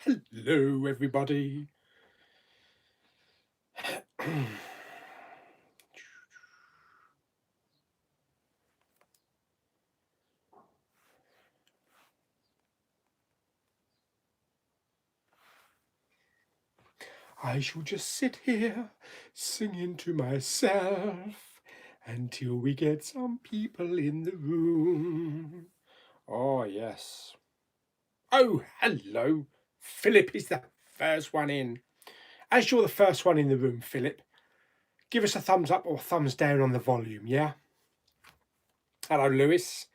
Hello, everybody. I shall just sit here singing to myself until we get some people in the room. Oh, yes. Oh, hello. Philip is the first one in. As you're the first one in the room, Philip, give us a thumbs up or thumbs down on the volume, yeah? Hello, Lewis.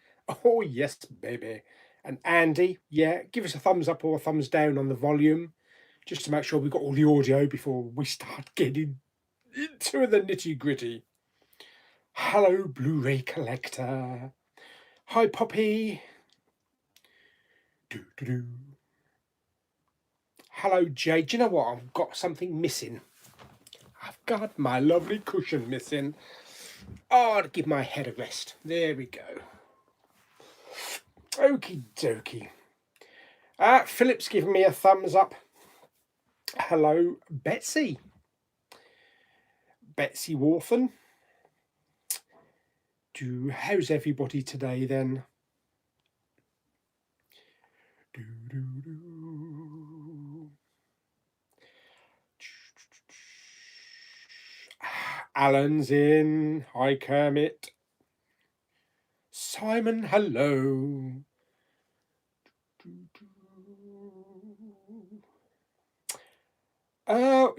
Oh, yes, baby. And Andy, yeah, give us a thumbs up or a thumbs down on the volume, just to make sure we've got all the audio before we start getting into the nitty gritty. Hello, Blu-ray collector. Hi, Poppy. Do. Hello, Jay. Do you know what? I've got something missing. I've got my lovely cushion missing. Oh, to give my head a rest. There we go. Okie dokie. Philip's given me a thumbs up. Hello, Betsy. Betsy Warthen. How's everybody today then? Alan's in. Hi, Kermit. Simon, hello.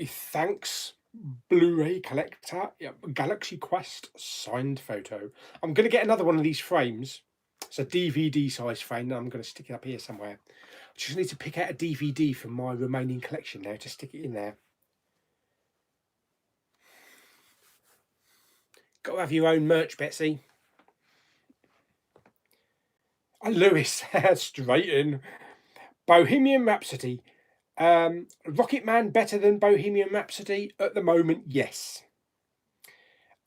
Thanks, Blu-ray collector. Galaxy Quest signed photo. I'm going to get another one of these frames. It's a DVD size frame. I'm going to stick it up here somewhere. I just need to pick out a DVD from my remaining collection now to stick it in there. Got to have your own merch, Betsy. And Lewis, straight in. Bohemian Rhapsody. Rocket Man better than Bohemian Rhapsody? At the moment, yes.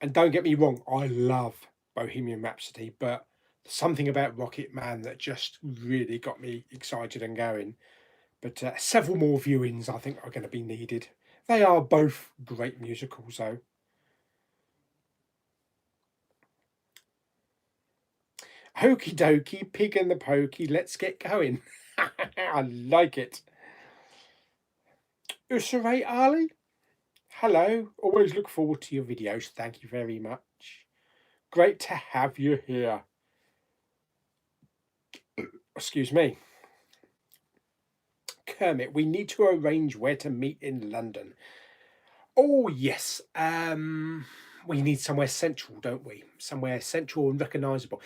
And don't get me wrong, I love Bohemian Rhapsody, but something about Rocket Man that just really got me excited and going. But several more viewings, I think, are going to be needed. They are both great musicals, though. Hokey dokey, pig and the pokey, let's get going. I like it. Usuray Ali, hello. Always look forward to your videos. Thank you very much. Great to have you here. Excuse me. Kermit, we need to arrange where to meet in London. Oh, yes. We need somewhere central, don't we? Somewhere central and recognisable.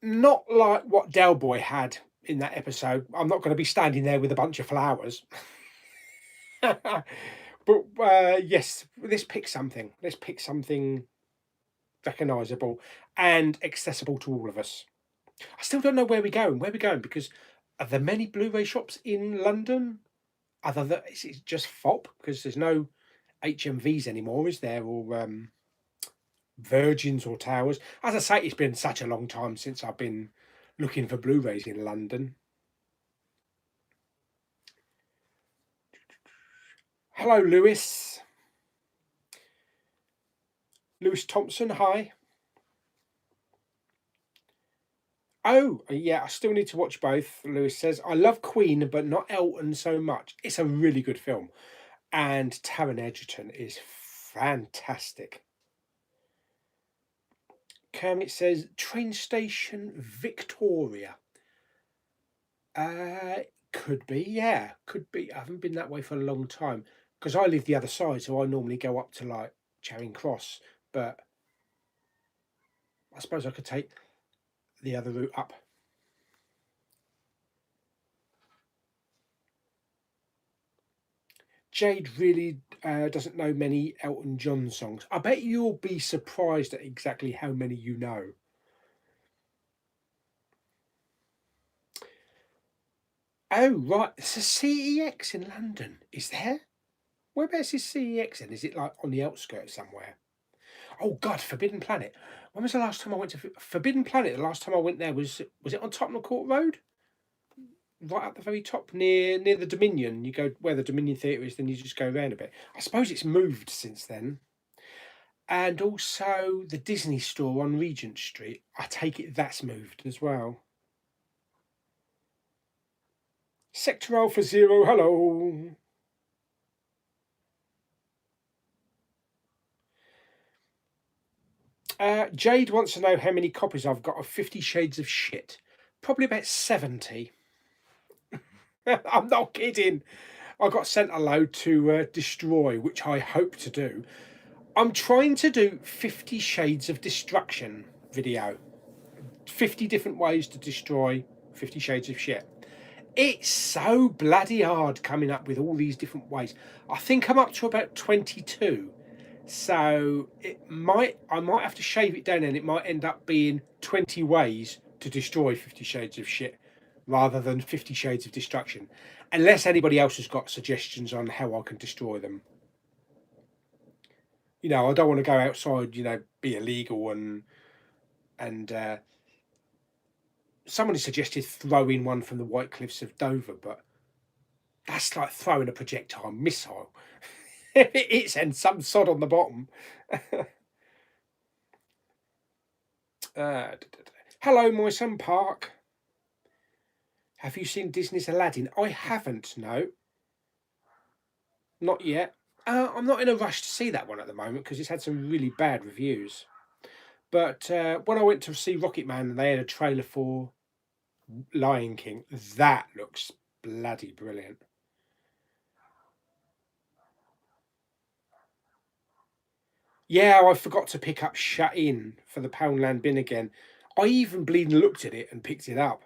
Not like what Del Boy had in that episode. I'm not going to be standing there with a bunch of flowers. But yes, let's pick something. Let's pick something recognisable and accessible to all of us. I still don't know where we're going. Where we're going, because are there many Blu-ray shops in London? Other than is it just FOP? Because there's no HMVs anymore, is there? Or Virgins or Towers? As I say, it's been such a long time since I've been looking for Blu-rays in London. Hello, Lewis. Lewis Thompson, hi. Oh, yeah, I still need to watch both. Lewis says, I love Queen, but not Elton so much. It's a really good film. And Taron Egerton is fantastic. Kermit says, train station Victoria. Could be, yeah, could be. I haven't been that way for a long time because I live the other side, so I normally go up to like Charing Cross, but I suppose I could take the other route up. Jade really doesn't know many Elton John songs. I bet you'll be surprised at exactly how many you know. Oh, right. It's a CEX in London. Is there? Whereabouts is CEX in? Is it like on the outskirts somewhere? Oh, God, Forbidden Planet. When was the last time I went to Forbidden Planet? The last time I went there was it on Tottenham Court Road? right at the very top near the Dominion. You go where the Dominion Theatre is, then you just go around a bit. I suppose it's moved since then. And also the Disney store on Regent Street. I take it that's moved as well. Sector Alpha Zero, hello. Jade wants to know how many copies I've got of 50 Shades of Shit. Probably about 70. I'm not kidding. I got sent a load to destroy, which I hope to do. I'm trying to do 50 Shades of Destruction video. 50 different ways to destroy 50 Shades of Shit. It's so bloody hard coming up with all these different ways. I think I'm up to about 22. So I might have to shave it down and it might end up being 20 ways to destroy 50 Shades of Shit rather than 50 Shades of Destruction. Unless anybody else has got suggestions on how I can destroy them. You know, I don't want to go outside, you know, be illegal and somebody suggested throwing one from the White Cliffs of Dover, but that's like throwing a projectile missile. If it hits and some sod on the bottom. Hello, my son Park. Have you seen Disney's Aladdin? I haven't, no. Not yet. I'm not in a rush to see that one at the moment because it's had some really bad reviews. But when I went to see Rocket Man, they had a trailer for Lion King. That looks bloody brilliant. Yeah, I forgot to pick up Shut In for the Poundland bin again. I even bleeding looked at it and picked it up.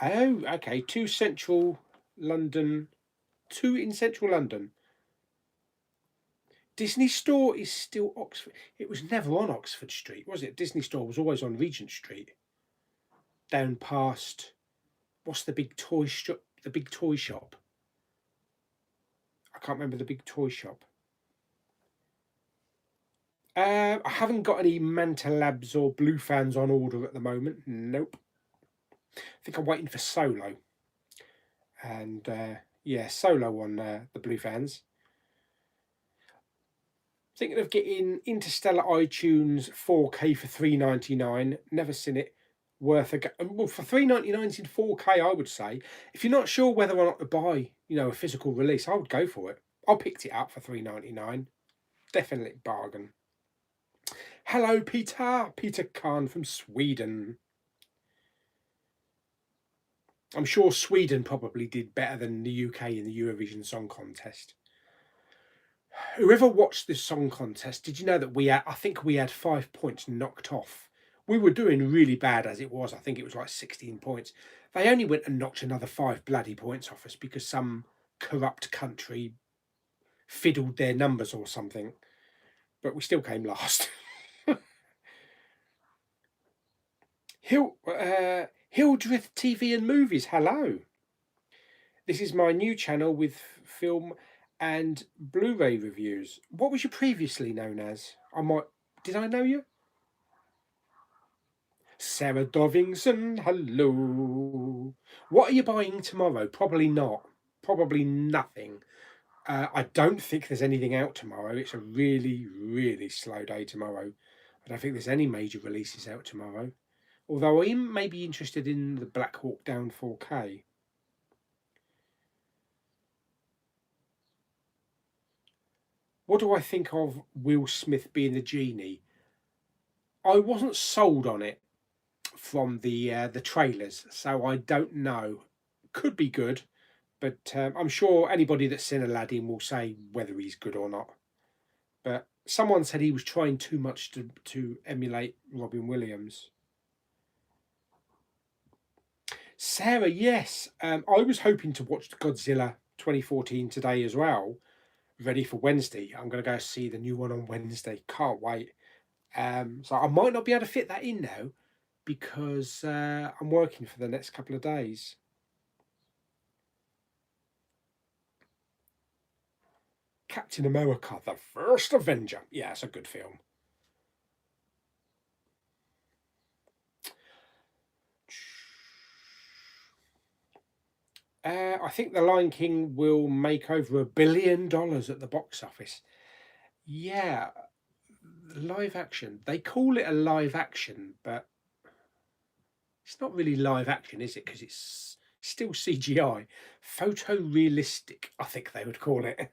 Oh, okay. Two in central London. Disney Store is still Oxford. It was never on Oxford Street, was it? Disney Store was always on Regent Street. Down past, what's the big toy shop? The big toy shop. I can't remember the big toy shop. I haven't got any Manta Labs or Blue Fans on order at the moment. Nope. I think I'm waiting for Solo. And yeah, Solo on the Blue Fans. Thinking of getting Interstellar iTunes 4K for $3.99. Never seen it. Worth a go. Well, for $3.99 in 4K, I would say. If you're not sure whether or not to buy, you know, a physical release, I would go for it. I picked it up for $3.99. Definitely bargain. Hello, Peter. Peter Khan from Sweden. I'm sure Sweden probably did better than the UK in the Eurovision Song Contest. Whoever watched this song contest, did you know that I think we had 5 points knocked off? We were doing really bad as it was. I think it was like 16 points. They only went and knocked another 5 bloody points off us because some corrupt country fiddled their numbers or something. But we still came last. Hildreth TV and Movies, hello. This is my new channel with film and Blu-ray reviews. What was you previously known as? Did I know you? Sarah Dovingson, hello. What are you buying tomorrow? Probably not. Probably nothing. I don't think there's anything out tomorrow. It's a really, really slow day tomorrow. I don't think there's any major releases out tomorrow. Although I may be interested in the Black Hawk Down 4K. What do I think of Will Smith being the genie? I wasn't sold on it from the trailers, so I don't know. Could be good, but I'm sure anybody that's seen Aladdin will say whether he's good or not. But someone said he was trying too much to emulate Robin Williams. Sarah, yes, I was hoping to watch Godzilla 2014 today as well, ready for Wednesday. I'm going to go see the new one on Wednesday. Can't wait. So I might not be able to fit that in now because I'm working for the next couple of days. Captain America, the First Avenger. Yeah, it's a good film. I think The Lion King will make over $1 billion at the box office. Yeah, live action. They call it a live action, but it's not really live action, is it? Because it's still CGI. Photorealistic, I think they would call it.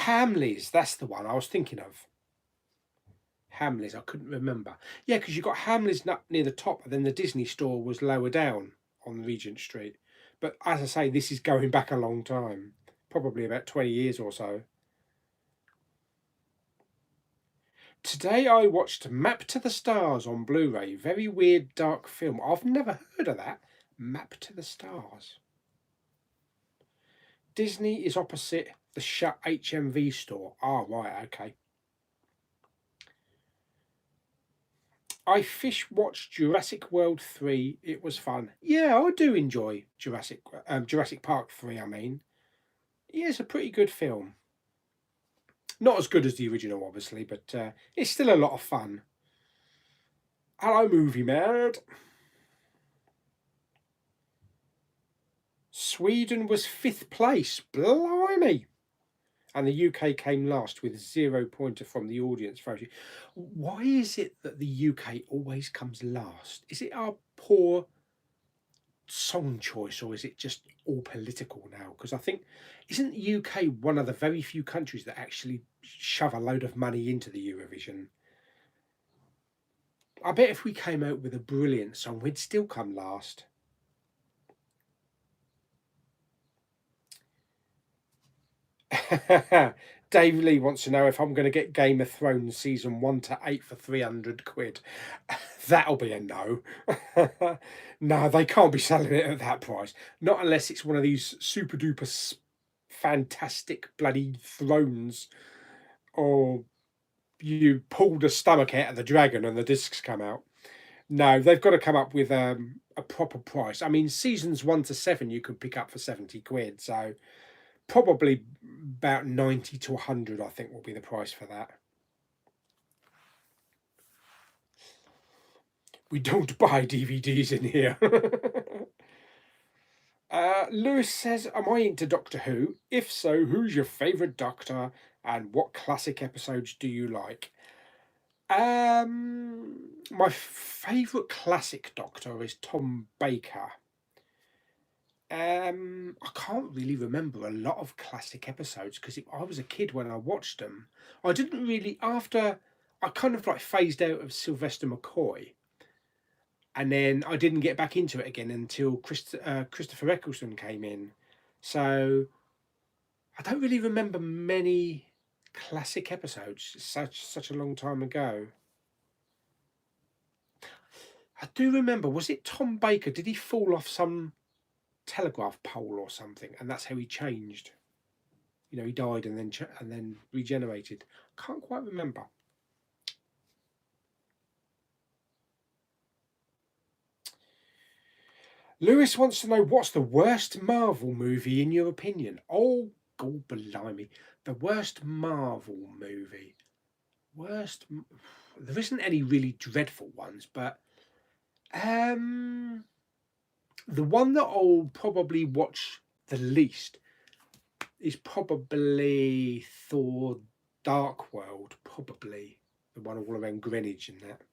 Hamleys, that's the one I was thinking of. Hamleys, I couldn't remember. Yeah, because you got Hamleys up near the top, and then the Disney store was lower down on Regent Street. But as I say, this is going back a long time, probably about 20 years or so. Today I watched Map to the Stars on Blu-ray. Very weird, dark film. I've never heard of that. Map to the Stars. Disney is opposite the shut HMV store. Ah, right, okay. I fish watched Jurassic World 3. It was fun. Yeah, I do enjoy Jurassic Park 3, I mean. Yeah, it's a pretty good film. Not as good as the original, obviously, but it's still a lot of fun. Hello, Movie Mad. Sweden was 5th place. Blimey. And the UK came last with 0 pointer from the audience voting. Why is it that the UK always comes last? Is it our poor song choice, or is it just all political now? Because I think, isn't the UK one of the very few countries that actually shove a load of money into the Eurovision? I bet if we came out with a brilliant song, we'd still come last. Dave Lee wants to know if I'm going to get Game of Thrones season 1 to 8 for 300 quid. That'll be a no. No, they can't be selling it at that price. Not unless it's one of these super duper fantastic bloody thrones, or you pull the stomach out of the dragon and the discs come out. No, they've got to come up with a proper price. I mean, seasons 1 to 7 you could pick up for 70 quid. So probably about 90 to 100, I think, will be the price for that. We don't buy DVDs in here. Lewis says, am I into Doctor Who? If so, who's your favourite Doctor and what classic episodes do you like? My favourite classic Doctor is Tom Baker. I can't really remember a lot of classic episodes because I was a kid when I watched them. I didn't really, after I kind of like phased out of Sylvester McCoy, and then I didn't get back into it again until Christopher Eccleston came in. So I don't really remember many classic episodes. It's such a long time ago. I do remember, was it Tom Baker? Did he fall off some telegraph pole or something, and that's how he changed? You know, he died and then regenerated. Can't quite remember. Lewis wants to know, what's the worst Marvel movie in your opinion? Oh, God blimey. The worst Marvel movie. There isn't any really dreadful ones, but the one that I'll probably watch the least is probably Thor Dark World, probably the one all around Greenwich and that.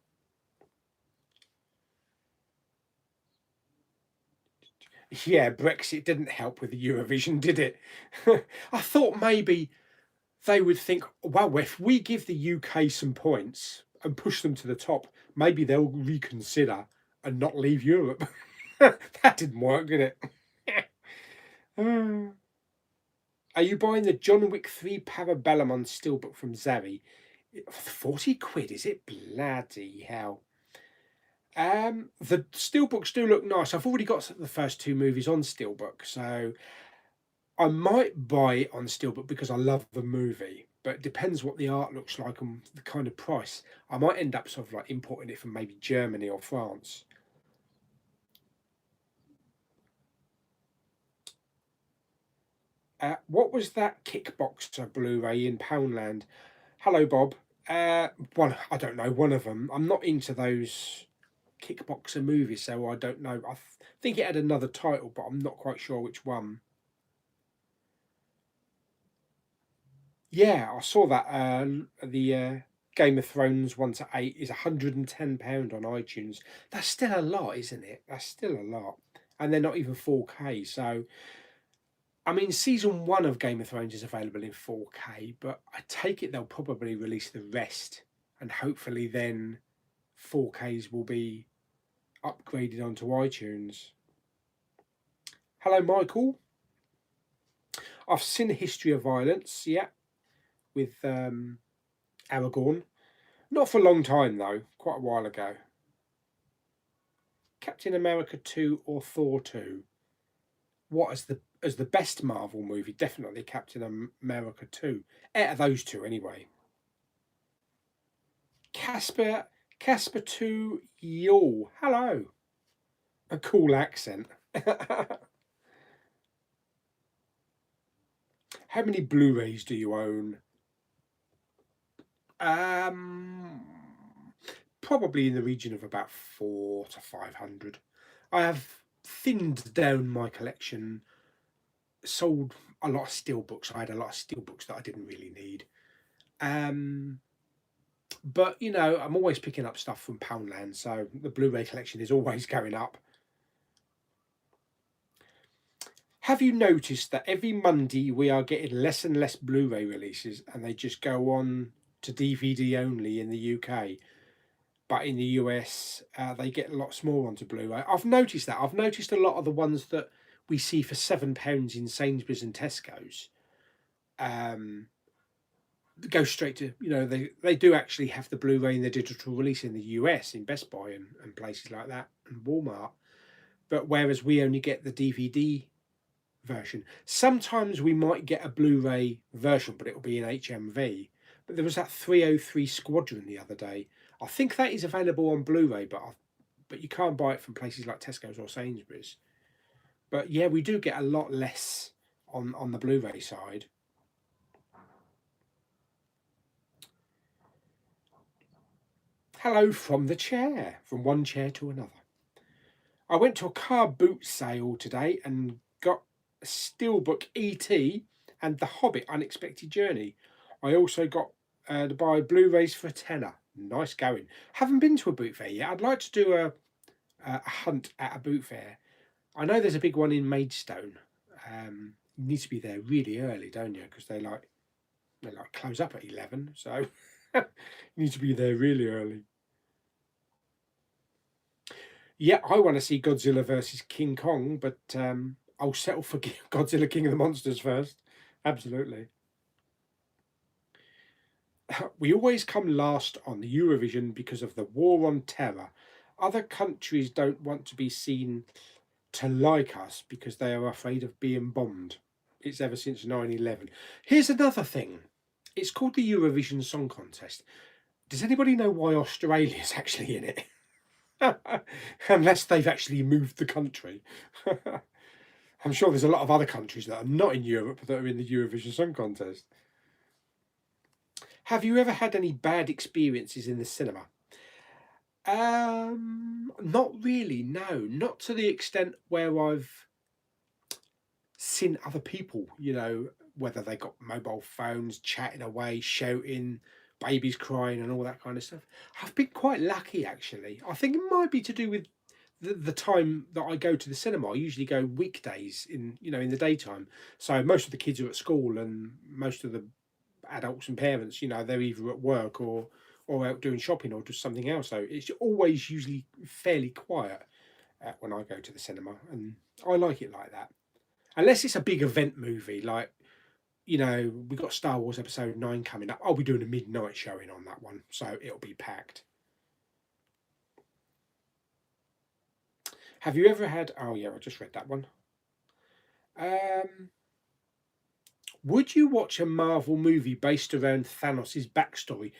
Yeah, Brexit didn't help with the Eurovision, did it? I thought maybe they would think, well, if we give the UK some points and push them to the top, maybe they'll reconsider and not leave Europe. That didn't work, did it? Are you buying the John Wick 3 Parabellum on Steelbook from Zavi? 40 quid, is it? Bloody hell. The Steelbooks do look nice. I've already got the first 2 movies on Steelbook, so I might buy it on Steelbook because I love the movie, but it depends what the art looks like and the kind of price. I might end up sort of like importing it from maybe Germany or France. What was that Kickboxer Blu-ray in Poundland? Hello, Bob. I don't know, one of them. I'm not into those kickboxer movie, so I don't know. I think it had another title, but I'm not quite sure which one. Yeah, I saw that. The Game of Thrones 1 to 8 is £110 on iTunes. That's still a lot, isn't it? That's still a lot, and they're not even 4K. So, I mean, season one of Game of Thrones is available in 4K, but I take it they'll probably release the rest, and hopefully then 4Ks will be upgraded onto iTunes. Hello, Michael. I've seen History of Violence, yeah, with Aragorn. Not for a long time though, quite a while ago. Captain America 2 or Thor 2? What as the best Marvel movie? Definitely Captain America 2. Out of those two, anyway. Casper 2 Yo. Hello. A cool accent. How many Blu-rays do you own? Probably in the region of about 4 to 500. I have thinned down my collection, sold a lot of steelbooks. I had a lot of steelbooks that I didn't really need. But you know, I'm always picking up stuff from Poundland, so the Blu-ray collection is always going up. Have you noticed that every Monday we are getting less and less Blu-ray releases, and they just go on to DVD only in the UK? But in the US, they get lots more onto Blu-ray. I've noticed that. I've noticed a lot of the ones that we see for £7 in Sainsbury's and Tesco's go straight to, you know, they do actually have the Blu-ray in the digital release in the US, in Best Buy and places like that, and Walmart. But whereas we only get the DVD version. Sometimes we might get a Blu-ray version, but it'll be in HMV. But there was that 303 Squadron the other day. I think that is available on Blu-ray, but you can't buy it from places like Tesco's or Sainsbury's. But yeah, we do get a lot less on the Blu-ray side. Hello from the chair, from one chair to another. I went to a car boot sale today and got a Steelbook E.T. and The Hobbit Unexpected Journey. I also got to buy Blu-rays for a tenner. Nice going. Haven't been to a boot fair yet. I'd like to do a hunt at a boot fair. I know there's a big one in Maidstone. You need to be there really early, don't you? Because they close up at 11, so you need to be there really early. Yeah, I want to see Godzilla versus King Kong, but I'll settle for Godzilla King of the Monsters first. Absolutely. We always come last on the Eurovision because of the war on terror. Other countries don't want to be seen to like us because they are afraid of being bombed. It's ever since 9/11. Here's another thing. It's called the Eurovision Song Contest. Does anybody know why Australia's actually in it? Unless they've actually moved the country. I'm sure there's a lot of other countries that are not in Europe that are in the Eurovision Song Contest. Have you ever had any bad experiences in the cinema? Not really, no. Not to the extent where I've seen other people, you know, whether they got mobile phones, chatting away, shouting, babies crying and all that kind of stuff. I've been quite lucky actually. I think it might be to do with the time that I go to the cinema. I usually go weekdays in the daytime. So most of the kids are at school and most of the adults and parents, they're either at work or out doing shopping or just something else. So it's always usually fairly quiet when I go to the cinema, and I like it like that. Unless it's a big event movie, like we've got Star Wars Episode 9 coming up. I'll be doing a midnight showing on that one, so it'll be packed. Have you ever had? Oh yeah, I just read that one. Would you watch a Marvel movie based around Thanos' backstory?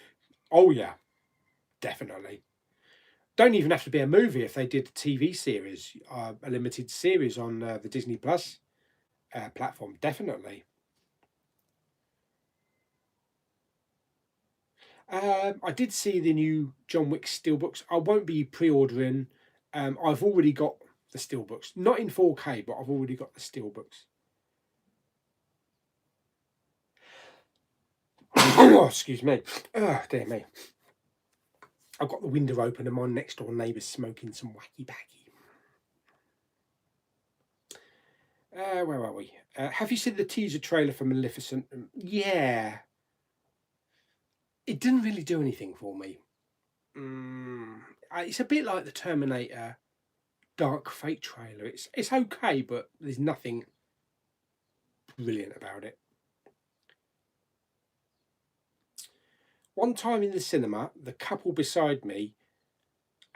Oh yeah, definitely. Don't even have to be a movie. If they did a TV series, a limited series on the Disney Plus platform, definitely. I did see the new John Wick steelbooks. I won't be pre-ordering. I've already got the steelbooks, not in 4K, but I've already got the steelbooks. Oh, excuse me. Oh, dear me. I've got the window open and my next door neighbour's smoking some wacky backy. Where are we? Have you seen the teaser trailer for Maleficent? Yeah. It didn't really do anything for me. It's a bit like the Terminator Dark Fate trailer. It's okay, but there's nothing brilliant about it. One time in the cinema, the couple beside me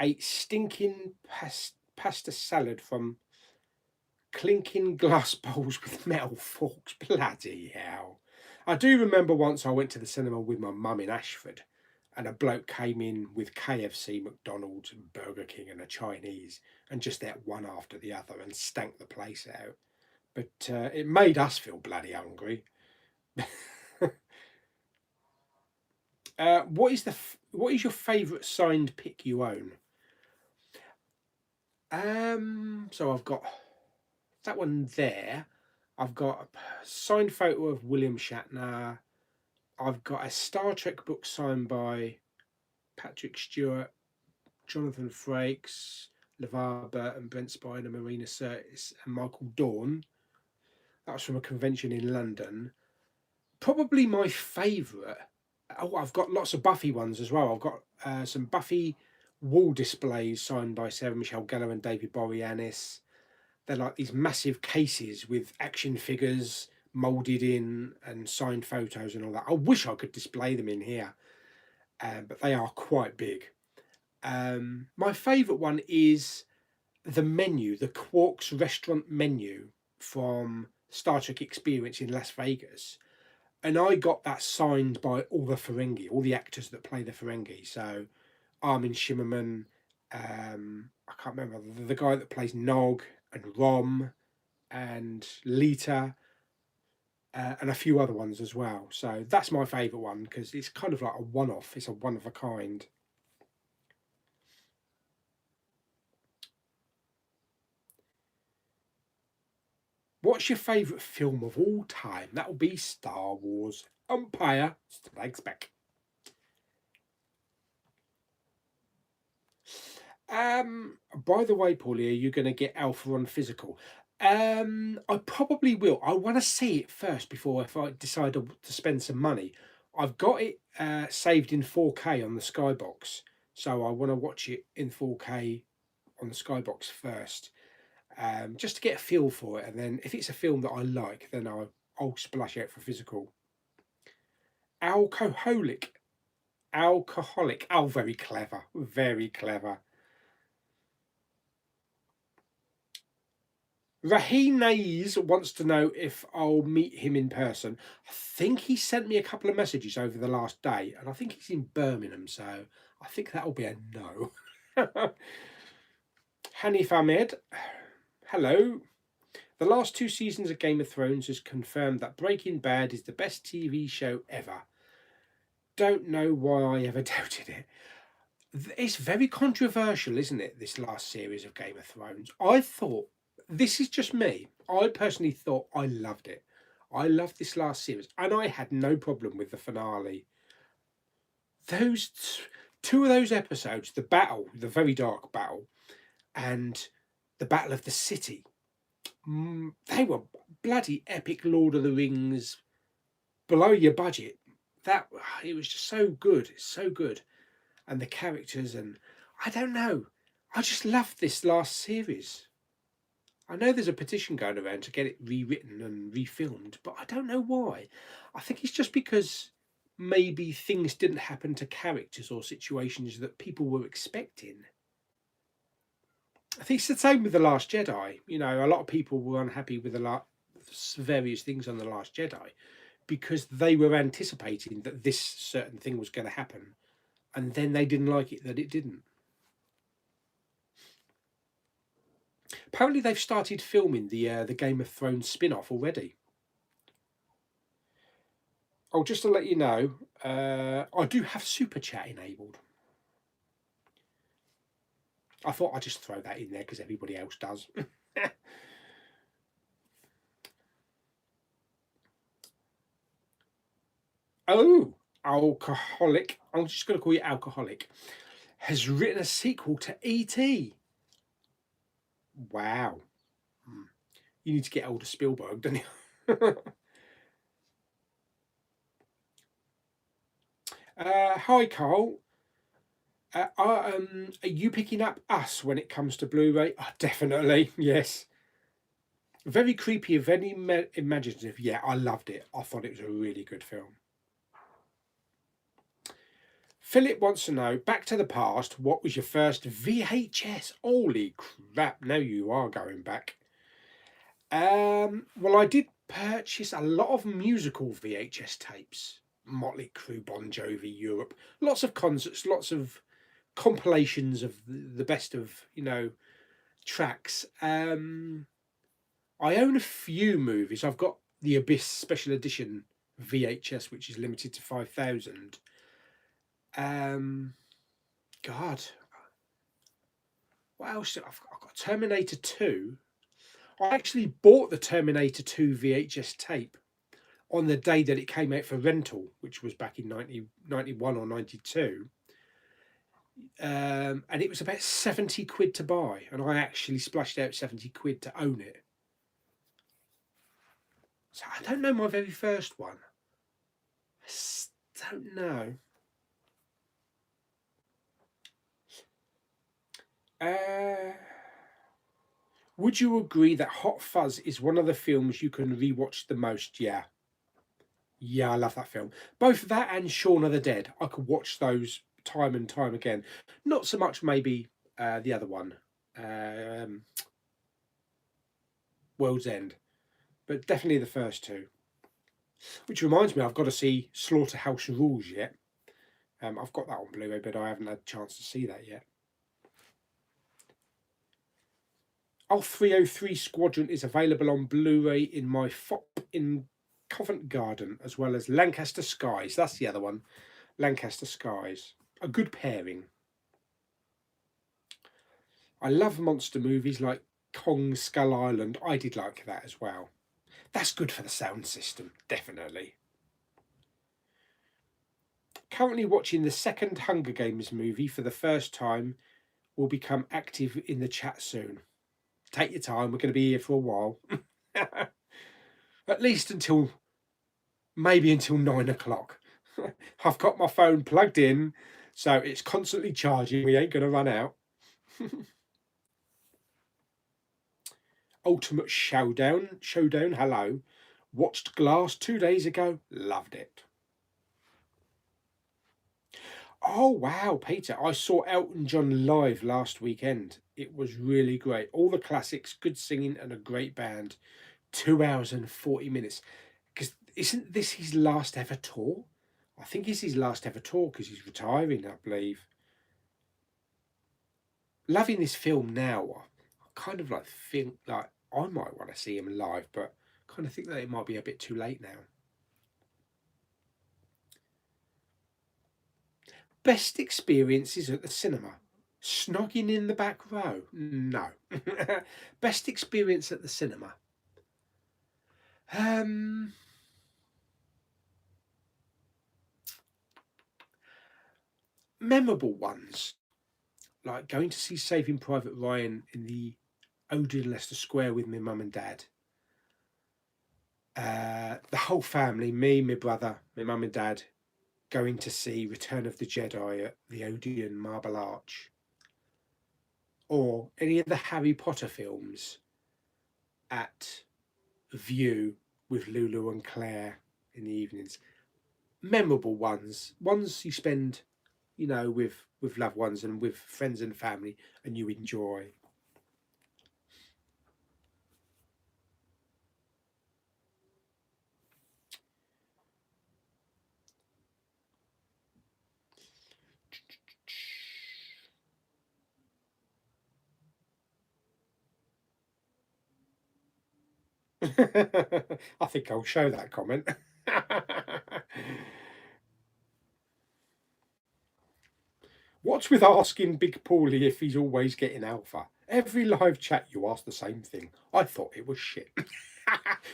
ate stinking pasta salad from clinking glass bowls with metal forks. Bloody hell. I do remember once I went to the cinema with my mum in Ashford and a bloke came in with KFC, McDonald's, and Burger King and a Chinese and just ate one after the other and stank the place out. But it made us feel bloody hungry. What is your favourite signed pick you own? So I've got that one there. I've got a signed photo of William Shatner. I've got a Star Trek book signed by Patrick Stewart, Jonathan Frakes, LeVar Burton, Brent Spiner, Marina Sirtis, and Michael Dorn. That was from a convention in London. Probably my favourite. Oh, I've got lots of Buffy ones as well. I've got some Buffy wall displays signed by Sarah Michelle Gellar and David Boreanaz. They're like these massive cases with action figures moulded in and signed photos and all that. I wish I could display them in here, but they are quite big. My favourite one is the menu, the Quark's restaurant menu from Star Trek Experience in Las Vegas. And I got that signed by all the Ferengi, all the actors that play the Ferengi. So Armin Shimmerman, I can't remember, the guy that plays Nog and Rom and Lita, and a few other ones as well. So that's my favourite one because it's kind of like a one-off. It's a one of a kind. What's your favourite film of all time? That will be Star Wars. Empire Strikes Back. By the way, Paulie, are you going to get Alpha on physical? I probably will. I want to see it first before if I decide to spend some money. I've got it saved in 4K on the Skybox, so I want to watch it in 4K on the Skybox first, just to get a feel for it. And then if it's a film that I like, then I'll splash out for physical. Alcoholic. Alcoholic. Oh, very clever. Very clever. Raheen wants to know if I'll meet him in person. I think he sent me a couple of messages over the last day, and I think he's in Birmingham, so I think that'll be a no. Hanif Ahmed, hello. The last 2 seasons of Game of Thrones has confirmed that Breaking Bad is the best TV show ever. Don't know why I ever doubted it. It's very controversial, isn't it, this last series of Game of Thrones? I thought, this is just me, I personally thought I loved it. I loved this last series, and I had no problem with the finale. Those two of those episodes, the battle, the very dark battle, and the Battle of the City, they were bloody epic Lord of the Rings, below your budget. It was just so good, so good. And the characters, and I don't know, I just loved this last series. I know there's a petition going around to get it rewritten and refilmed, but I don't know why. I think it's just because maybe things didn't happen to characters or situations that people were expecting. I think it's the same with The Last Jedi. You know, a lot of people were unhappy with various things on The Last Jedi because they were anticipating that this certain thing was going to happen, and then they didn't like it that it didn't. Apparently, they've started filming the Game of Thrones spin-off already. Oh, just to let you know, I do have super chat enabled. I thought I'd just throw that in there because everybody else does. Oh, alcoholic. I'm just going to call you alcoholic. Has written a sequel to E.T. Wow. Hmm. You need to get older Spielberg, don't you? Hi, Carl. Are you picking up Us when it comes to Blu-ray? Oh, definitely, yes. Very creepy, very imaginative. Yeah, I loved it. I thought it was a really good film. Philip wants to know, Back to the Past, what was your first VHS? Holy crap, now you are going back. Well, I did purchase a lot of musical VHS tapes. Motley Crue, Bon Jovi, Europe. Lots of concerts, lots of compilations of the best of, tracks. I own a few movies. I've got the Abyss Special Edition VHS, which is limited to 5,000. Um, God, what else? I've got Terminator 2. I actually bought the Terminator 2 VHS tape on the day that it came out for rental, which was back in 1991 or 92. And it was about 70 quid to buy. And I actually splashed out 70 quid to own it. So I don't know my very first one. Don't know. Uh, would you agree that Hot Fuzz is one of the films you can rewatch the most? Yeah. Yeah, I love that film. Both that and Shaun of the Dead. I could watch those time and time again. Not so much maybe the other one, um, World's End, but definitely the first two. Which reminds me, I've got to see Slaughterhouse Rules yet. I've got that on Blu-ray, but I haven't had a chance to see that yet. Oh, 303 Squadron is available on Blu-ray in my FOP in Covent Garden, as well as Lancaster Skies. That's the other one. Lancaster Skies. A good pairing. I love monster movies like Kong Skull Island. I did like that as well. That's good for the sound system, definitely. Currently watching the second Hunger Games movie for the first time. Will become active in the chat soon. Take your time, we're going to be here for a while. At least until maybe until 9 o'clock. I've got my phone plugged in, so it's constantly charging. We ain't going to run out. Ultimate Showdown, hello. Watched Glass 2 days ago, loved it. Oh wow, Peter, I saw Elton John live last weekend. It was really great. All the classics, good singing, and a great band. 2 hours and 40 minutes. Because isn't this his last ever tour? I think it's his last ever tour because he's retiring, I believe. Loving this film now. I kind of like think like I might want to see him live, but kind of think that it might be a bit too late now. Best experiences at the cinema. Snogging in the back row? No. Best experience at the cinema. Um, memorable ones. Like going to see Saving Private Ryan in the Odeon Leicester Square with my mum and dad. The whole family, me, my brother, my mum and dad, going to see Return of the Jedi at the Odeon Marble Arch. Or any of the Harry Potter films at View with Lulu and Claire in the evenings. Memorable ones you spend, with loved ones and with friends and family, and you enjoy. I think I'll show that comment. What's with asking Big Pauly if he's always getting alpha? Every live chat you ask the same thing. I thought it was shit.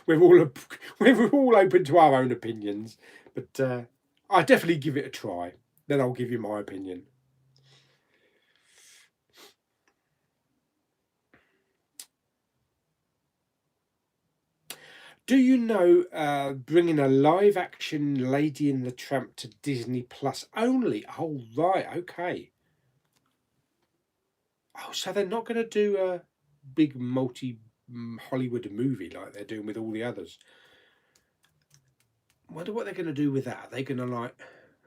we're all we're all open to our own opinions, but I definitely give it a try. Then I'll give you my opinion. Do you know bringing a live action Lady and the Tramp to Disney Plus only? Oh, right, okay. Oh, so they're not going to do a big multi Hollywood movie like they're doing with all the others. I wonder what they're going to do with that. Are they going to like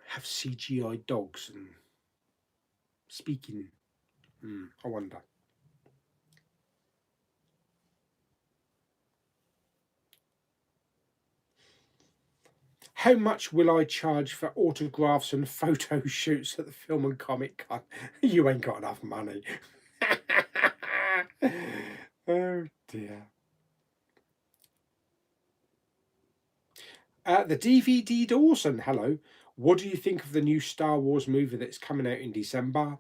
have CGI dogs and speaking? I wonder. How much will I charge for autographs and photo shoots at the Film and Comic Con? You ain't got enough money. Oh dear. The DVD Dawson, hello. What do you think of the new Star Wars movie that's coming out in December?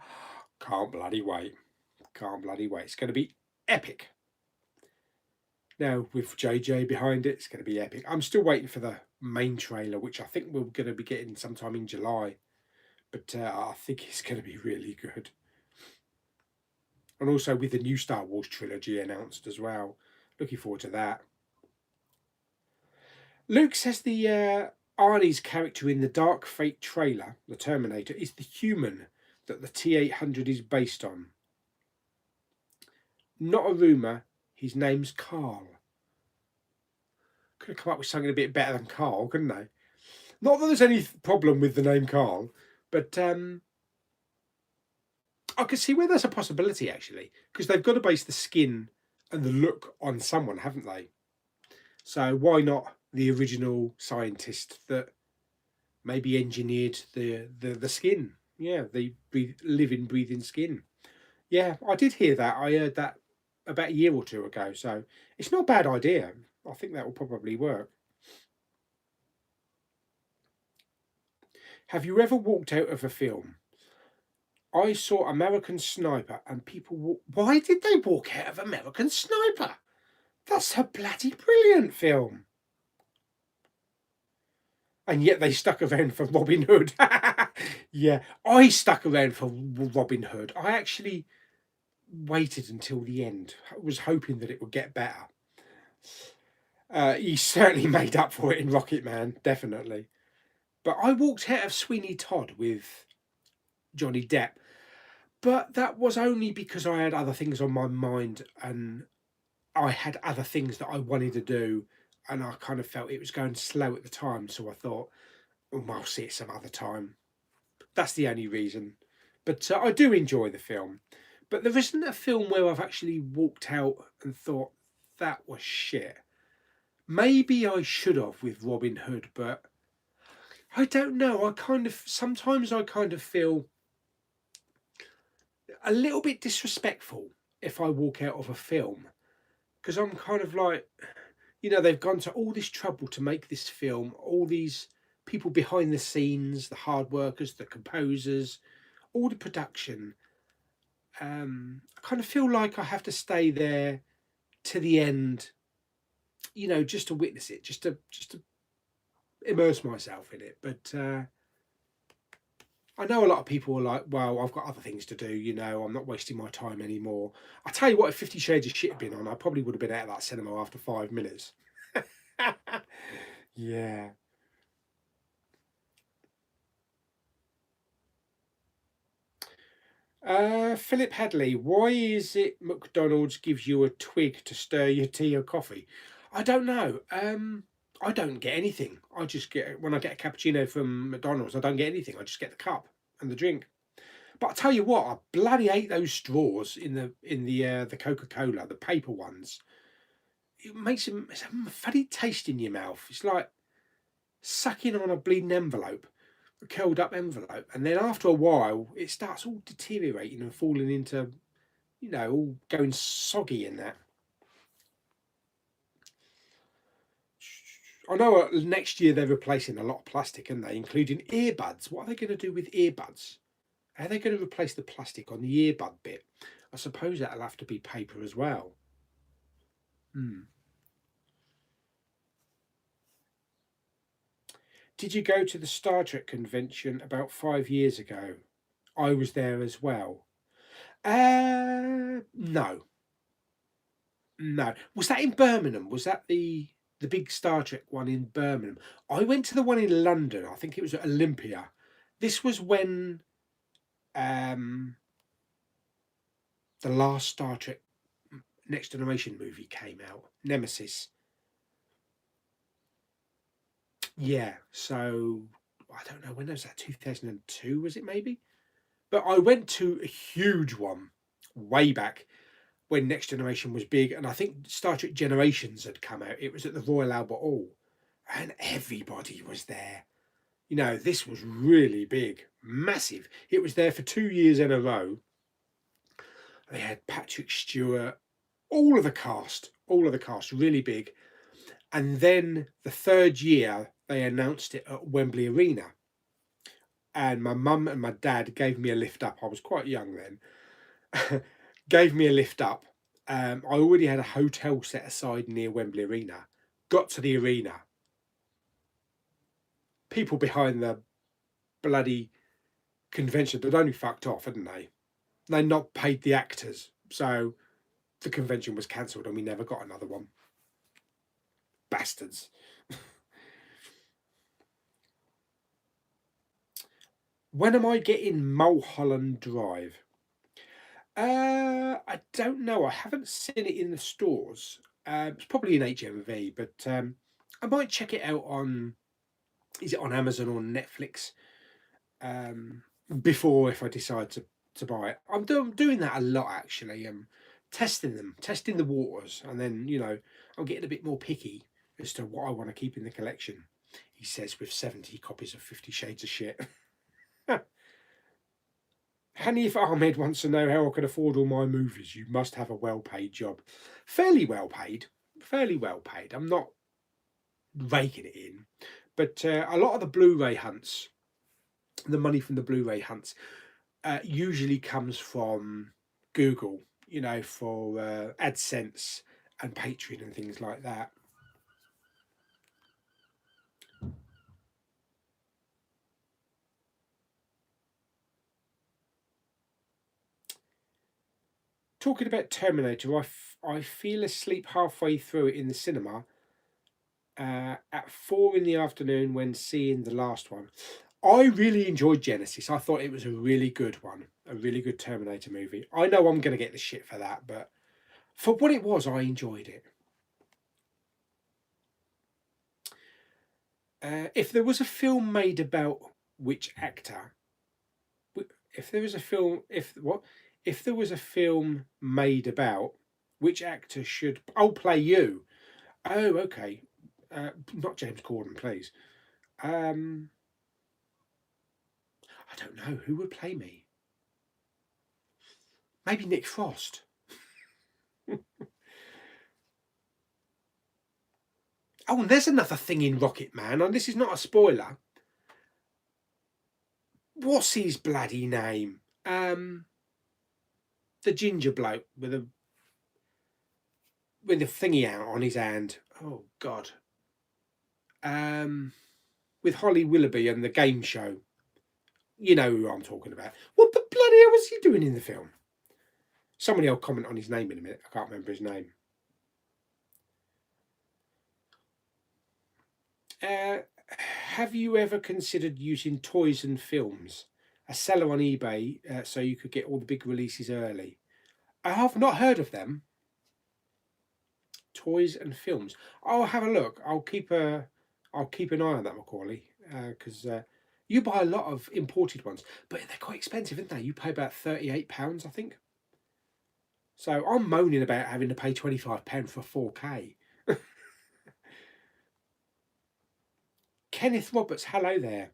Can't bloody wait. Can't bloody wait. It's going to be epic. Now, with JJ behind it, it's going to be epic. I'm still waiting for the main trailer, which I think we're going to be getting sometime in July. But I think it's going to be really good. And also with the new Star Wars trilogy announced as well. Looking forward to that. Luke says the Arnie's character in the Dark Fate trailer, the Terminator, is the human that the T-800 is based on. Not a rumour, his name's Carl. Could have come up with something a bit better than Carl, couldn't they? Not that there's any problem with the name Carl, but I can see where there's a possibility, actually, because they've got to base the skin and the look on someone, haven't they? So why not the original scientist that maybe engineered the skin? Yeah, the living, breathing skin. Yeah, I did hear that. I heard that about a year or two ago. So it's not a bad idea. I think that will probably work. Have you ever walked out of a film? I saw American Sniper and people why did they walk out of American Sniper? That's a bloody brilliant film. And yet they stuck around for Robin Hood. Yeah, I stuck around for Robin Hood. I actually waited until the end. I was hoping that it would get better. He certainly made up for it in Rocket Man, definitely. But I walked out of Sweeney Todd with Johnny Depp. But that was only because I had other things on my mind and I had other things that I wanted to do. And I kind of felt it was going slow at the time. So I thought, oh, I'll see it some other time. That's the only reason. But I do enjoy the film. But there isn't a film where I've actually walked out and thought, that was shit. Maybe I should have with Robin Hood, but I don't know. Sometimes I kind of feel a little bit disrespectful if I walk out of a film. Because I'm kind of like, they've gone to all this trouble to make this film, all these people behind the scenes, the hard workers, the composers, all the production. I kind of feel like I have to stay there to the end, just to witness it, just to immerse myself in it. But I know a lot of people are like, well, I've got other things to do, I'm not wasting my time anymore. I tell you what, if 50 Shades of Shit had been on, I probably would have been out of that cinema after 5 minutes. Yeah. Philip Hadley, why is it McDonald's gives you a twig to stir your tea or coffee? I don't know. I don't get anything. I just get when I get a cappuccino from McDonald's, I don't get anything. I just get the cup and the drink. But I tell you what, I bloody hate those straws in the Coca-Cola, the paper ones. It's a funny taste in your mouth. It's like sucking on a bleeding envelope, a curled up envelope, and then after a while it starts all deteriorating and falling into, all going soggy in that. I know next year they're replacing a lot of plastic, aren't they? Including earbuds. What are they going to do with earbuds? How are they going to replace the plastic on the earbud bit? I suppose that'll have to be paper as well. Did you go to the Star Trek convention about 5 years ago? I was there as well. No, no. Was that in Birmingham? Was that the big Star Trek one in Birmingham? I went to the one in London. I think it was at Olympia. This was when um, the last Star Trek Next Generation movie came out, Nemesis. Yeah, so I don't know when was that. 2002 was it maybe? But I went to a huge one way back when Next Generation was big, and I think Star Trek Generations had come out. It was at the Royal Albert Hall, and everybody was there. You know, this was really big, massive. It was there for 2 years in a row. They had Patrick Stewart, all of the cast, really big. And then the third year, they announced it at Wembley Arena. And my mum and my dad gave me a lift up. I was quite young then. Gave me a lift up. I already had a hotel set aside near Wembley Arena. Got to the arena. People behind the bloody convention, they'd only fucked off, hadn't they? They not paid the actors. So the convention was cancelled and we never got another one. Bastards. When am I getting Mulholland Drive? I don't know. I haven't seen it in the stores. It's probably in HMV, but I might check it out on. Is it on Amazon or Netflix? Before if I decide to buy it, I'm doing that a lot actually. Testing the waters, and then I'm getting a bit more picky as to what I want to keep in the collection. He says with 70 copies of 50 Shades of Shit. Hanif Ahmed wants to know how I can afford all my movies. You must have a well-paid job. Fairly well paid. Fairly well paid. I'm not raking it in. But a lot of the Blu-ray hunts, the money from the Blu-ray hunts, usually comes from Google, for AdSense and Patreon and things like that. Talking about Terminator, I feel asleep halfway through it in the cinema at 4 in the afternoon when seeing the last one. I really enjoyed Genesis. I thought it was a really good one, a really good Terminator movie. I know I'm going to get the shit for that, but for what it was, I enjoyed it. If there was a film made about which actor, if there was a film, if there was a film made about which actor should play you? Oh, okay. Not James Corden, please. I don't know who would play me. Maybe Nick Frost. Oh, and there's another thing in Rocket Man, and this is not a spoiler. What's his bloody name? The ginger bloke with the thingy out on his hand. Oh God. With Holly Willoughby and the game show. You know who I'm talking about. What the bloody hell was he doing in the film? Somebody will comment on his name in a minute. I can't remember his name. Have you ever considered using Toys and Films, a seller on eBay, so you could get all the big releases early? I have not heard of them. Toys and Films. I'll have a look. I'll keep an eye on that, Macaulay, because you buy a lot of imported ones, but they're quite expensive, aren't they? You pay about £38, I think. So I'm moaning about having to pay £25 for 4K. Kenneth Roberts, hello there.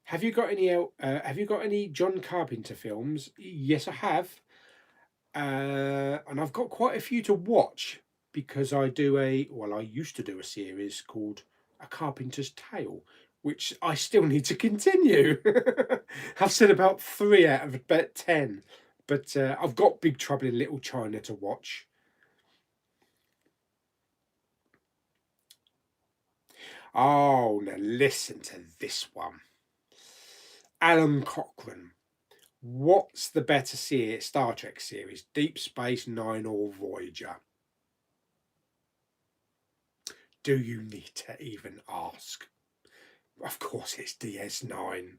Have you got any John Carpenter films? Yes, I have. And I've got quite a few to watch because I used to do a series called A Carpenter's Tale, which I still need to continue. I've said about 3 out of about 10, but I've got Big Trouble in Little China to watch. Oh, now listen to this one. Alan Cochrane. What's the better Star Trek series, Deep Space Nine or Voyager? Do you need to even ask? Of course, it's DS9.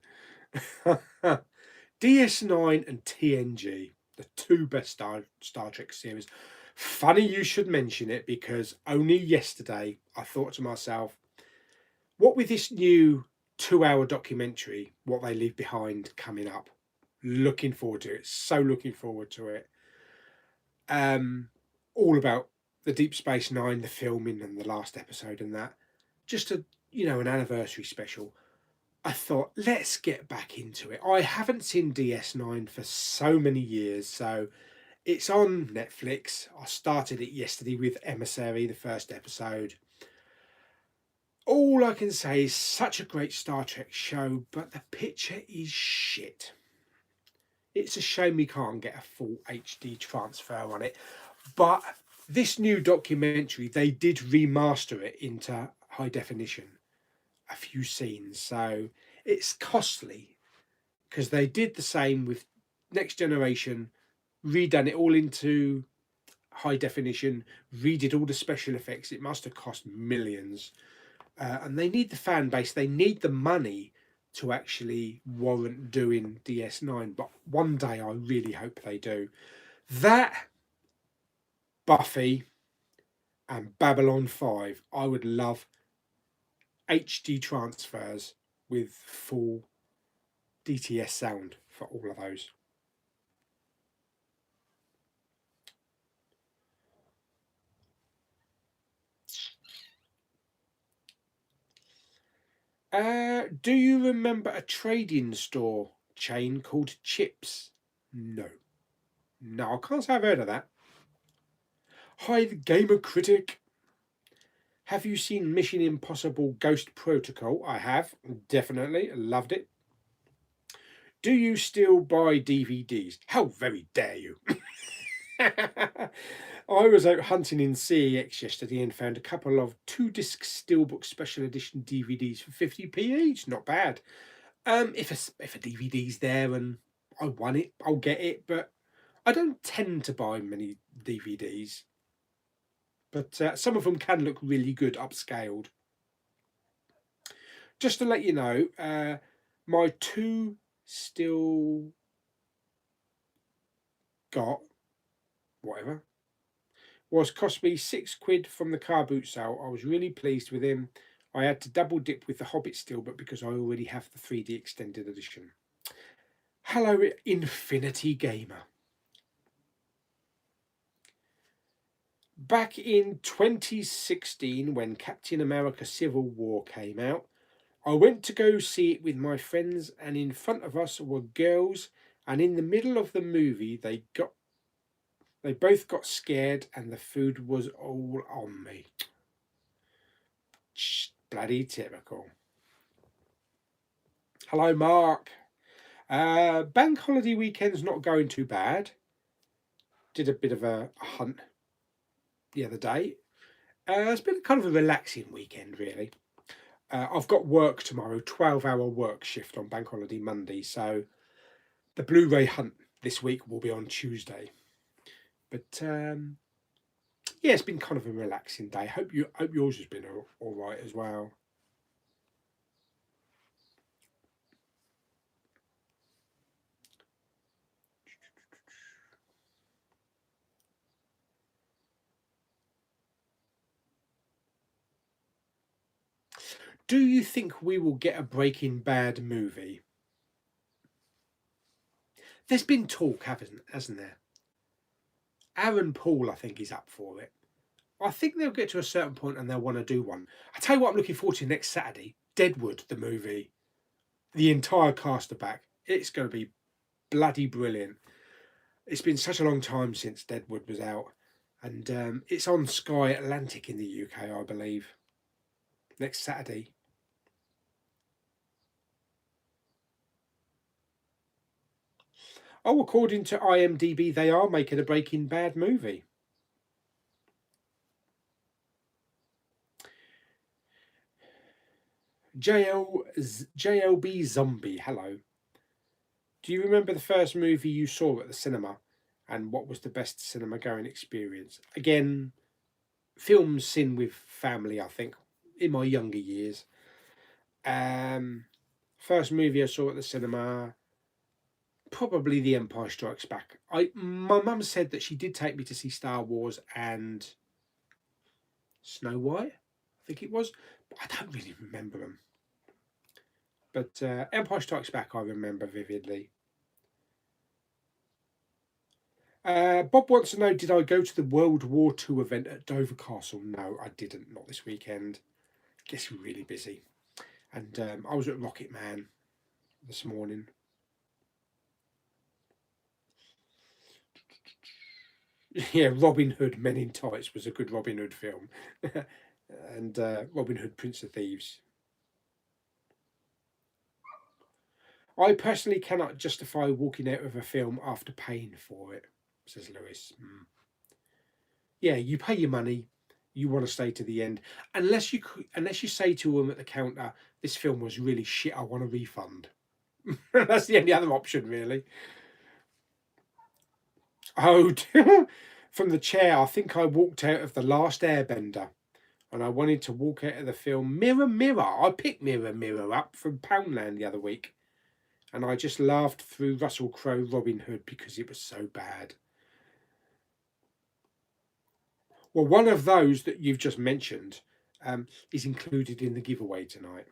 DS9 and TNG, the two best Star Trek series. Funny you should mention it, because only yesterday I thought to myself, what with this new 2-hour documentary, What They Leave Behind, coming up, looking forward to it. So looking forward to it. All about the Deep Space Nine, the filming and the last episode and that. Just an anniversary special. I thought, let's get back into it. I haven't seen DS9 for so many years, so it's on Netflix. I started it yesterday with Emissary, the first episode. All I can say is such a great Star Trek show, but the picture is shit. It's a shame we can't get a full HD transfer on it. But this new documentary, they did remaster it into high definition, a few scenes. So it's costly, because they did the same with Next Generation, redone it all into high definition, redid all the special effects. It must have cost millions. And they need the fan base, they need the money to actually warrant doing DS9. But one day I really hope they do. That, Buffy, and Babylon 5, I would love HD transfers with full DTS sound for all of those. Do you remember a trading store chain called Chips? No. No, I can't say I've heard of that. Hi, the Gamer Critic. Have you seen Mission Impossible Ghost Protocol? I have, definitely. Loved it. Do you still buy DVDs? How very dare you! I was out hunting in CEX yesterday and found a couple of 2-disc Steelbook Special Edition DVDs for 50p each. Not bad. If a DVD's there and I want it, I'll get it. But I don't tend to buy many DVDs. But some of them can look really good upscaled. Just to let you know, my 2 still got whatever was cost me £6 from the car boot sale. I was really pleased with him. I had to double dip with the Hobbit still, but because I already have the 3D extended edition. Hello, Infinity Gamer. Back in 2016, when Captain America Civil War came out, I went to go see it with my friends, and in front of us were girls, and in the middle of the movie they both got scared and the food was all on me. Bloody typical. Hello, Mark. Bank holiday weekend's not going too bad. Did a bit of a hunt the other day. It's been kind of a relaxing weekend, really. I've got work tomorrow, 12-hour work shift on Bank Holiday Monday, so the Blu-ray hunt this week will be on Tuesday. But yeah, it's been kind of a relaxing day. Hope yours has been all right as well. Do you think we will get a Breaking Bad movie? There's been talk, hasn't there? Aaron Paul, I think, is up for it. I think they'll get to a certain point and they'll want to do one. I tell you what I'm looking forward to next Saturday. Deadwood, the movie. The entire cast are back. It's going to be bloody brilliant. It's been such a long time since Deadwood was out. And it's on Sky Atlantic in the UK, I believe. Next Saturday. Oh, according to IMDb, they are making a Breaking Bad movie. JLB Zombie, hello. Do you remember the first movie you saw at the cinema? And what was the best cinema going experience? Again, films seen with family, I think, in my younger years. First movie I saw at the cinema, probably The Empire Strikes Back. My mum said that she did take me to see Star Wars and Snow White, I think it was, but I don't really remember them. But Empire Strikes Back, I remember vividly. Bob wants to know, did I go to the World War II event at Dover Castle? No, I didn't, not this weekend. Guess we're really busy. And I was at Rocket Man this morning. Yeah, Robin Hood Men in Tights was a good Robin Hood film. And Robin Hood Prince of Thieves. I personally cannot justify walking out of a film after paying for it, says Lewis. Yeah, you pay your money, you want to stay to the end, unless you say to them at the counter, "This film was really shit. I want a refund." That's the only other option, really. Oh, from the chair, I think I walked out of The Last Airbender, and I wanted to walk out of the film Mirror Mirror. I picked Mirror Mirror up from Poundland the other week, and I just laughed through Russell Crowe Robin Hood because it was so bad. Well, one of those that you've just mentioned is included in the giveaway tonight.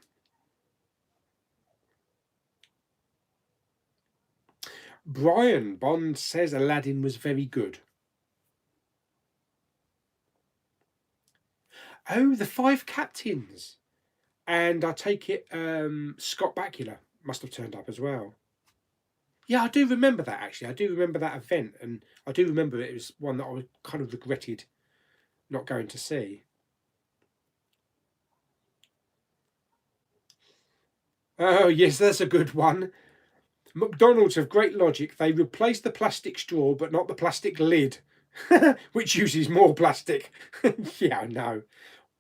Brian Bond says Aladdin was very good. Oh, the Five Captains. And I take it Scott Bakula must have turned up as well. Yeah, I do remember that actually. I do remember that event, and I do remember it was one that I kind of regretted not going to see. Oh, yes, that's a good one. McDonald's have great logic. They replace the plastic straw, but not the plastic lid, which uses more plastic. Yeah, I know.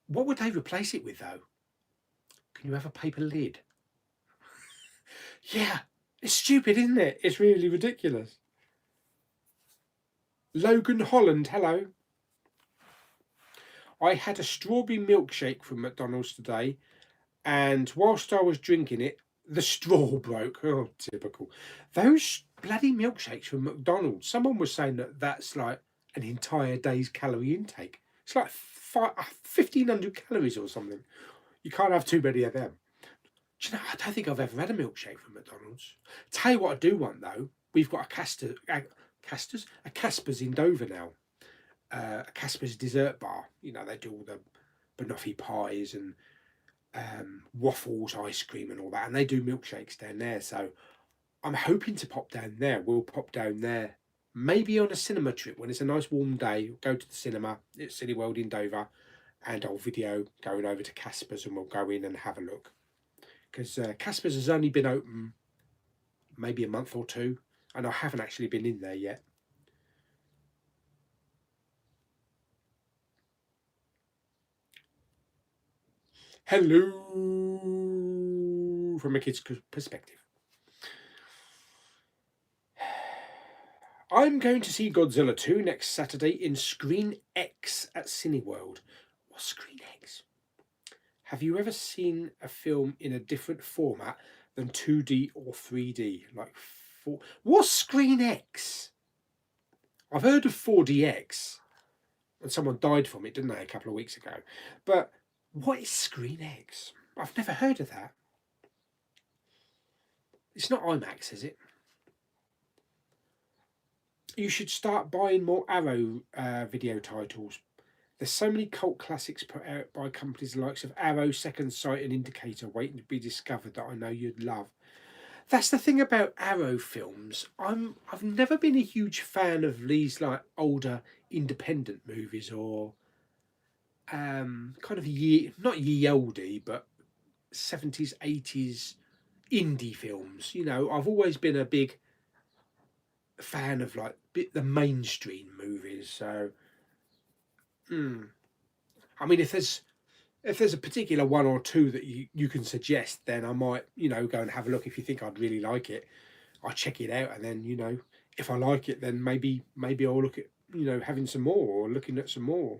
What would they replace it with, though? Can you have a paper lid? Yeah, it's stupid, isn't it? It's really ridiculous. Logan Holland, hello. I had a strawberry milkshake from McDonald's today, and whilst I was drinking it, the straw broke. Oh, typical. Those bloody milkshakes from McDonald's, someone was saying that that's like an entire day's calorie intake. It's like 1,500 calories or something. You can't have too many of them. Do you know, I don't think I've ever had a milkshake from McDonald's. Tell you what I do want, though. We've got a Casper's in Dover now. A Casper's dessert bar. You know, they do all the banoffee pies and waffles, ice cream, and all that, and they do milkshakes down there. So I'm hoping to pop down there. We'll pop down there, maybe on a cinema trip when it's a nice warm day. Go to the cinema at Cineworld in Dover, and I'll video going over to Casper's, and we'll go in and have a look. Because Casper's has only been open maybe a month or two, and I haven't actually been in there yet. Hello from a kid's perspective. I'm going to see Godzilla 2 next Saturday in Screen X at Cineworld. What's Screen X? Have you ever seen a film in a different format than 2D or 3D? What's Screen X? I've heard of 4DX, and someone died from it, didn't they, a couple of weeks ago? But what is Screen X? I've never heard of that. It's not IMAX, is it? You should start buying more Arrow video titles. There's so many cult classics put out by companies the likes of Arrow, Second Sight, and Indicator waiting to be discovered that I know you'd love. That's the thing about Arrow films. I've never been a huge fan of these like older independent movies or kind of not ye olde, but 70s, 80s indie films. You know, I've always been a big fan of like the mainstream movies. So, I mean, if there's a particular one or two that you can suggest, then I might, go and have a look. If you think I'd really like it, I'll check it out, and then, if I like it, then maybe I'll look at, having some more or looking at some more.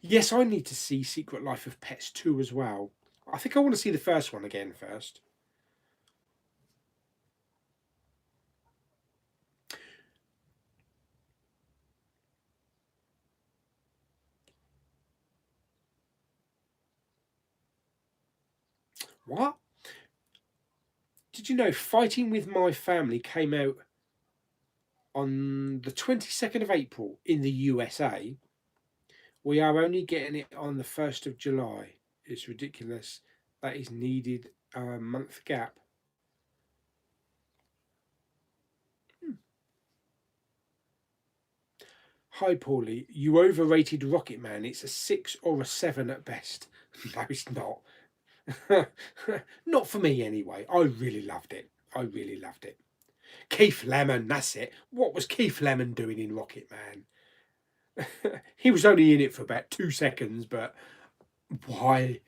Yes, I need to see Secret Life of Pets 2 as well. I think I want to see the first one again first. What? Did you know Fighting with My Family came out on the 22nd of April in the USA? We are only getting it on the 1st of July. It's ridiculous. That is needed a month gap. Hi, Paulie. You overrated Rocket Man. It's a 6 or a 7 at best. No, it's not. Not for me, anyway. I really loved it. I really loved it. Keith Lemon, that's it. What was Keith Lemon doing in Rocket Man? He was only in it for about 2 seconds, but why?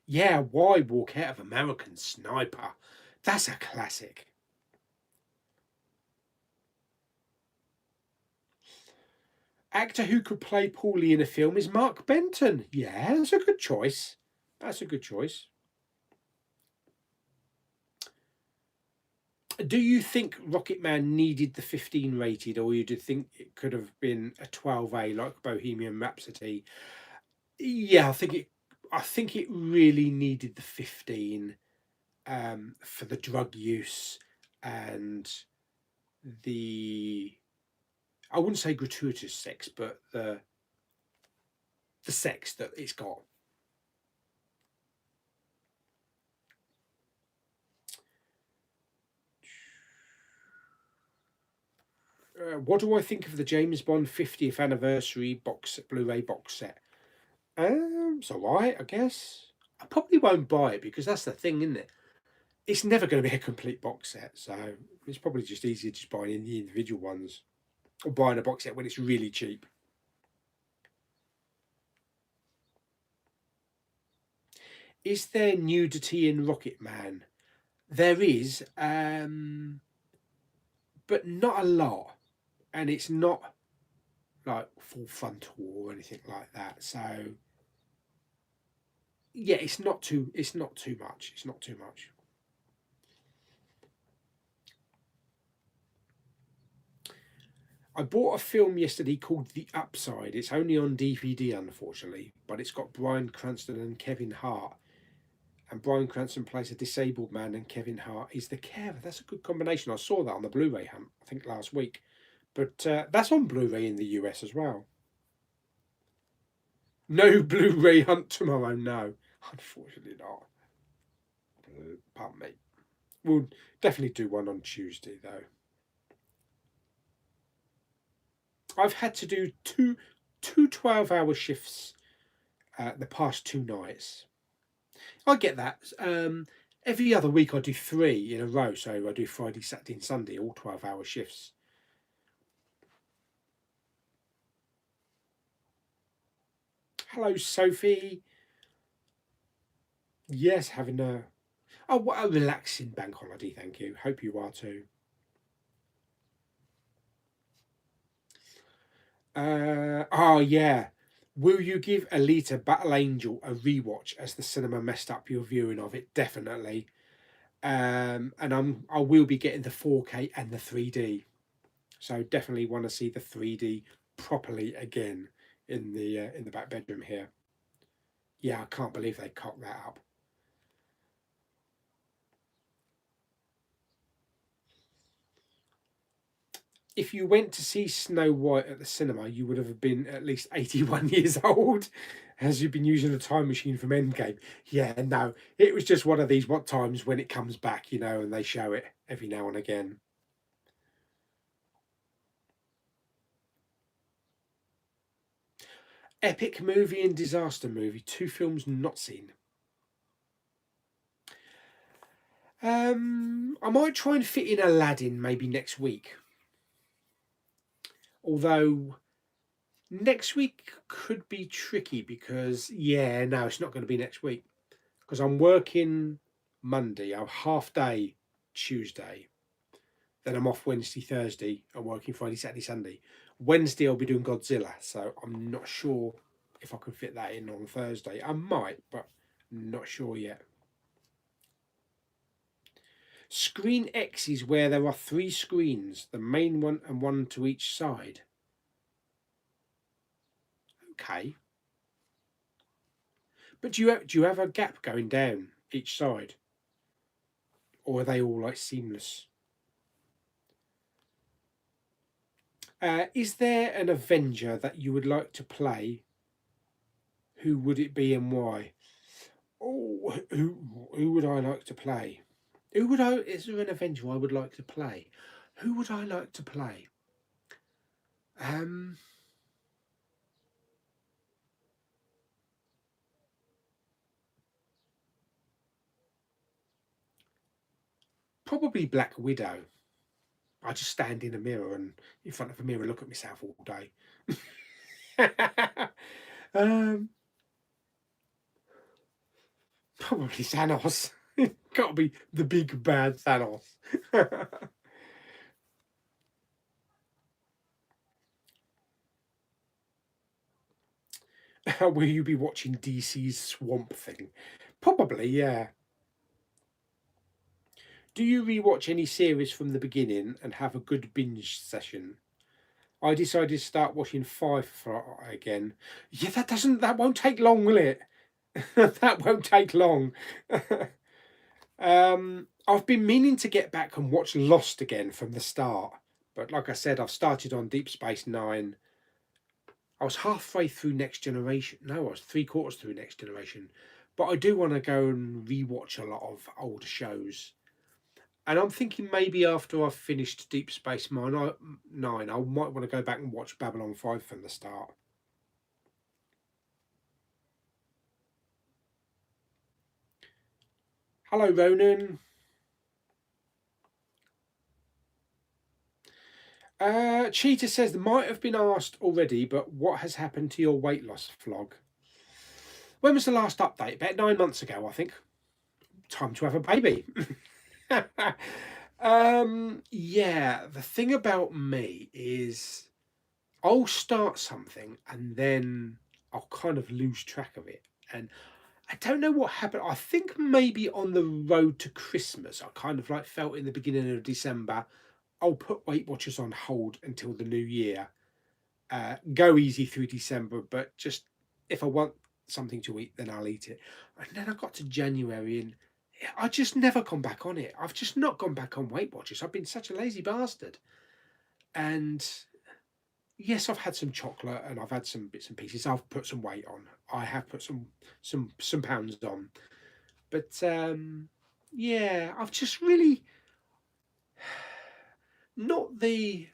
Yeah, why walk out of American Sniper? That's a classic. Actor who could play Paulie in a film is Mark Benton. Yeah, that's a good choice. That's a good choice. Do you think Rocket Man needed the 15 rated, or you do think it could have been a 12A like Bohemian Rhapsody? Yeah, I think it really needed the 15 for the drug use and the, I wouldn't say gratuitous sex, but the sex that it's got. What do I think of the James Bond 50th anniversary Blu-ray box set? It's alright, I guess. I probably won't buy it because that's the thing, isn't it? It's never going to be a complete box set, so it's probably just easier just buying the individual ones or buying a box set when it's really cheap. Is there nudity in Rocket Man? There is, but not a lot, and it's not like full frontal or anything like that. So yeah, it's not too much. It's not too much. I bought a film yesterday called The Upside. It's only on DVD, unfortunately, but it's got Bryan Cranston and Kevin Hart. And Bryan Cranston plays a disabled man, and Kevin Hart is the carer. That's a good combination. I saw that on the Blu-ray hunt, I think last week. But that's on Blu-ray in the US as well. No Blu-ray hunt tomorrow. No, unfortunately not. Pardon me. We'll definitely do one on Tuesday though. I've had to do two 12-hour shifts the past 2 nights. I get that. Every other week I do 3 in a row, so I do Friday, Saturday, and Sunday, all 12-hour shifts. Hello, Sophie. Yes, having what a relaxing bank holiday. Thank you. Hope you are too. Oh yeah. Will you give Alita Battle Angel a rewatch as the cinema messed up your viewing of it? Definitely. And I will be getting the 4K and the 3D. So definitely want to see the 3D properly again in the back bedroom here. Yeah, I can't believe they cocked that up. If you went to see Snow White at the cinema, you would have been at least 81 years old, as you've been using a time machine from Endgame. Yeah, no, it was just one of these what times when it comes back, and they show it every now and again. Epic movie and disaster movie. 2 films not seen. I might try and fit in Aladdin maybe next week. Although next week could be tricky because, no, it's not going to be next week. Because I'm working Monday, I'm half day Tuesday. Then I'm off Wednesday, Thursday. I'm working Friday, Saturday, Sunday. Wednesday I'll be doing Godzilla, so I'm not sure if I can fit that in on Thursday. I might, but not sure yet. Screen X is where there are 3 screens, the main one and one to each side. Okay. But do you have a gap going down each side? Or are they all like seamless? Is there an Avenger that you would like to play? Who would it be and why? Oh, who would I like to play? Is there an Avenger I would like to play? Who would I like to play? Probably Black Widow. I just stand in a mirror and in front of a mirror look at myself all day. Probably Thanos. Got to be the big bad Thanos. Will you be watching DC's Swamp Thing? Probably, yeah. Do you rewatch any series from the beginning and have a good binge session? I decided to start watching Firefly again. Yeah, that won't take long, will it? That won't take long. I've been meaning to get back and watch Lost again from the start. But like I said, I've started on Deep Space Nine. I was halfway through Next Generation. No, I was 3/4 through Next Generation. But I do want to go and rewatch a lot of older shows. And I'm thinking maybe after I've finished Deep Space Nine, I might want to go back and watch Babylon 5 from the start. Hello, Ronan. Cheetah says, might have been asked already, but what has happened to your weight loss vlog? When was the last update? About 9 months ago, I think. Time to have a baby. Yeah, the thing about me is I'll start something and then I'll kind of lose track of it. And I don't know what happened. I think maybe on the road to Christmas, I kind of like felt in the beginning of December, I'll put Weight Watchers on hold until the new year. Go easy through December, but just if I want something to eat, then I'll eat it. And then I got to January and I just never gone back on it. I've just not gone back on Weight Watchers. I've been such a lazy bastard. And yes, I've had some chocolate and I've had some bits and pieces. I've put some weight on. I have put some pounds on. But yeah, I've just really not the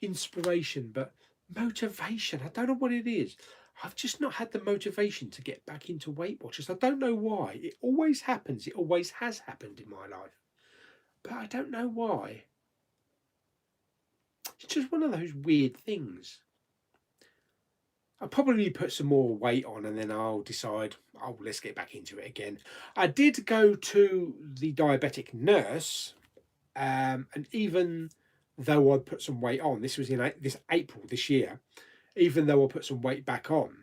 inspiration, but motivation. I don't know what it is. I've just not had the motivation to get back into Weight Watchers. I don't know why. It always happens. It always has happened in my life. But I don't know why. It's just one of those weird things. I'll probably put some more weight on and then I'll decide, oh, let's get back into it again. I did go to the diabetic nurse, and even though I put some weight on, this was in this April this year, even though I put some weight back on,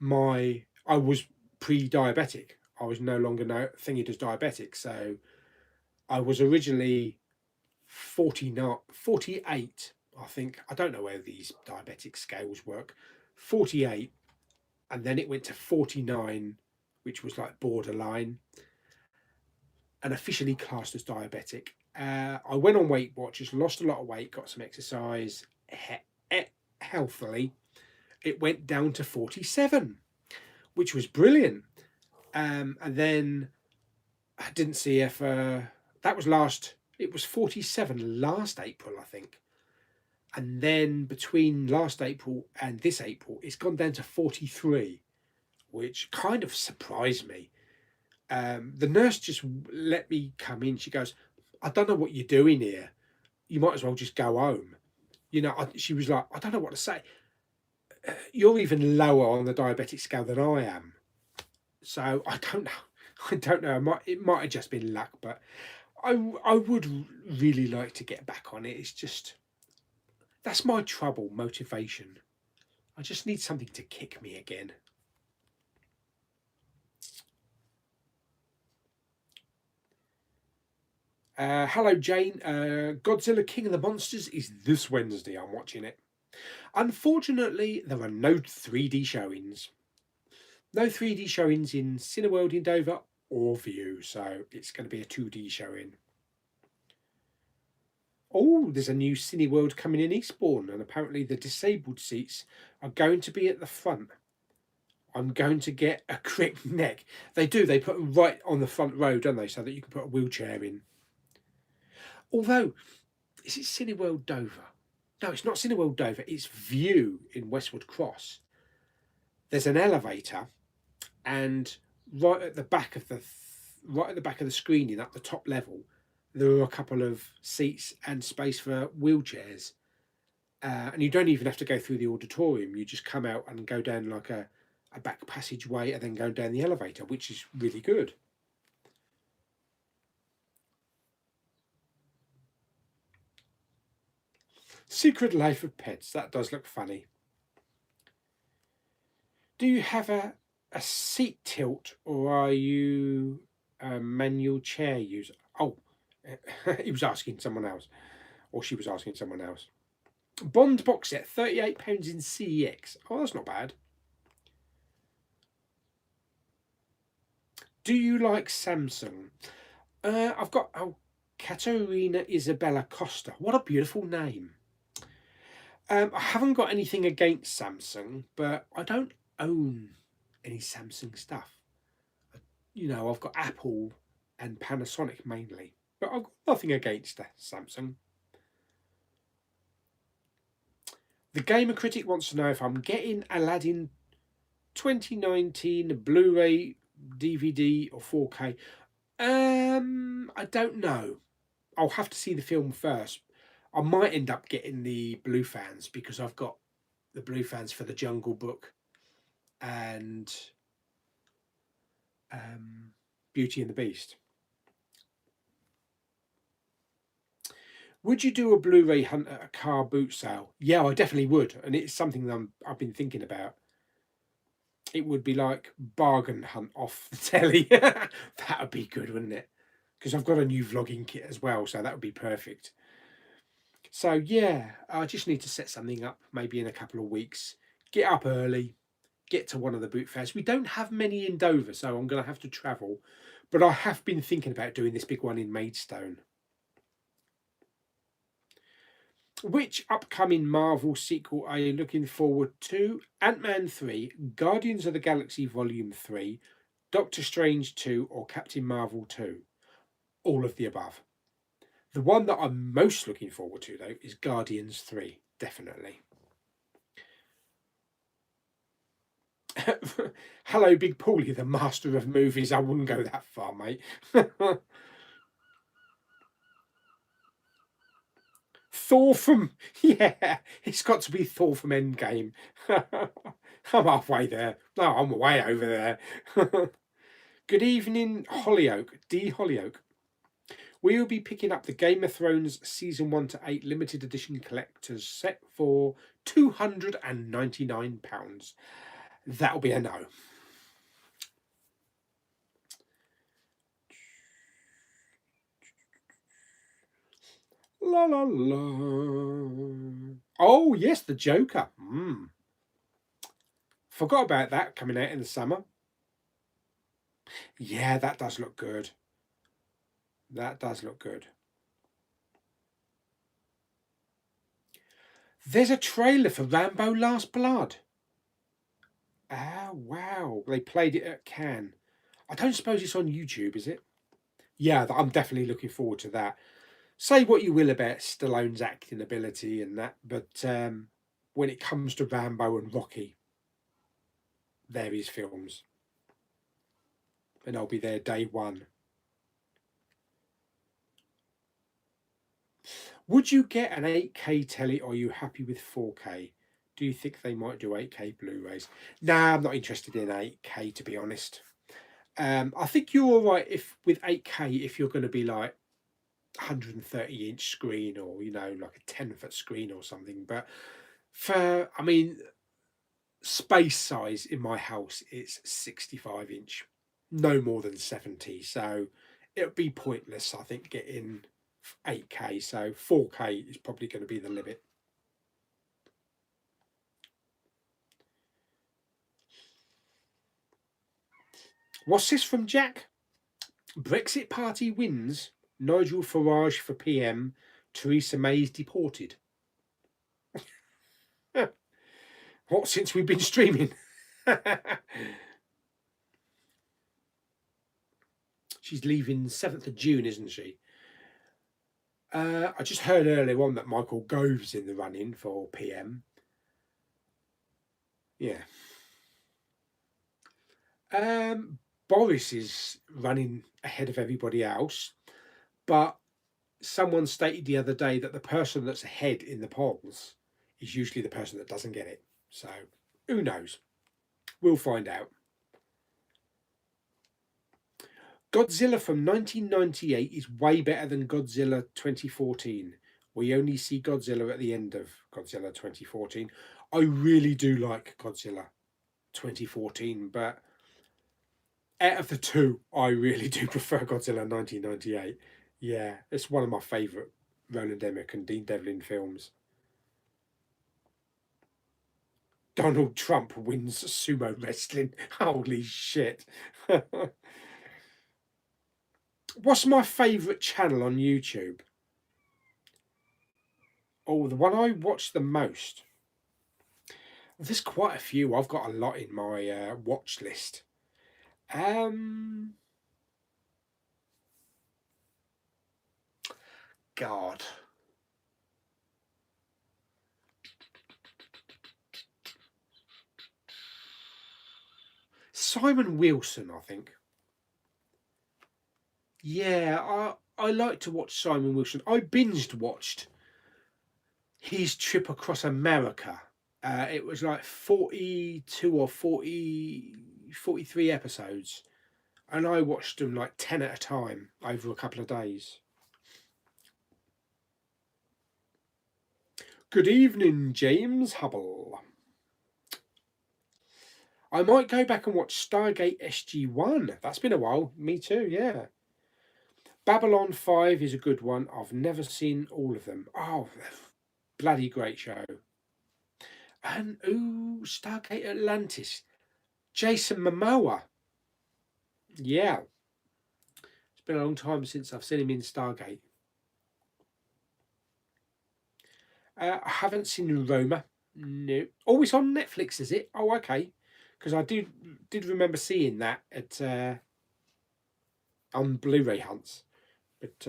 I was pre-diabetic. I was no longer thingy as diabetic. So I was originally 48, I think. I don't know where these diabetic scales work. 48, and then it went to 49, which was like borderline, and officially classed as diabetic. I went on Weight Watchers, lost a lot of weight, got some exercise, healthily. It went down to 47, which was brilliant. And then I didn't see if that was last. It was 47 last April, I think. And then between last April and this April, it's gone down to 43, which kind of surprised me. The nurse just let me come in. She goes, I don't know what you're doing here. You might as well just go home. She was like, I don't know what to say. You're even lower on the diabetic scale than I am. So I don't know. I don't know. It might have just been luck, but I would really like to get back on it. It's just, that's my trouble, motivation. I just need something to kick me again. Hello, Jane. Godzilla King of the Monsters is this Wednesday. I'm watching it. Unfortunately, there are no 3D showings. No 3D showings in Cineworld in Dover or View, so it's going to be a 2D showing. Oh, there's a new Cineworld coming in Eastbourne, and apparently the disabled seats are going to be at the front. I'm going to get a crick neck. They put them right on the front row, don't they, so that you can put a wheelchair in. Although, is it Cineworld Dover? No, it's not Cineworld Dover, it's View in Westwood Cross. There's an elevator, and right at the back of the screening at the top level, there are a couple of seats and space for wheelchairs. And you don't even have to go through the auditorium. You just come out and go down like a back passageway and then go down the elevator, which is really good. Secret Life of Pets. That does look funny. Do you have a seat tilt, or are you a manual chair user? Oh, he was asking someone else, or she was asking someone else. Bond box set, £38 in CEX. Oh, that's not bad. Do you like Samsung? I've got Katerina Isabella Costa. What a beautiful name. I haven't got anything against Samsung, but I don't own any Samsung stuff. I've got Apple and Panasonic mainly, but I've got nothing against Samsung. The Gamer Critic wants to know if I'm getting Aladdin 2019 Blu-ray, DVD, or 4K. I don't know. I'll have to see the film first. I might end up getting the Blue Fans because I've got the Blue Fans for the Jungle Book and Beauty and the Beast. Would you do a Blu-ray hunt at a car boot sale? Yeah, I definitely would, and it's something that I've been thinking about. It would be like bargain hunt off the telly. That would be good, wouldn't it? Because I've got a new vlogging kit as well, so that would be perfect. So yeah, I just need to set something up, maybe in a couple of weeks. Get up early, get to one of the boot fairs. We don't have many in Dover, so I'm going to have to travel. But I have been thinking about doing this big one in Maidstone. Which upcoming Marvel sequel are you looking forward to? Ant-Man 3, Guardians of the Galaxy Volume 3, Doctor Strange 2, or Captain Marvel 2? All of the above. The one that I'm most looking forward to, though, is Guardians 3, definitely. Hello, Big Pauly, the master of movies. I wouldn't go that far, mate. Thor from... Yeah, it's got to be Thor from Endgame. I'm halfway there. No, I'm way over there. Good evening, Hollyoak. D. Hollyoak. We will be picking up the Game of Thrones Season 1 to 8 limited edition collector's set for £299. That'll be a no. La la la. Oh, yes, the Joker. Forgot about that coming out in the summer. Yeah, that does look good. That does look good. There's a trailer for Rambo Last Blood. Ah, wow. They played it at Cannes. I don't suppose it's on YouTube, is it? Yeah, I'm definitely looking forward to that. Say what you will about Stallone's acting ability and that, but when it comes to Rambo and Rocky, they're his films, and I'll be there day one. Would you get an 8K telly, or are you happy with 4K? Do you think they might do 8K Blu-rays? Nah, I'm not interested in 8K, to be honest. I think you're all right if with 8K, if you're going to be like 130-inch screen, or like a 10-foot screen or something. But I mean, space size in my house is 65-inch, no more than 70. So it would be pointless, I think, getting 8K. So 4K is probably going to be the limit. What's this from Jack? Brexit Party wins. Nigel Farage for PM. Theresa May's deported. What, since we've been streaming? She's leaving 7th of June, isn't she? I just heard earlier on that Michael Gove's in the running for PM. Yeah. Boris is running ahead of everybody else, but someone stated the other day that the person that's ahead in the polls is usually the person that doesn't get it. So who knows? We'll find out. Godzilla from 1998 is way better than Godzilla 2014. We only see Godzilla at the end of Godzilla 2014. I really do like Godzilla 2014, but out of the two, I really do prefer Godzilla 1998. Yeah, it's one of my favourite Roland Emmerich and Dean Devlin films. Donald Trump wins sumo wrestling. Holy shit. What's my favourite channel on YouTube? Oh, the one I watch the most. There's quite a few. I've got a lot in my watch list. God. Simon Wilson, I think. Yeah, I like to watch Simon Wilson. I binged watched his trip across America. It was like 42 or 43 episodes. And I watched them like 10 at a time over a couple of days. Good evening, James Hubble. I might go back and watch Stargate SG-1. That's been a while. Me too, yeah. Babylon 5 is a good one. I've never seen all of them. Oh, bloody great show. And, Stargate Atlantis. Jason Momoa. Yeah. It's been a long time since I've seen him in Stargate. I haven't seen Roma. No. Oh, it's on Netflix, is it? Oh, okay. Because I did remember seeing that at on Blu-ray hunts. But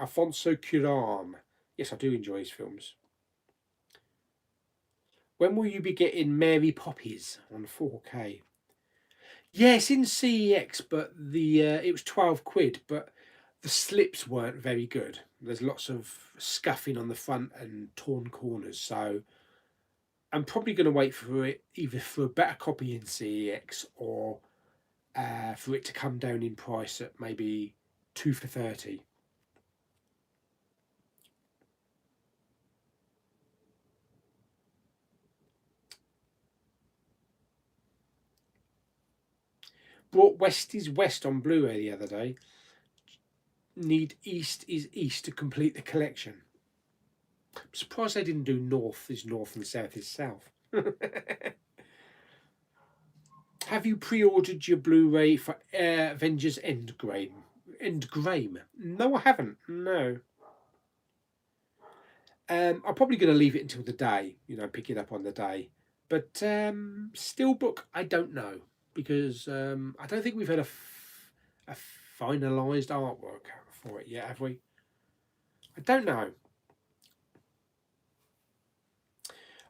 Alfonso Cuarón. Yes, I do enjoy his films. When will you be getting Mary Poppins on 4K? Yes, in CEX, but the it was 12 quid, but the slips weren't very good. There's lots of scuffing on the front and torn corners, so I'm probably going to wait for it either for a better copy in CEX or for it to come down in price at maybe 2 for 30. Brought West is West on Blu-ray the other day. Need East is East to complete the collection. I'm surprised they didn't do North is North and South is South. Have you pre-ordered your Blu-ray for Avengers Endgame? Endgame? No, I haven't. No. I'm probably going to leave it until the day. Pick it up on the day. But Steelbook, I don't know because I don't think we've had a finalised artwork for it yet, have we? I don't know.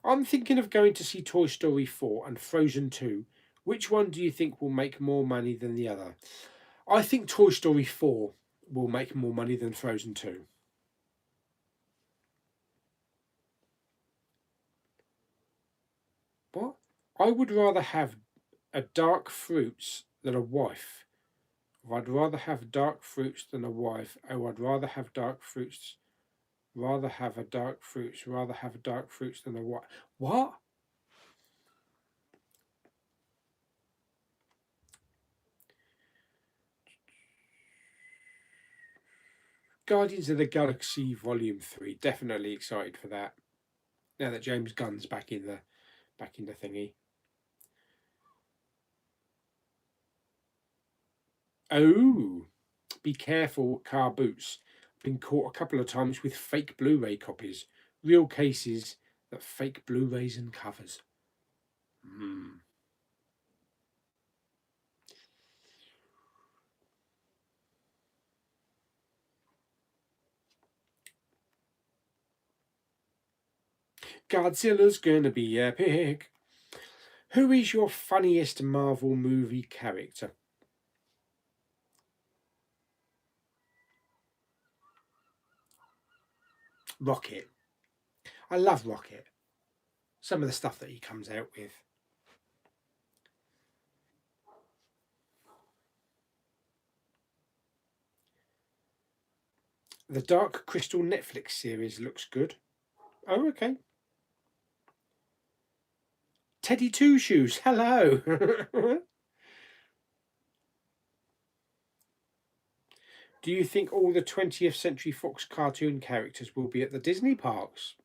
I'm thinking of going to see Toy Story 4 and Frozen 2. Which one do you think will make more money than the other? I think Toy Story 4 will make more money than Frozen 2. What? I would rather have a dark fruits than a wife. Or I'd rather have dark fruits than a wife. Oh, I'd rather have dark fruits. Rather have a dark fruits. Rather have dark fruits than a wife. What? Guardians of the Galaxy Volume 3. Definitely excited for that. Now that James Gunn's back in the thingy. Oh, be careful, car boots. Been caught a couple of times with fake Blu-ray copies. Real cases that fake Blu-rays and covers. Godzilla's gonna be epic. Who is your funniest Marvel movie character? Rocket. I love Rocket. Some of the stuff that he comes out with. The Dark Crystal Netflix series looks good. Oh, okay. Teddy Two Shoes, hello. Do you think all the 20th Century Fox cartoon characters will be at the Disney parks?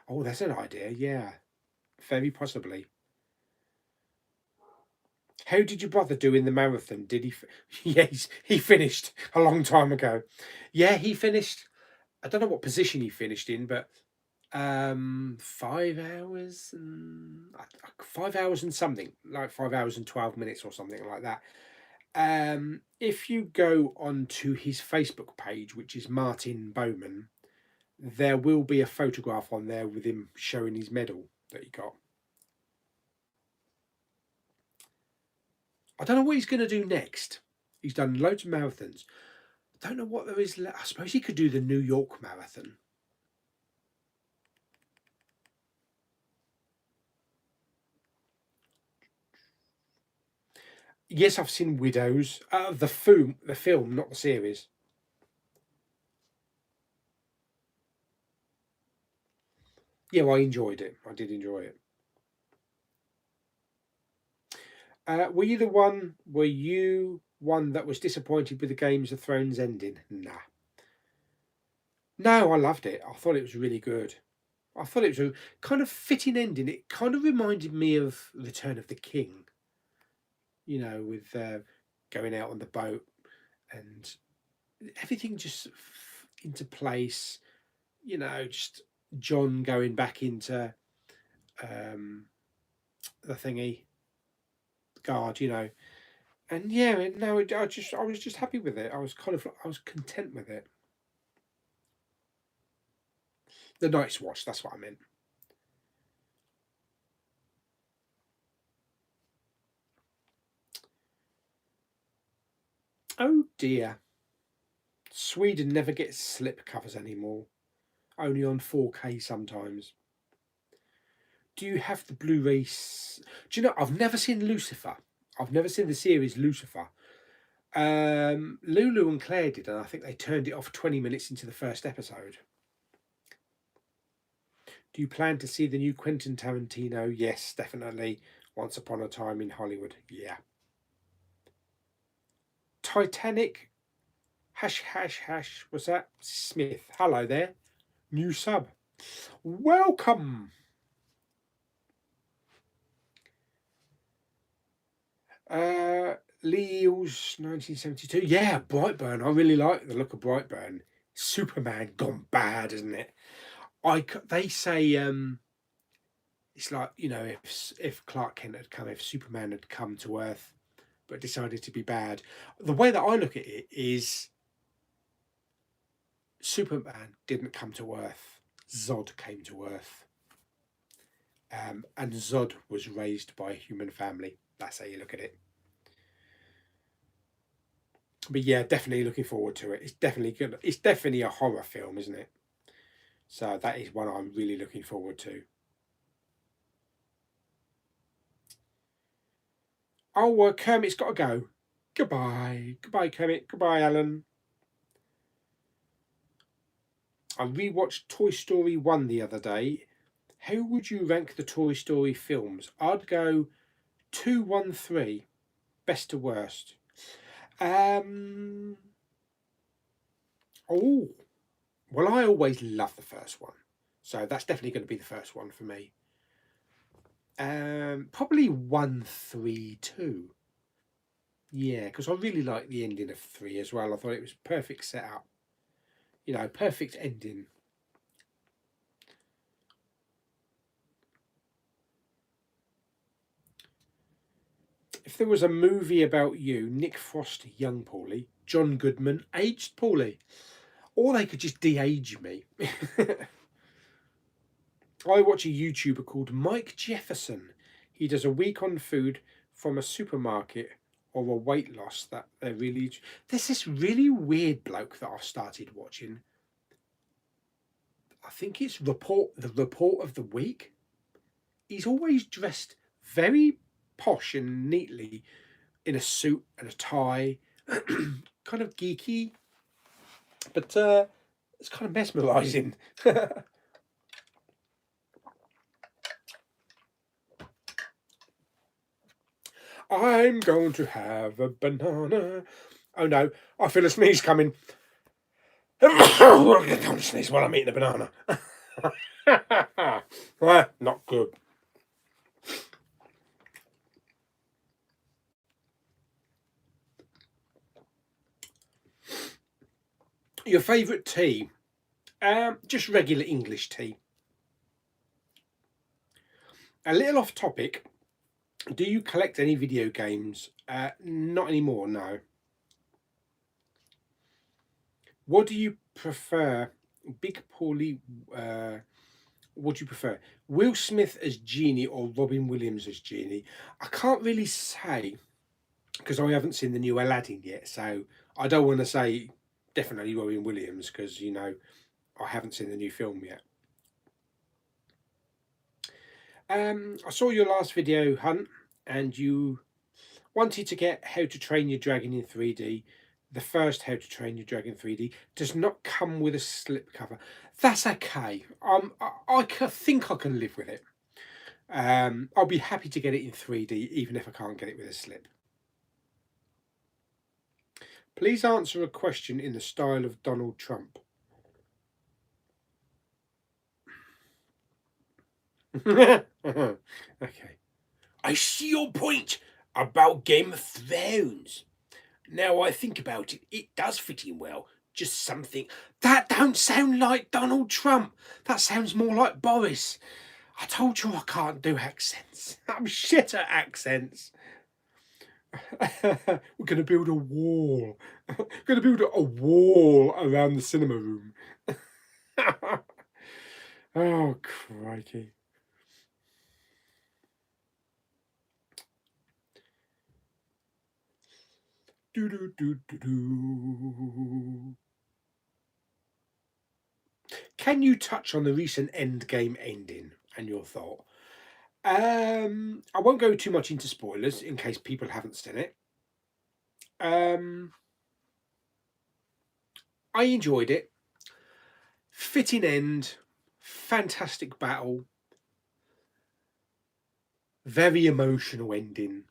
Oh, that's an idea, yeah. Very possibly. How did your brother do in the marathon? Did he? Yes, he finished a long time ago. Yeah, he finished. I don't know what position he finished in, but 5 hours and 5 hours and something, like 5 hours and 12 minutes or something like that. If you go onto his Facebook page, which is Martin Bowman, there will be a photograph on there with him showing his medal that he got. I don't know what he's going to do next. He's done loads of marathons. I don't know what there is. I suppose he could do the New York Marathon. Yes, I've seen Widows. The film, not the series. Yeah, well, I enjoyed it. I did enjoy it. Were you the one? Were you one that was disappointed with the Games of Thrones ending? Nah. No, I loved it. I thought it was really good. I thought it was a kind of fitting ending. It kind of reminded me of Return of the King. You know, with going out on the boat and everything just into place. You know, just John going back into the thingy guard. You know, and yeah, no, I was just happy with it. I was content with it. The Night's Watch. That's what I meant. Oh dear. Sweden never gets slip covers anymore. Only on 4K sometimes. Do you have the Blu-ray? Do you know? I've never seen Lucifer. I've never seen the series Lucifer. Lulu and Claire did, and I think they turned it off 20 minutes into the first episode. Do you plan to see the new Quentin Tarantino? Yes, definitely. Once Upon a Time in Hollywood. Yeah. Titanic. Hash hash hash. Was that Smith? Hello there. New sub. Welcome. Leo's 1972. Yeah, Brightburn. I really like the look of Brightburn. Superman gone bad, isn't it? They say it's like, you know, if Clark Kent had come, if Superman had come to Earth, but decided to be bad. The way that I look at it is Superman didn't come to Earth. Zod came to Earth. And Zod was raised by a human family. That's how you look at it. But yeah, definitely looking forward to it. It's definitely good. It's definitely a horror film, isn't it? So that is one I'm really looking forward to. Oh, Kermit's got to go. Goodbye. Goodbye, Kermit. Goodbye, Alan. I rewatched Toy Story 1 the other day. How would you rank the Toy Story films? I'd go 2, 1, 3. Best to worst. Oh, well, I always love the first one. So that's definitely going to be the first one for me. Probably 1, 3, 2. Yeah, because I really like the ending of 3 as well. I thought it was perfect setup. You know, perfect ending. If there was a movie about you, Nick Frost, young Pauly, John Goodman, aged Pauly, or they could just de-age me. I watch a YouTuber called Mike Jefferson. He does a week on food from a supermarket or a weight loss that they're really. There's this really weird bloke that I've started watching. I think it's the report of the week. He's always dressed very posh and neatly in a suit and a tie, kind of geeky, but it's kind of mesmerising. I'm going to have a banana. Oh no, I feel a sneeze coming. Don't sneeze while I'm eating a banana. Not good. Your favourite tea? Just regular English tea. A little off topic. Do you collect any video games? Not anymore, no. What do you prefer? Big Pauly, what do you prefer? Will Smith as Genie or Robin Williams as Genie? I can't really say because I haven't seen the new Aladdin yet, so I don't want to say definitely Robin Williams because, you know, I haven't seen the new film yet. I saw your last video, Hunt, and you wanted to get How to Train Your Dragon in 3D. The first How to Train Your Dragon 3D does not come with a slipcover. That's okay. I think I can live with it. I'll be happy to get it in 3D, even if I can't get it with a slip. Please answer a question in the style of Donald Trump. Okay. I see your point about Game of Thrones. Now I think about it, it does fit in well. Just something that don't sound like Donald Trump. That sounds more like Boris. I told you I can't do accents. I'm shit at accents. We're going to build a wall. We're going to build a wall around the cinema room. Oh, crikey. Do, do, do, do, do. Can you touch on the recent Endgame ending and your thought? I won't go too much into spoilers in case people haven't seen it. I enjoyed it. Fitting end, fantastic battle, very emotional ending.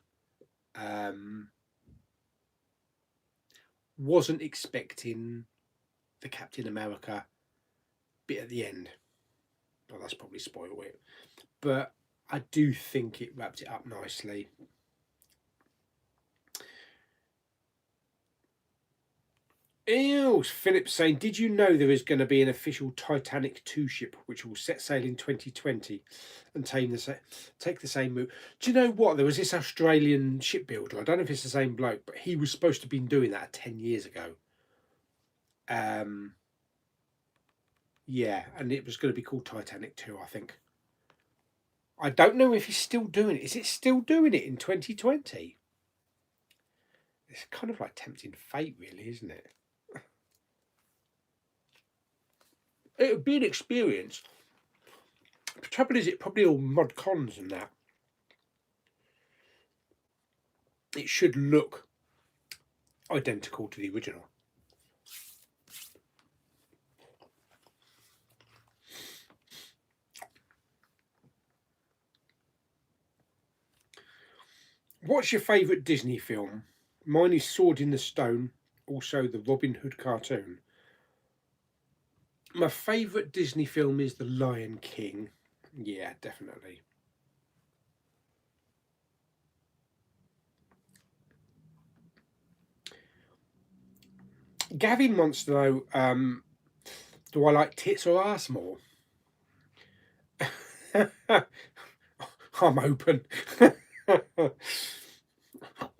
Wasn't expecting the Captain America bit at the end. Well, that's probably spoiled it. But I do think it wrapped it up nicely. Philip saying, did you know there is going to be an official Titanic 2 ship which will set sail in 2020 and take the same route? Do you know what? There was this Australian shipbuilder. I don't know if it's the same bloke, but he was supposed to have been doing that 10 years ago. Yeah, and it was going to be called Titanic 2, I think. I don't know if he's still doing it. Is it still doing it in 2020? It's kind of like tempting fate, really, isn't it? It would be an experience. The trouble is, it probably all mod cons and that. It should look identical to the original. What's your favourite Disney film? Mine is Sword in the Stone, also the Robin Hood cartoon. My favourite Disney film is The Lion King. Yeah, definitely. Gavin wants to know, do I like tits or ass more? I'm open.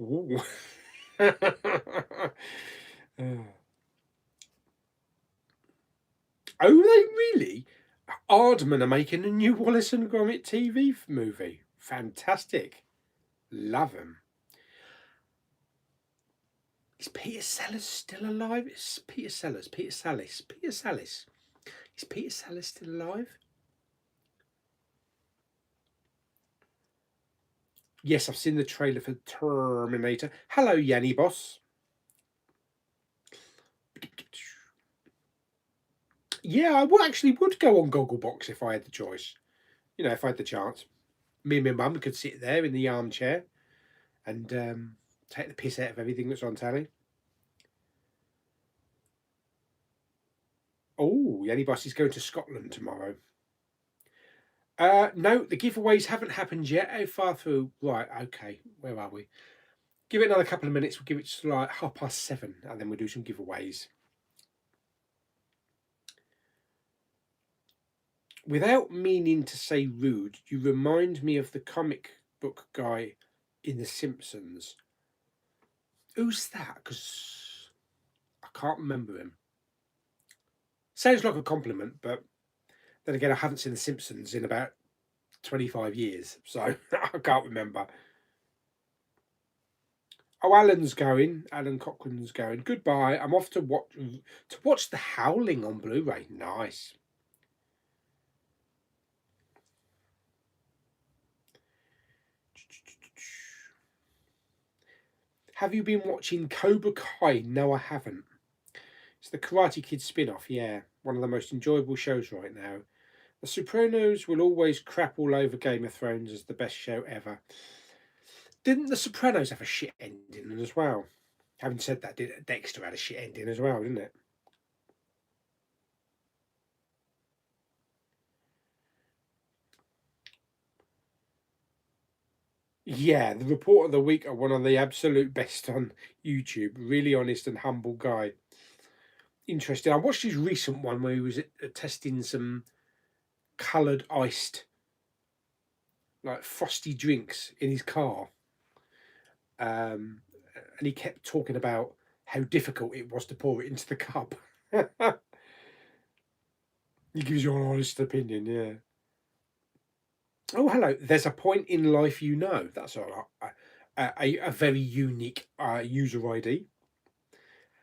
Ooh. Oh, they really? Aardman are making a new Wallace and Gromit TV movie. Fantastic. Love them. Is Peter Sellers still alive? It's Peter Sellers. Peter Sallis. Peter Sallis. Is Peter Sellers still alive? Yes, I've seen the trailer for Terminator. Hello, Yanni Boss. Yeah, I would go on Gogglebox if I had the choice. You know, if I had the chance. Me and my mum could sit there in the armchair and take the piss out of everything that's on telly. Oh, Yanni Boss is going to Scotland tomorrow. No, the giveaways haven't happened yet. How far through? Right, okay. Where are we? Give it another couple of minutes. We'll give it to like 7:30, and then we'll do some giveaways. Without meaning to say rude, you remind me of the comic book guy in The Simpsons. Who's that? Because I can't remember him. Sounds like a compliment, but then again, I haven't seen The Simpsons in about 25 years, so I can't remember. Oh, Alan's going. Alan Cochran's going. Goodbye. I'm off to watch The Howling on Blu-ray. Nice. Have you been watching Cobra Kai? No, I haven't. It's the Karate Kid spin-off. Yeah, one of the most enjoyable shows right now. The Sopranos will always crap all over Game of Thrones as the best show ever. Didn't The Sopranos have a shit ending as well? Having said that, Dexter had a shit ending as well, didn't it? Yeah, the report of the week are one of the absolute best on YouTube. Really honest and humble guy. Interesting. I watched his recent one where he was testing some coloured iced, like frosty drinks in his car. And he kept talking about how difficult it was to pour it into the cup. He gives you an honest opinion, yeah. Oh, hello. There's a point in life you know. That's a very unique user ID.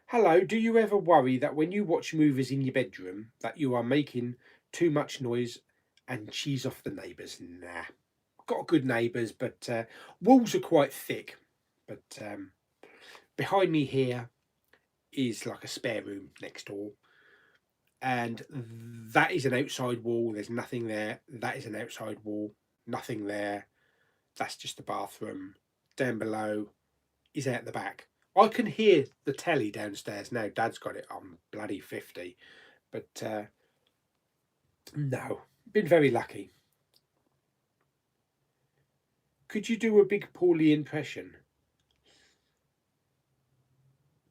Hello. Do you ever worry that when you watch movies in your bedroom that you are making too much noise and cheese off the neighbours? Nah. Got good neighbours, but walls are quite thick. But behind me here is like a spare room next door. And that is an outside wall. There's nothing there. That is an outside wall. Nothing there. That's just the bathroom. Down below is out the back. I can hear the telly downstairs now. Dad's got it on bloody 50. But no, been very lucky. Could you do a big Pauly impression?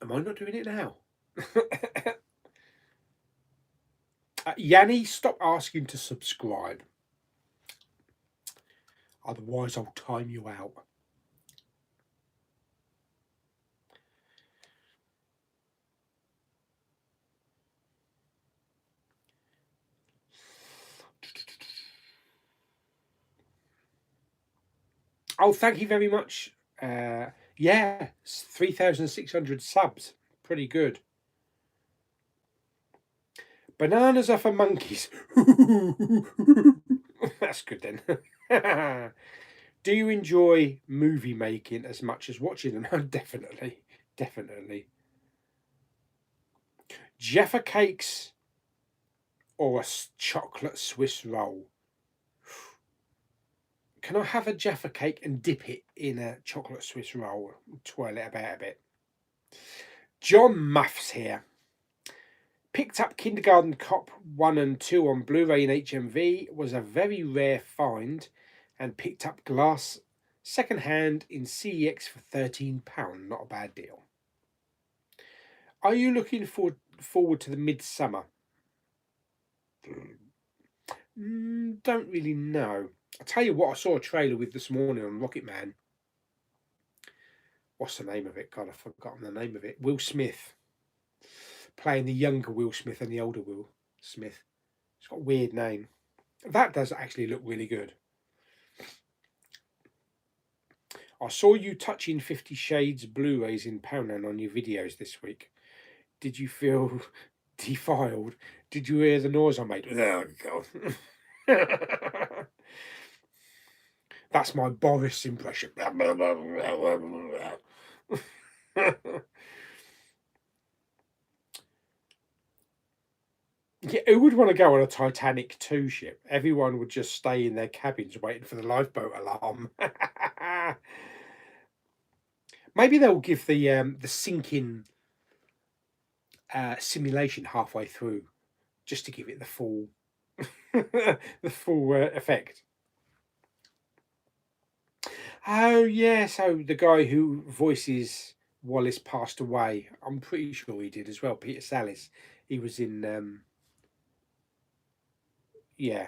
Am I not doing it now? Yanni, stop asking to subscribe. Otherwise, I'll time you out. Oh, thank you very much. Yeah, 3,600 subs. Pretty good. Bananas are for monkeys. That's good then. Do you enjoy movie making as much as watching them? Definitely. Definitely. Jaffa cakes or a chocolate Swiss roll? Can I have a Jaffa cake and dip it in a chocolate Swiss roll? Twirl it about a bit. John Muffs here. Picked up Kindergarten Cop 1 and 2 on Blu-ray and HMV. Was a very rare find and picked up Glass second hand in CEX for £13. Not a bad deal. Are you looking forward to the Midsummer? Don't really know. I'll tell you what I saw a trailer with this morning on Rocket Man. What's the name of it? God, I've forgotten the name of it. Will Smith. Playing the younger Will Smith and the older Will Smith. It's got a weird name. That does actually look really good. I saw you touching 50 Shades Blu-rays in Poundland on your videos this week. Did you feel defiled? Did you hear the noise I made? Oh, God. That's my Boris impression. Yeah, who would want to go on a Titanic 2 ship? Everyone would just stay in their cabins waiting for the lifeboat alarm. Maybe they'll give the sinking simulation halfway through, just to give it the full the full effect. Oh yeah, so the guy who voices Wallace passed away. I'm pretty sure he did as well. Peter Sallis. He was in yeah.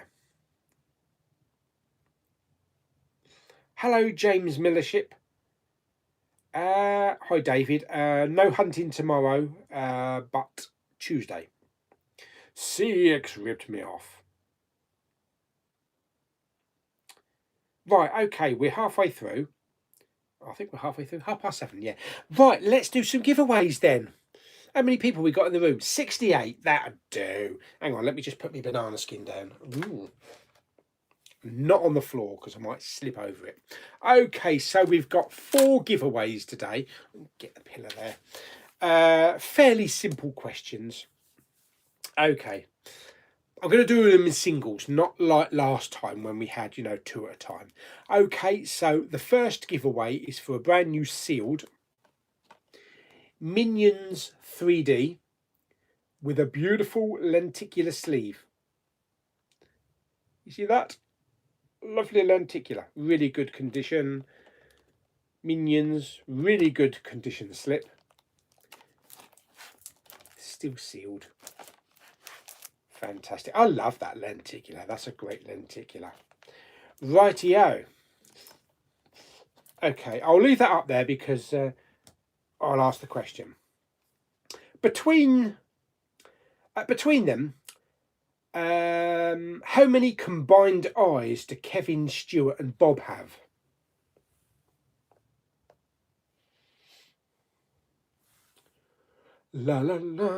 Hello, James Millership. Hi, David. No hunting tomorrow, but Tuesday. CX ripped me off. Right, okay, we're halfway through. I think we're halfway through. 7:30, yeah. Right, let's do some giveaways then. How many people we got in the room? 68. That'd do. Hang on, let me just put my banana skin down. Ooh. Not on the floor because I might slip over it. Okay, so we've got 4 giveaways today. Get the pillar there. Fairly simple questions. Okay. I'm going to do them in singles, not like last time when we had, 2 at a time. Okay, so the first giveaway is for a brand new sealed Minions 3D with a beautiful lenticular sleeve. You see that? Lovely lenticular, really good condition. Minions, really good condition slip. Still sealed. Fantastic. I love that lenticular. That's a great lenticular. Rightio. Okay, I'll leave that up there because I'll ask the question. Between them, how many combined eyes do Kevin, Stewart and Bob have? La la la.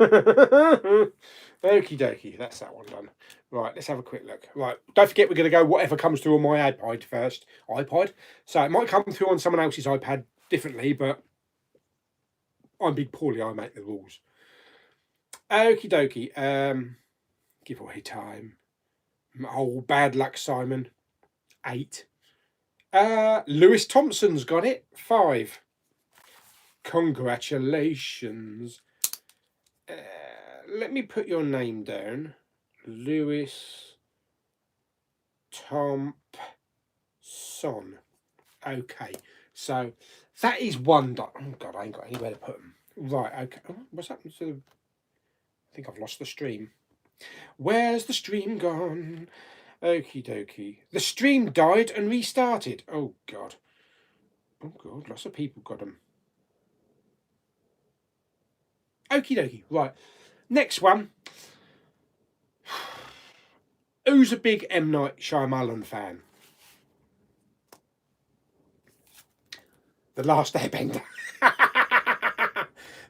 Okie dokie, that's that one done. Right, let's have a quick look. Right, don't forget we're going to go whatever comes through on my iPod first. So it might come through on someone else's iPad differently, but I'm Big Pauly, I make the rules. Okie dokie, giveaway time. Oh, bad luck, Simon. 8. Lewis Thompson's got it. 5. Congratulations. Let me put your name down. Lewis Thompson. Okay, so that is one dot. Oh God, I ain't got anywhere to put them. Right, okay. Oh, what's happened to the... I think I've lost the stream. Where's the stream gone? Okie dokie. The stream died and restarted. Oh God. Oh God, lots of people got them. Okie dokie. Right. Next one. Who's a big M. Night Shyamalan fan? The Last Airbender.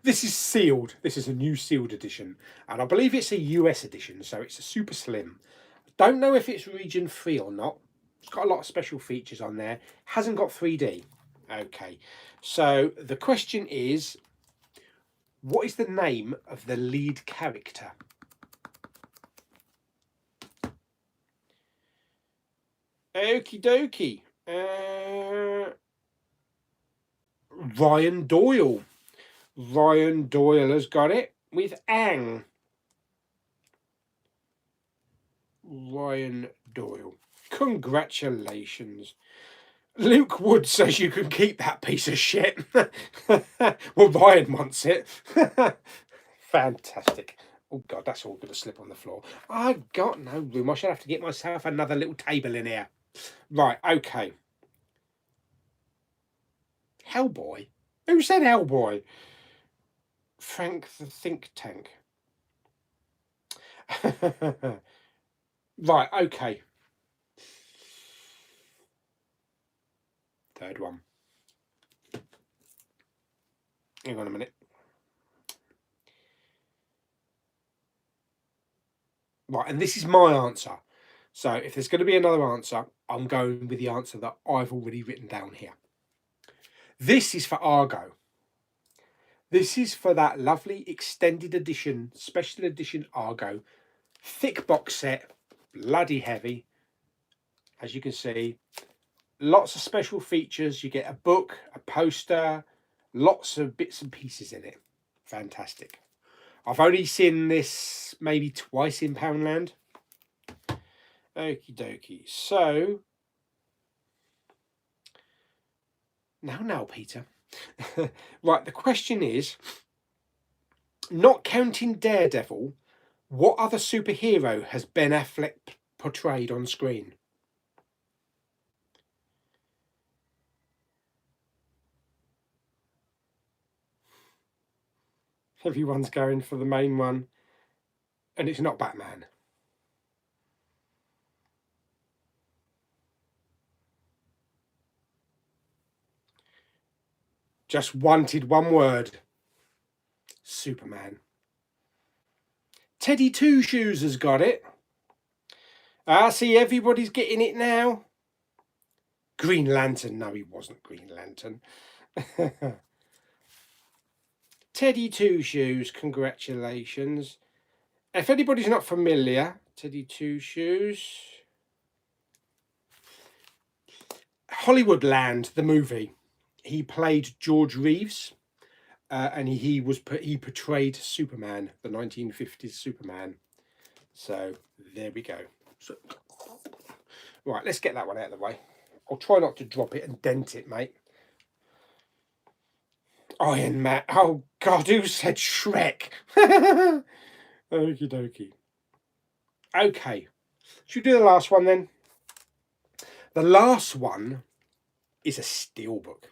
This is sealed. This is a new sealed edition. And I believe it's a US edition, so it's a super slim. Don't know if it's region 3 or not. It's got a lot of special features on there. Hasn't got 3D. Okay. So the question is, what is the name of the lead character? Okie dokie. Ryan Doyle. Ryan Doyle has got it with Aang. Ryan Doyle. Congratulations. Luke Wood says you can keep that piece of shit. Well, Ryan wants it. Fantastic. Oh, God, that's all going to slip on the floor. I got no room. I should have to get myself another little table in here. Right, okay. Hellboy? Who said Hellboy? Frank the Think Tank. Right, okay. Third one. Hang on a minute. Right, and this is my answer. So if there's going to be another answer, I'm going with the answer that I've already written down here. This is for Argo. This is for that lovely extended edition, special edition Argo. Thick box set, bloody heavy. As you can see, lots of special features. You get a book, a poster, lots of bits and pieces in it. Fantastic. I've only seen this maybe twice in Poundland. Okie dokie. So, now, Peter. Right, the question is, not counting Daredevil, what other superhero has Ben Affleck portrayed on screen? Everyone's going for the main one, and it's not Batman. Just wanted one word. Superman. Teddy Two Shoes has got it. I see everybody's getting it now. Green Lantern. No, he wasn't Green Lantern. Teddy Two Shoes, congratulations. If anybody's not familiar, Teddy Two Shoes. Hollywoodland, the movie. He played George Reeves, and he portrayed Superman, the 1950s Superman. So there we go. So, right, let's get that one out of the way. I'll try not to drop it and dent it, mate. Iron Man. Oh, God, who said Shrek? Okie dokie. Okay. Should we do the last one then? The last one is a steelbook.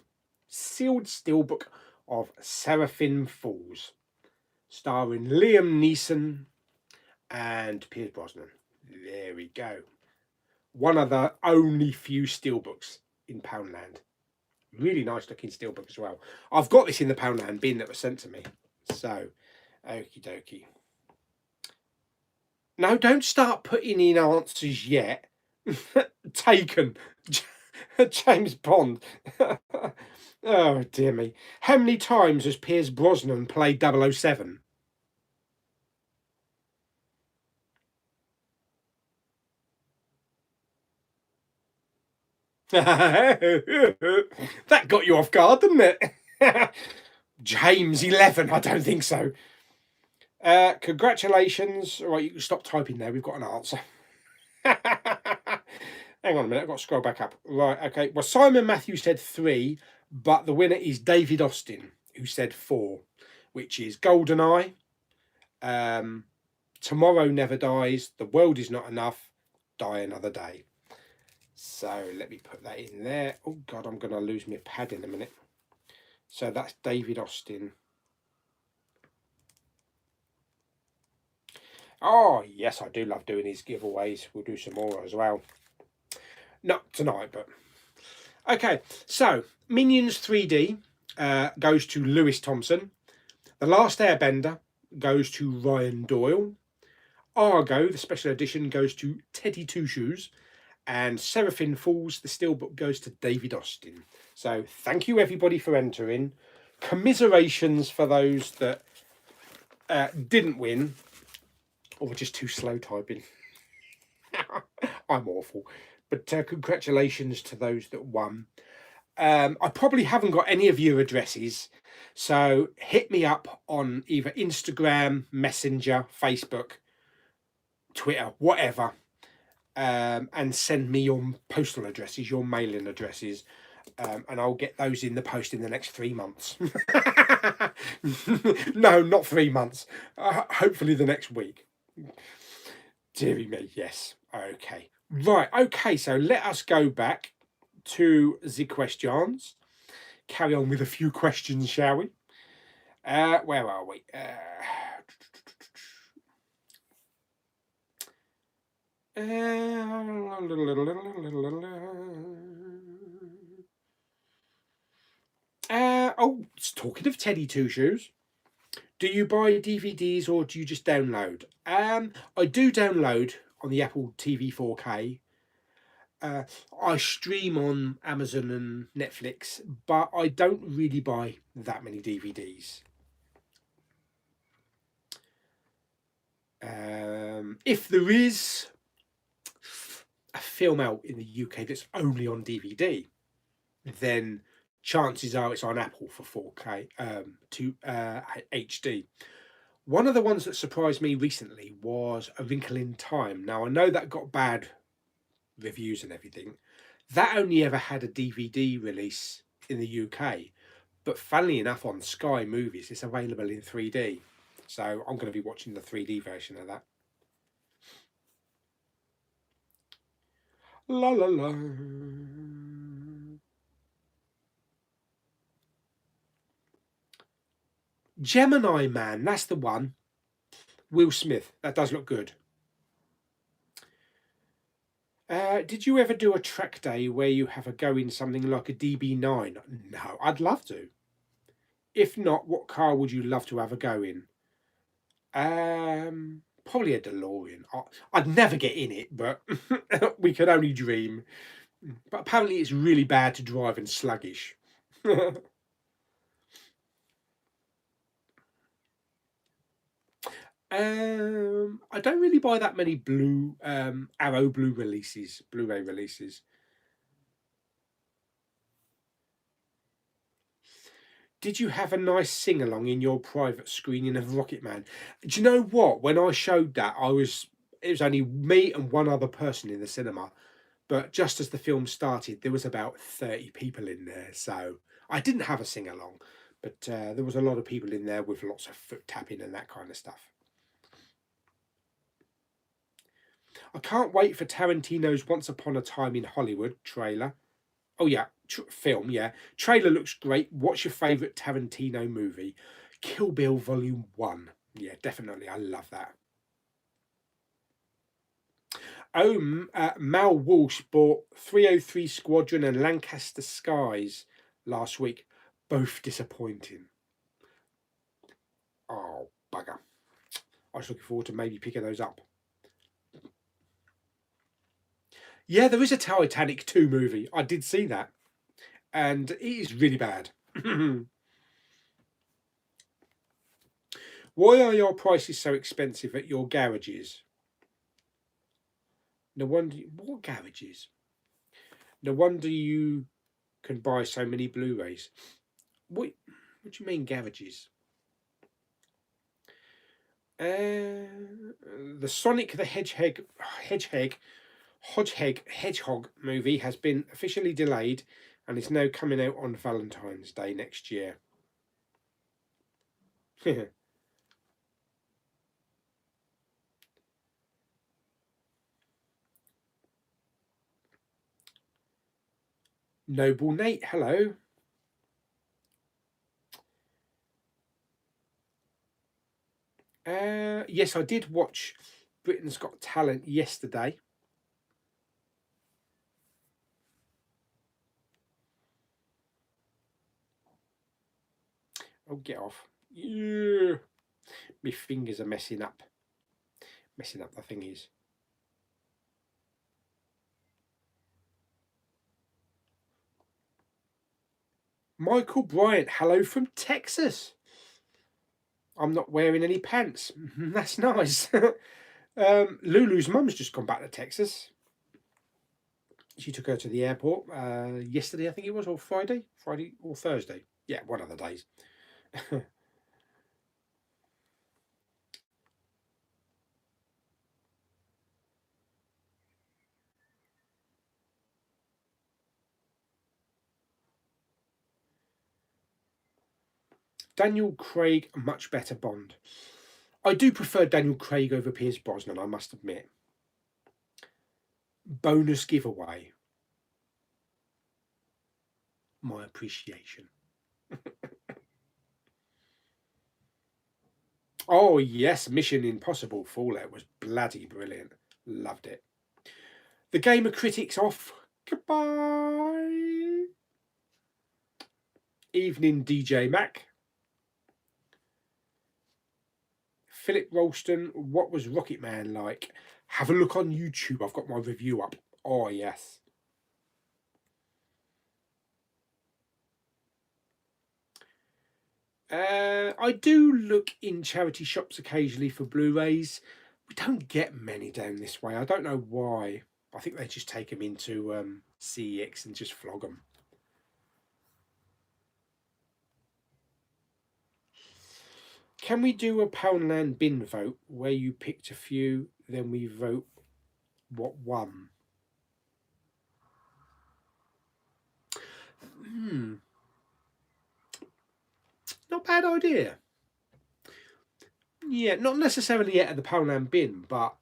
Sealed steelbook of Seraphim Falls, starring Liam Neeson and Pierce Brosnan. There we go. One of the only few steelbooks in Poundland. Really nice looking steelbook as well. I've got this in the Poundland bin that was sent to me. So, okie dokie. No, don't start putting in answers yet. Taken. James Bond. Oh, dear me. How many times has Pierce Brosnan played 007? That got you off guard, didn't it? James 11, I don't think so. Congratulations. All right, you can stop typing there. We've got an answer. Hang on a minute, I've got to scroll back up. Right, okay. Well, Simon Matthews said 3, but the winner is David Austin, who said 4, which is GoldenEye, Tomorrow Never Dies, The World Is Not Enough, Die Another Day. So let me put that in there. Oh, God, I'm going to lose my pad in a minute. So that's David Austin. Oh, yes, I do love doing these giveaways. We'll do some more as well. Not tonight, but... Okay, so Minions 3D goes to Lewis Thompson. The Last Airbender goes to Ryan Doyle. Argo, the special edition, goes to Teddy Two Shoes. And Seraphim Falls, the steelbook, goes to David Austin. So thank you everybody for entering. Commiserations for those that didn't win or were just too slow typing. I'm awful. But congratulations to those that won. I probably haven't got any of your addresses, so hit me up on either Instagram, Messenger, Facebook, Twitter, whatever, and send me your postal addresses, your mailing addresses, and I'll get those in the post in the next 3 months. No, not 3 months. Hopefully the next week. Deary me, yes. Okay. Right, okay, so let us go back to the questions. Carry on with a few questions, shall we? Where are we? Oh, talking of Teddy Two Shoes, do you buy DVDs or do you just download? I do download on the Apple TV 4K. I stream on Amazon and Netflix, but I don't really buy that many DVDs. If there is a film out in the UK that's only on DVD, then chances are it's on Apple for 4K to HD. One of the ones that surprised me recently was A Wrinkle in Time. Now, I know that got bad reviews and everything. That only ever had a DVD release in the UK, but funnily enough, on Sky Movies, it's available in 3D. So I'm going to be watching the 3D version of that. La la la. Gemini Man, that's the one. Will Smith, that does look good. Did you ever do a track day where you have a go in something like a DB9? No, I'd love to. If not, what car would you love to have a go in? Probably a DeLorean. I'd never get in it, but we can only dream. But apparently it's really bad to drive and sluggish. I don't really buy that many blue Arrow Blue releases, Blu-ray releases. Did you have a nice sing-along in your private screening of Rocket Man? Do you know what? When I showed that, it was only me and one other person in the cinema. But just as the film started, there was about 30 people in there. So I didn't have a sing-along, but there was a lot of people in there with lots of foot tapping and that kind of stuff. I can't wait for Tarantino's Once Upon a Time in Hollywood trailer. Oh yeah, film, yeah. Trailer looks great. What's your favourite Tarantino movie? Kill Bill Volume 1. Yeah, definitely. I love that. Oh, Mal Walsh bought 303 Squadron and Lancaster Skies last week. Both disappointing. Oh, bugger. I was looking forward to maybe picking those up. Yeah, there is a Titanic 2 movie. I did see that. And it is really bad. Why are your prices so expensive at your garages? No wonder. What garages? No wonder you can buy so many Blu-rays. What do you mean garages? The Sonic the Hedgehog movie has been officially delayed and is now coming out on Valentine's Day next year. Noble Nate, hello. Yes, I did watch Britain's Got Talent yesterday. Oh, get off. Yeah. My fingers are messing up. Messing up the thingies. Michael Bryant, hello from Texas. I'm not wearing any pants. That's nice. Lulu's mum's just gone back to Texas. She took her to the airport yesterday, I think it was, or Friday or Thursday. Yeah, one of the days. Daniel Craig, much better Bond. I do prefer Daniel Craig over Pierce Brosnan, I must admit. Bonus giveaway. My appreciation. Oh, yes, Mission Impossible Fallout was bloody brilliant. Loved it. The Gamer Critics off. Goodbye. Evening, DJ Mac. Philip Ralston, what was Rocket Man like? Have a look on YouTube. I've got my review up. Oh, yes. I do look in charity shops occasionally for Blu-rays. We don't get many down this way. I don't know why. I think they just take them into CEX and just flog them. Can we do a Poundland bin vote where you picked a few, then we vote what won? Not bad idea. Yeah, not necessarily yet at the Poundland bin, but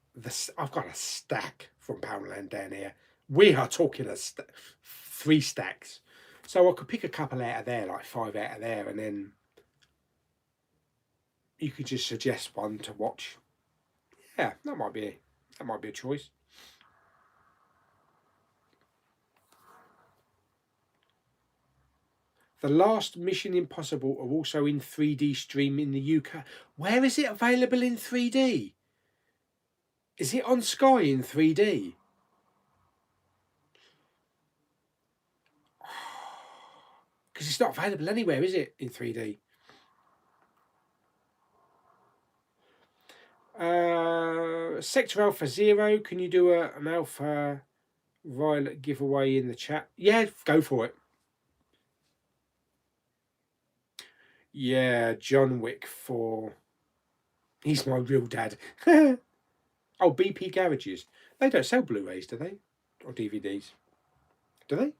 I've got a stack from Poundland down here. We are talking 3 stacks. So I could pick a couple out of there, like 5 out of there, and then you could just suggest one to watch. Yeah, that might be a choice. The last Mission Impossible are also in 3D stream in the UK. Where is it available in 3D? Is it on Sky in 3D? Because it's not available anywhere, is it, in 3D? Sector Alpha Zero, can you do an Alpha Violet giveaway in the chat? Yeah, go for it. Yeah, John Wick 4. He's my real dad. Oh, BP Garages. They don't sell Blu-rays, do they? Or DVDs? Do they?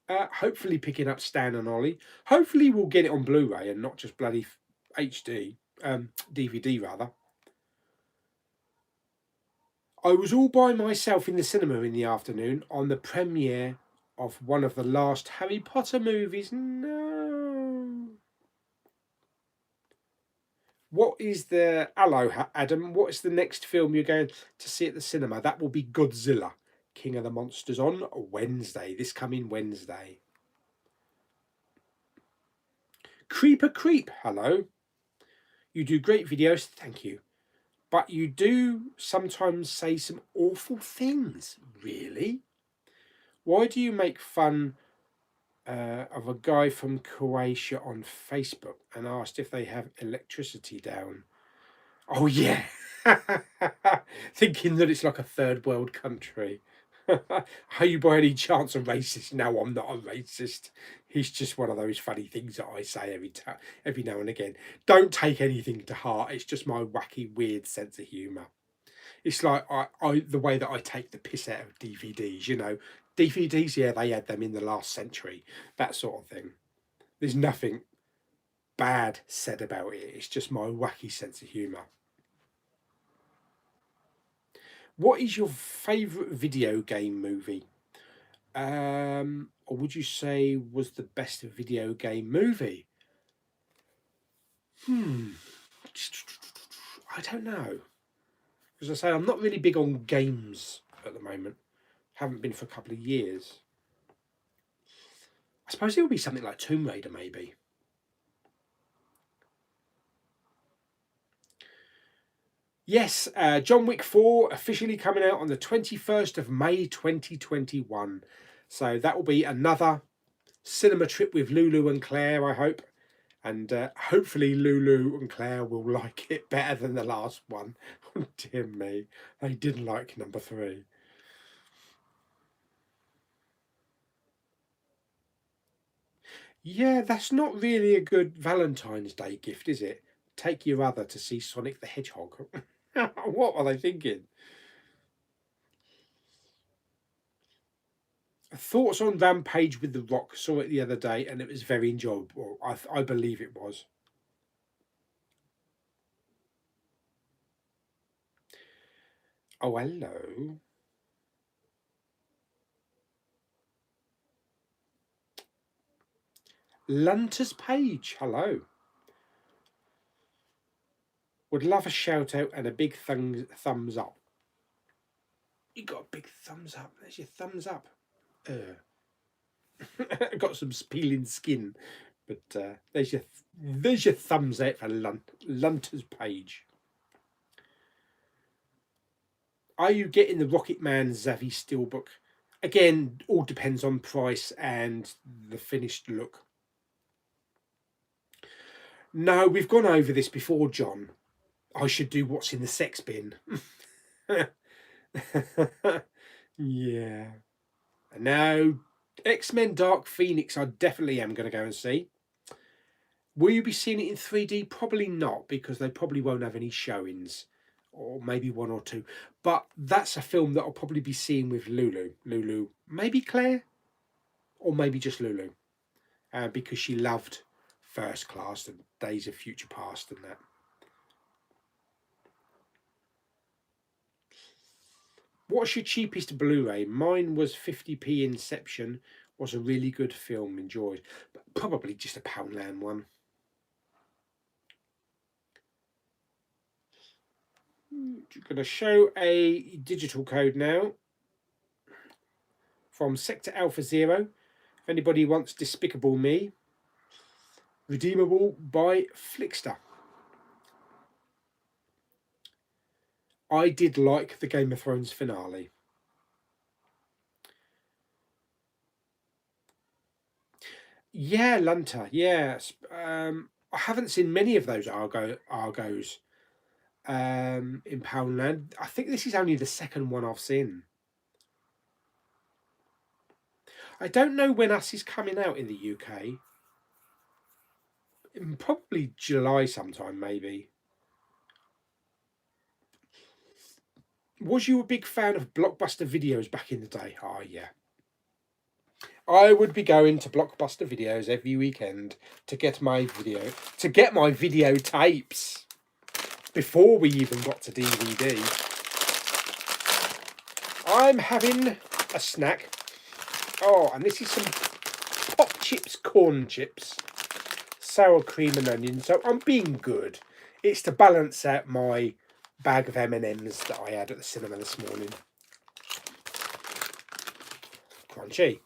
Hopefully picking up Stan and Ollie. Hopefully we'll get it on Blu-ray and not just bloody HD. DVD rather. I was all by myself in the cinema in the afternoon on the premiere of one of the last Harry Potter movies. No. What is the... Hello, Adam. What is the next film you're going to see at the cinema? That will be Godzilla, King of the Monsters, on Wednesday, this coming Wednesday. Creeper Creep, hello. You do great videos, thank you. But you do sometimes say some awful things, really? Why do you make fun of a guy from Croatia on Facebook and asked if they have electricity down? Oh, yeah. Thinking that it's like a third world country. Are you by any chance a racist? No, I'm not a racist. It's just one of those funny things that I say every now and again. Don't take anything to heart. It's just my wacky, weird sense of humour. It's like the way that I take the piss out of DVDs, you know. DVDs, yeah, they had them in the last century, that sort of thing. There's nothing bad said about it. It's just my wacky sense of humour. What is your favourite video game movie? Or would you say was the best video game movie? I don't know. As I say, I'm not really big on games at the moment. Haven't been for a couple of years. I suppose it would be something like Tomb Raider, maybe. Yes, John Wick 4 officially coming out on the 21st of May 2021. So that will be another cinema trip with Lulu and Claire, I hope. And hopefully Lulu and Claire will like it better than the last one. Oh, dear me. They didn't like number 3. Yeah, that's not really a good Valentine's Day gift, is it? Take your other to see Sonic the Hedgehog. What are they thinking? Thoughts on Rampage with The Rock? Saw it the other day and it was very enjoyable. I believe it was. Oh, hello. Lunter's Page, hello. Would love a shout out and a big thumbs up. You got a big thumbs up. There's your thumbs up. Got some peeling skin, but there's your thumbs out for Lunter's Page. Are you getting the Rocket Man Zavi Steelbook? Again, all depends on price and the finished look. No, we've gone over this before, John. I should do what's in the sex bin. Yeah. No, X-Men Dark Phoenix I definitely am going to go and see. Will you be seeing it in 3D? Probably not, because they probably won't have any showings, or maybe 1 or 2. But that's a film that I'll probably be seeing with Lulu. Lulu, maybe Claire, or maybe just Lulu, because she loved First Class and Days of Future Past and that. What's your cheapest Blu-ray? Mine was 50p Inception. Was a really good film, enjoyed. But probably just a Poundland one. Going to show a digital code now from Sector Alpha Zero. If anybody wants Despicable Me, redeemable by Flickster. I did like the Game of Thrones finale. Yeah, Lunter. Yes, I haven't seen many of those Argos in Poundland. I think this is only the second one I've seen. I don't know when Us is coming out in the UK. Probably July sometime, maybe. Was you a big fan of Blockbuster Videos back in the day? Oh, yeah. I would be going to Blockbuster Videos every weekend to get my video tapes before we even got to DVD. I'm having a snack. Oh, and this is some pop chips, corn chips, sour cream and onion. So I'm being good. It's to balance out my bag of M&Ms that I had at the cinema this morning. Crunchy.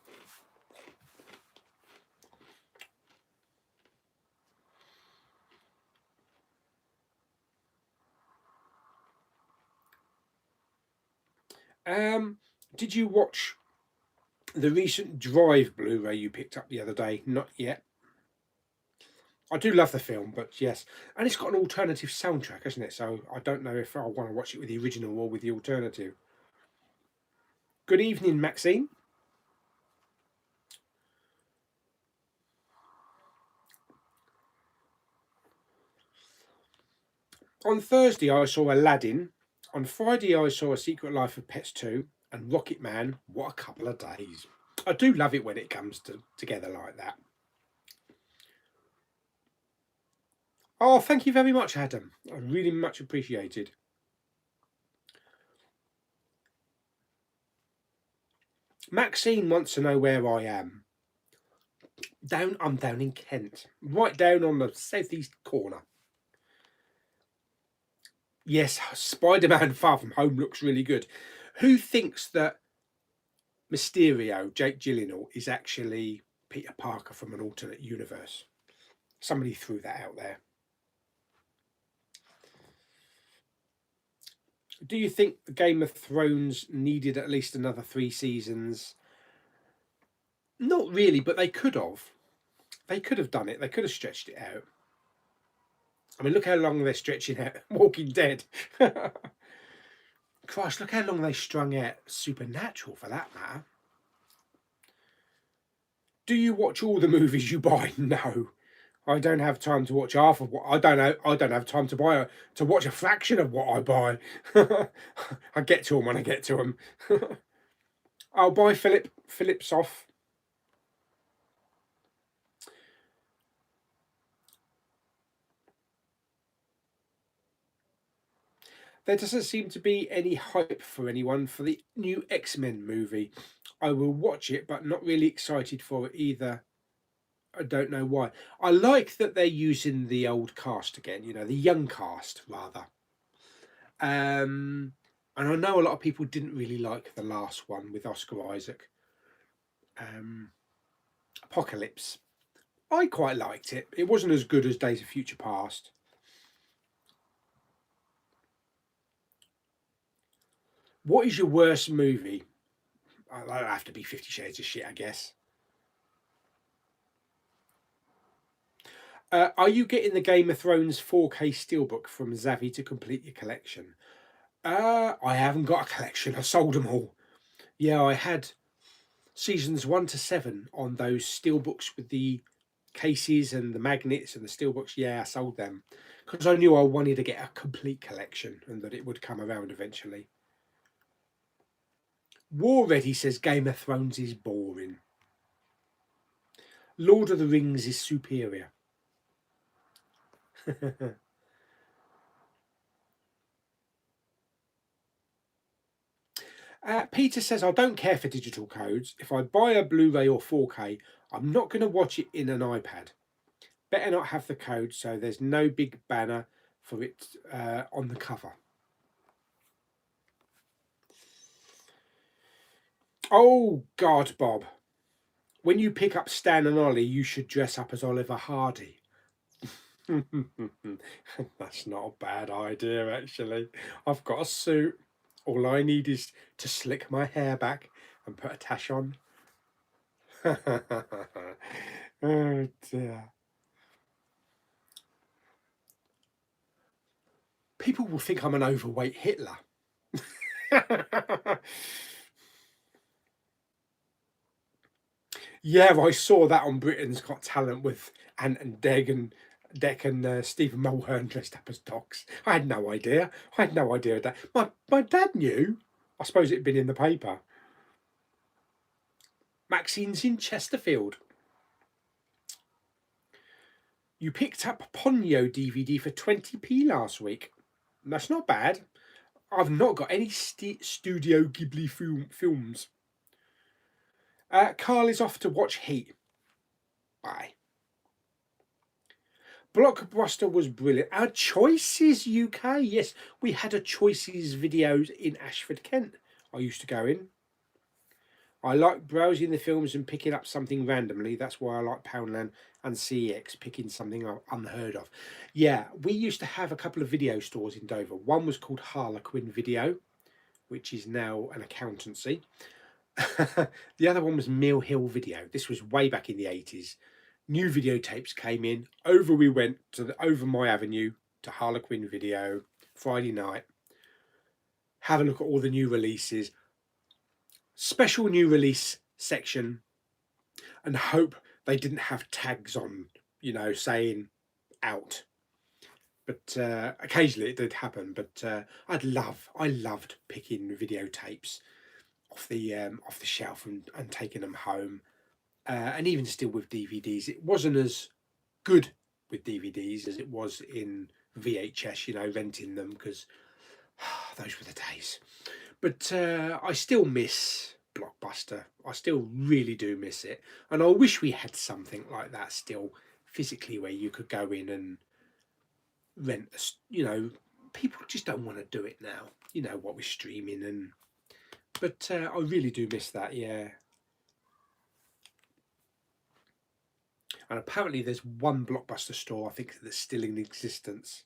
Did you watch the recent Drive Blu-ray you picked up the other day? Not yet. I do love the film, but yes. And it's got an alternative soundtrack, hasn't it? So I don't know if I want to watch it with the original or with the alternative. Good evening, Maxine. On Thursday, I saw Aladdin. On Friday, I saw A Secret Life of Pets 2 and Rocket Man. What a couple of days. I do love it when it comes together like that. Oh, thank you very much, Adam. I really much appreciated. Maxine wants to know where I am. I'm down in Kent, right down on the southeast corner. Yes, Spider-Man Far From Home looks really good. Who thinks that Mysterio, Jake Gyllenhaal, is actually Peter Parker from an alternate universe. Somebody threw that out there. Do you think Game of Thrones needed at least another 3 seasons? Not really, but they could have. They could have done it. They could have stretched it out. I mean, look how long they're stretching out Walking Dead. Christ, look how long they strung out Supernatural, for that matter. Do you watch all the movies you buy? No. I don't have time to watch half of what I don't know. I don't have time to watch a fraction of what I buy. I get to them when I get to them. I'll buy Philip's off. There doesn't seem to be any hype for anyone for the new X-Men movie. I will watch it, but not really excited for it either. I don't know why. I like that they're using the old cast again, you know, the young cast rather. And I know a lot of people didn't really like the last one with Oscar Isaac. Apocalypse. I quite liked it. It wasn't as good as Days of Future Past. What is your worst movie? That'll have to be 50 Shades of Shit, I guess. Are you getting the Game of Thrones 4K steelbook from Zavi to complete your collection? I haven't got a collection. I sold them all. Yeah, I had seasons 1 to 7 on those steelbooks with the cases and the magnets and the steelbooks. Yeah, I sold them because I knew I wanted to get a complete collection and that it would come around eventually. War Ready says Game of Thrones is boring. Lord of the Rings is superior. Peter says, I don't care for digital codes. If I buy a Blu-ray or 4K, I'm not going to watch it in an iPad. Better not have the code so there's no big banner for it on the cover. Oh, God, Bob. When you pick up Stan and Ollie, you should dress up as Oliver Hardy. That's not a bad idea, actually. I've got a suit. All I need is to slick my hair back and put a tash on. Oh, dear. People will think I'm an overweight Hitler. Yeah, I saw that on Britain's Got Talent with Ant and Dec and Stephen Mulhern dressed up as dogs. I had no idea. I had no idea of that. My dad knew. I suppose it'd been in the paper. Maxine's in Chesterfield. You picked up Ponyo DVD for 20p last week. That's not bad. I've not got any Studio Ghibli films. Carl is off to watch Heat. Bye. Blockbuster was brilliant. Our Choices UK. Yes, we had a Choices videos in Ashford, Kent. I used to go in. I like browsing the films and picking up something randomly. That's why I like Poundland and CEX, picking something unheard of. Yeah, we used to have a couple of video stores in Dover. One was called Harlequin Video, which is now an accountancy. The other one was Mill Hill Video. This was way back in the 80s. New videotapes came in. Over we went to over my avenue to Harlequin Video Friday night. Have a look at all the new releases. Special new release section, and hope they didn't have tags on, you know, saying out. But occasionally it did happen. But I loved picking videotapes off the shelf and taking them home. And even still with DVDs, it wasn't as good with DVDs as it was in VHS, you know, renting them, because those were the days. But I still miss Blockbuster. I still really do miss it. And I wish we had something like that still physically where you could go in and rent, you know, people just don't want to do it now, you know, what we're streaming and... But I really do miss that, yeah. And apparently there's one Blockbuster store, I think, that's still in existence.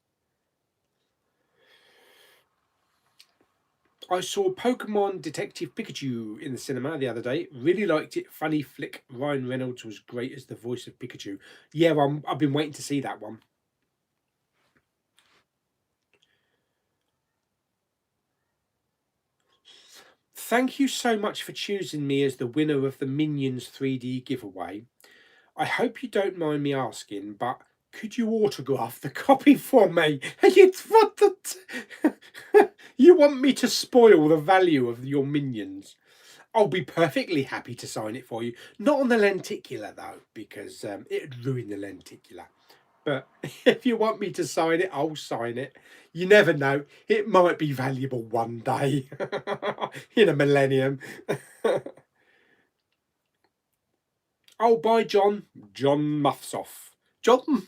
I saw Pokemon Detective Pikachu in the cinema the other day. Really liked it. Funny flick. Ryan Reynolds was great as the voice of Pikachu. Yeah, I've been waiting to see that one. Thank you so much for choosing me as the winner of the Minions 3D giveaway. I hope you don't mind me asking, but could you autograph the copy for me? You want me to spoil the value of your Minions? I'll be perfectly happy to sign it for you. Not on the lenticular though, because it'd ruin the lenticular. But if you want me to sign it, I'll sign it. You never know. It might be valuable one day in a millennium. Oh, bye, John. John Muffs off. John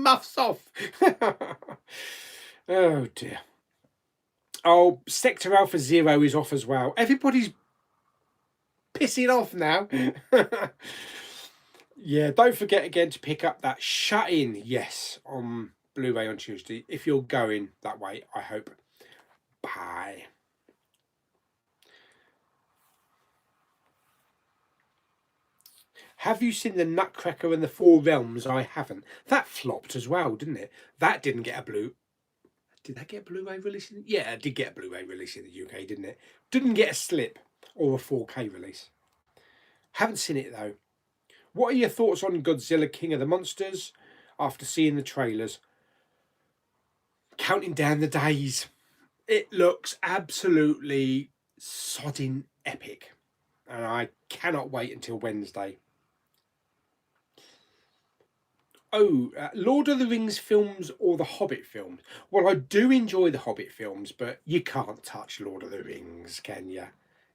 Muffs off. Oh, dear. Oh, Sector Alpha Zero is off as well. Everybody's pissing off now. Yeah, don't forget again to pick up that Shut In, yes, on Blu-ray on Tuesday. If you're going that way, I hope. Bye. Have you seen the Nutcracker and the Four Realms? I haven't. That flopped as well, didn't it? That didn't get a blue. Did that get a Blu-ray release? Yeah, it did get a Blu-ray release in the UK, didn't it? Didn't get a slip or a 4K release. Haven't seen it though. What are your thoughts on Godzilla King of the Monsters after seeing the trailers? Counting down the days. It looks absolutely sodding epic. And I cannot wait until Wednesday. Oh, Lord of the Rings films or the Hobbit films? Well, I do enjoy the Hobbit films, but you can't touch Lord of the Rings, can you?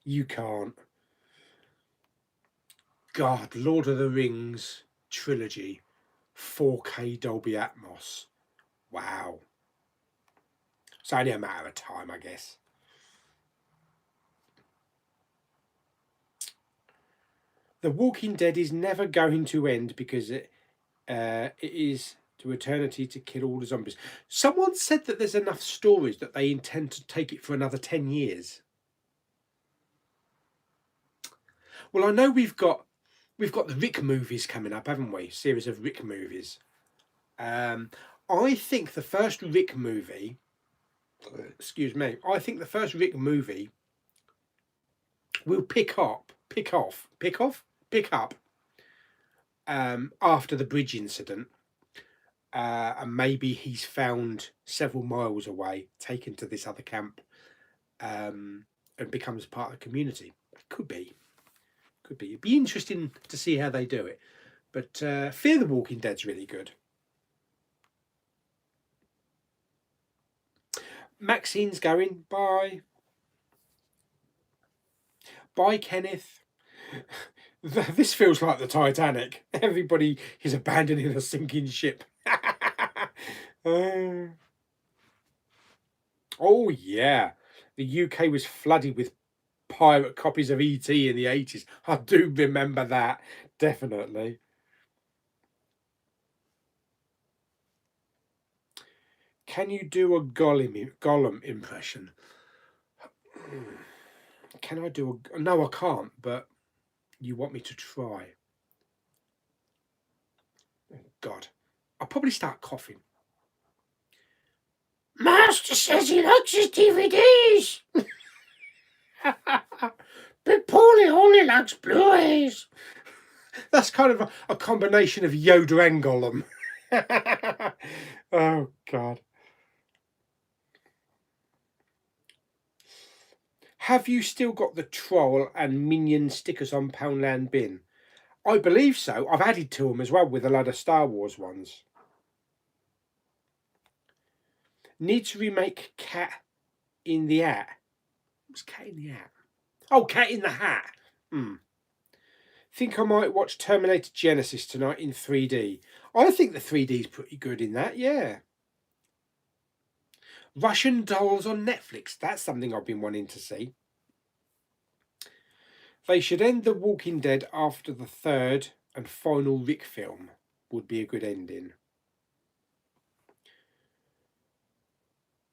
You can't. God, Lord of the Rings trilogy, 4K Dolby Atmos. Wow. It's only a matter of time, I guess. The Walking Dead is never going to end because it is to eternity to kill all the zombies. Someone said that there's enough stories that they intend to take it for another 10 years. Well, I know we've got the Rick movies coming up, haven't we? Series of Rick movies. I think the first Rick movie, excuse me, I think the first Rick movie will pick up after the bridge incident. And maybe he's found several miles away, taken to this other camp, and becomes part of the community. Could be. It'd be interesting to see how they do it. But Fear the Walking Dead's really good. Maxine's going. Bye. Bye, Kenneth. This feels like the Titanic. Everybody is abandoning a sinking ship. Oh, yeah. The UK was flooded with pirate copies of E.T. in the 80s. I do remember that. Definitely. Can you do a Gollum impression? Can I do a... No, I can't, but you want me to try. Oh, God. I'll probably start coughing. Master says he likes his DVDs. But Pauly only likes Blu-rays. That's kind of a combination of Yoda and Gollum. Oh, God. Have you still got the Troll and Minion stickers on Poundland bin? I believe so. I've added to them as well with a lot of Star Wars ones. Need to remake Cat in the Hat. What's Cat in the Hat? Oh, Cat in the Hat. Think I might watch Terminator Genesis tonight in 3D. I think the 3D's pretty good in that, yeah. Russian Dolls on Netflix. That's something I've been wanting to see. They should end The Walking Dead after the third and final Rick film. would be a good ending.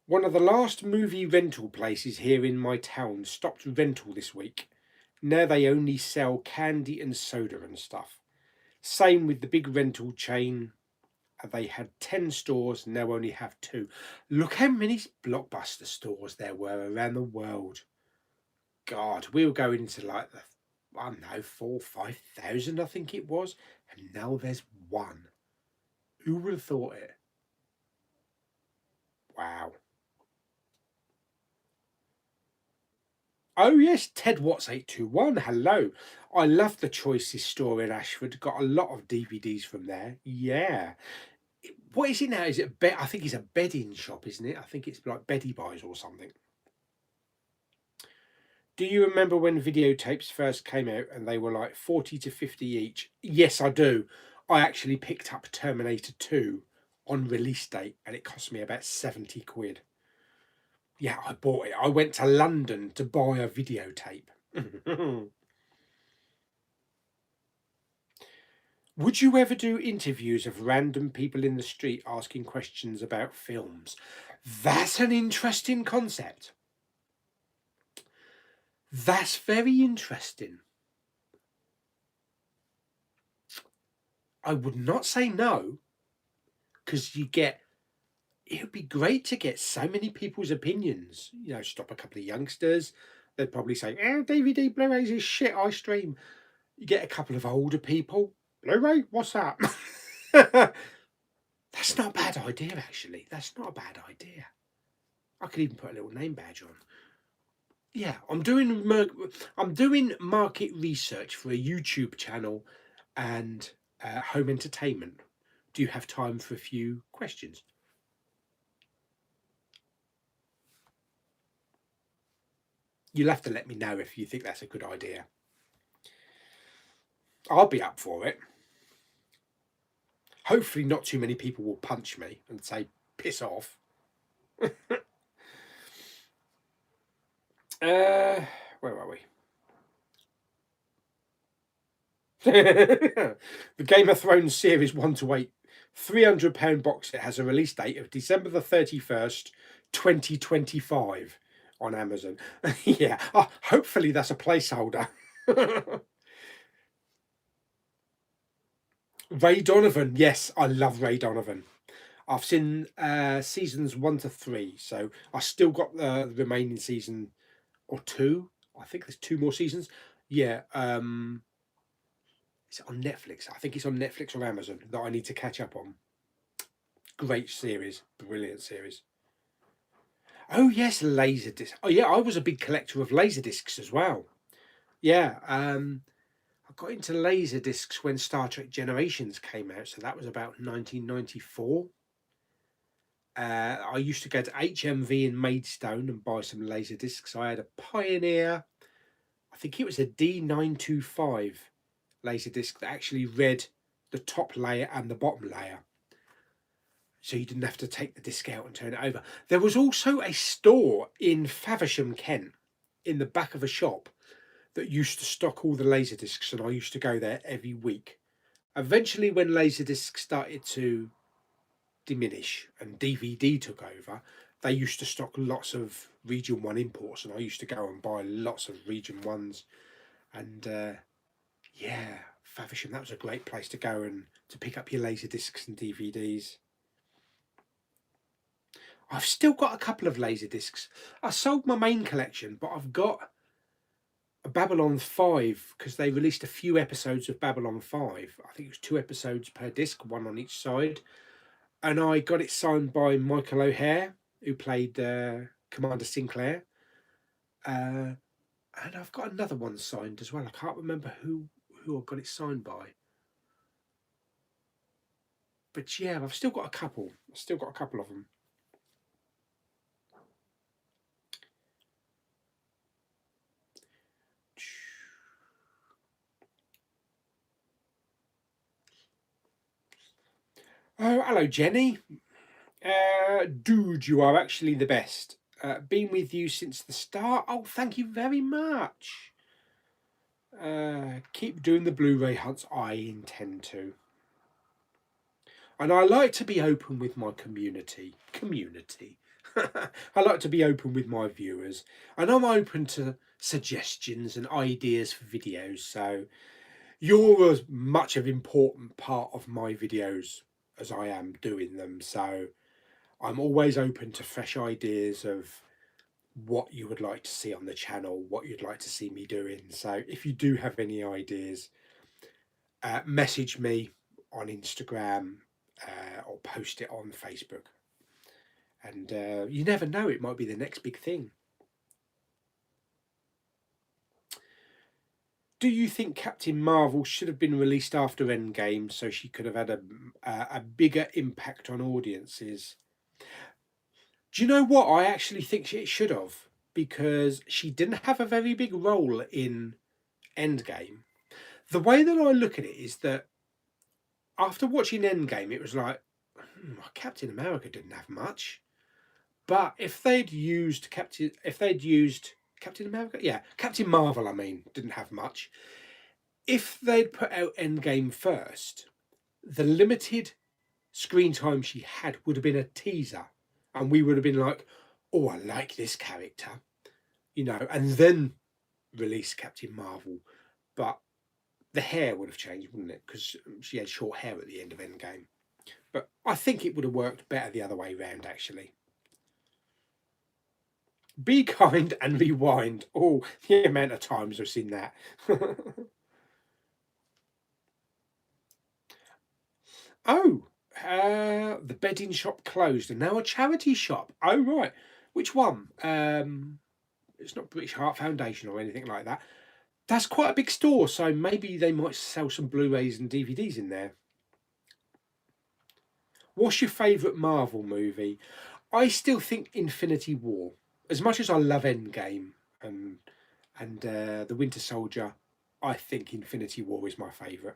One of the last movie rental places here in my town stopped rental this week. Now they only sell candy and soda and stuff. Same with the big rental chain. They had 10 stores, now only have 2. Look how many Blockbuster stores there were around the world. God, we were going into like the, I don't know, 4,000-5,000, I think it was, and now there's 1. Who would have thought it? Wow. Oh yes, Ted Watts 821. Hello. I love the Choices store in Ashford. Got a lot of DVDs from there. Yeah. What is it now? Is it a bed? I think it's a bedding shop, isn't it? I think it's like Beddy Buys or something. Do you remember when videotapes first came out and they were like 40 to 50 each? Yes, I do. I actually picked up Terminator 2 on release date and it cost me about 70 quid. Yeah, I bought it. I went to London to buy a videotape. Would you ever do interviews of random people in the street asking questions about films? That's an interesting concept. That's very interesting. I would not say no, because it would be great to get so many people's opinions. You know, stop a couple of youngsters. They'd probably say, oh, DVD Blu-rays is shit, I stream. You get a couple of older people. Blu-ray? What's that? That's not a bad idea, actually. That's not a bad idea. I could even put a little name badge on. Yeah, I'm doing market research for a YouTube channel and home entertainment. Do you have time for a few questions? You'll have to let me know if you think that's a good idea. I'll be up for it. Hopefully not too many people will punch me and say, piss off. Where are we? The Game of Thrones series 1 to 8, £300 box set has a release date of December the 31st, 2025 on Amazon. Yeah, hopefully that's a placeholder. Ray Donovan, yes, I love Ray Donovan. I've seen seasons 1 to 3, so I still got the remaining season or 2. I think there's 2 more seasons. Yeah, is it on Netflix? I think it's on Netflix or Amazon that I need to catch up on. Great series, brilliant series. Oh yes, Laserdisc. Oh yeah, I was a big collector of Laserdiscs as well. Yeah, I got into Laserdiscs when Star Trek Generations came out, so that was about 1994. I used to go to HMV in Maidstone and buy some Laserdiscs. I had a Pioneer, I think it was a D925 Laserdisc that actually read the top layer and the bottom layer, so you didn't have to take the disc out and turn it over. There was also a store in Faversham, Kent, in the back of a shop that used to stock all the Laserdiscs, and I used to go there every week. Eventually, when Laserdiscs started to diminish and DVD took over, they used to stock lots of Region 1 imports, and I used to go and buy lots of Region 1s. And yeah, Faversham, that was a great place to go and to pick up your Laserdiscs and DVDs. I've still got a couple of Laserdiscs. I sold my main collection, but I've got a Babylon 5 because they released a few episodes of Babylon 5. I think it was 2 episodes per disc, 1 on each side. And I got it signed by Michael O'Hare, who played Commander Sinclair. And I've got another one signed as well. I can't remember who I got it signed by. But yeah, I've still got a couple. I've still got a couple of them. Oh, hello, Jenny. Dude, you are actually the best. Been with you since the start. Oh, thank you very much. Keep doing the Blu-ray hunts. I intend to. And I like to be open with my community. I like to be open with my viewers, and I'm open to suggestions and ideas for videos. So you're as much of an important part of my videos as I am doing them. So I'm always open to fresh ideas of what you would like to see on the channel, what you'd like to see me doing. So if you do have any ideas, message me on Instagram or post it on Facebook. And you never know, it might be the next big thing. Do you think Captain Marvel should have been released after Endgame so she could have had a bigger impact on audiences? Do you know what? I actually think it should have, because she didn't have a very big role in Endgame. The way that I look at it is that after watching Endgame, it was like, Captain America didn't have much. But if they'd used Captain America, yeah, Captain Marvel, I mean, didn't have much. If they'd put out Endgame first, the limited screen time she had would have been a teaser, and we would have been like, oh, I like this character, and then release Captain Marvel. But the hair would have changed, wouldn't it? Because she had short hair at the end of Endgame. But I think it would have worked better the other way round, actually. Be kind and rewind. Oh, the amount of times I've seen that. Oh, the bedding shop closed and now a charity shop. Oh, right. Which one? It's not British Heart Foundation or anything like that. That's quite a big store, so maybe they might sell some Blu-rays and DVDs in there. What's your favourite Marvel movie? I still think Infinity War. As much as I love Endgame and The Winter Soldier, I think Infinity War is my favourite.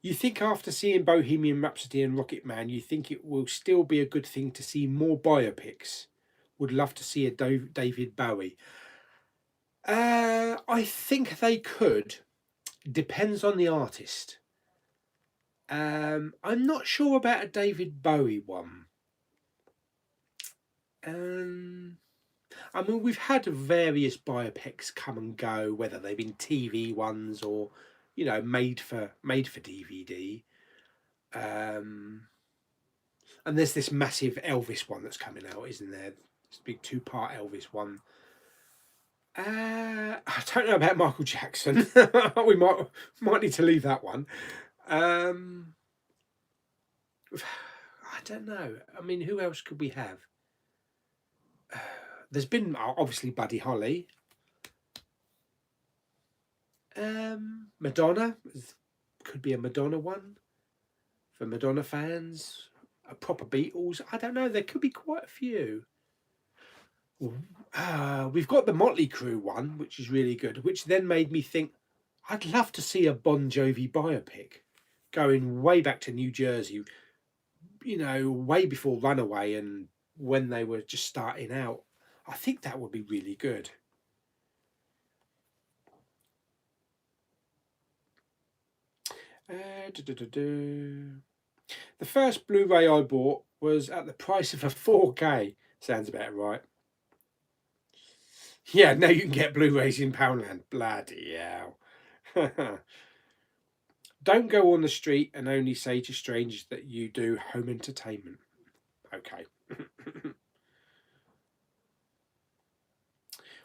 You think after seeing Bohemian Rhapsody and Rocket Man, you think it will still be a good thing to see more biopics? Would love to see a David Bowie. I think they could. Depends on the artist. I'm not sure about a David Bowie one. I mean, we've had various biopics come and go, whether they've been TV ones or, made for DVD. And there's this massive Elvis one that's coming out, isn't there? This big 2-part Elvis one. I don't know about Michael Jackson. We might need to leave that one. I don't know. I mean, who else could we have? There's been obviously Buddy Holly. Madonna could be a Madonna one for Madonna fans. A proper Beatles. I don't know. There could be quite a few. We've got the Motley Crue one, which is really good. Which then made me think, I'd love to see a Bon Jovi biopic, going way back to New Jersey. Way before Runaway and when they were just starting out. I think that would be really good. The first Blu-ray I bought was at the price of a 4K. Sounds about right. Yeah, now you can get Blu-rays in Poundland. Bloody hell. Don't go on the street and only say to strangers that you do home entertainment. Okay.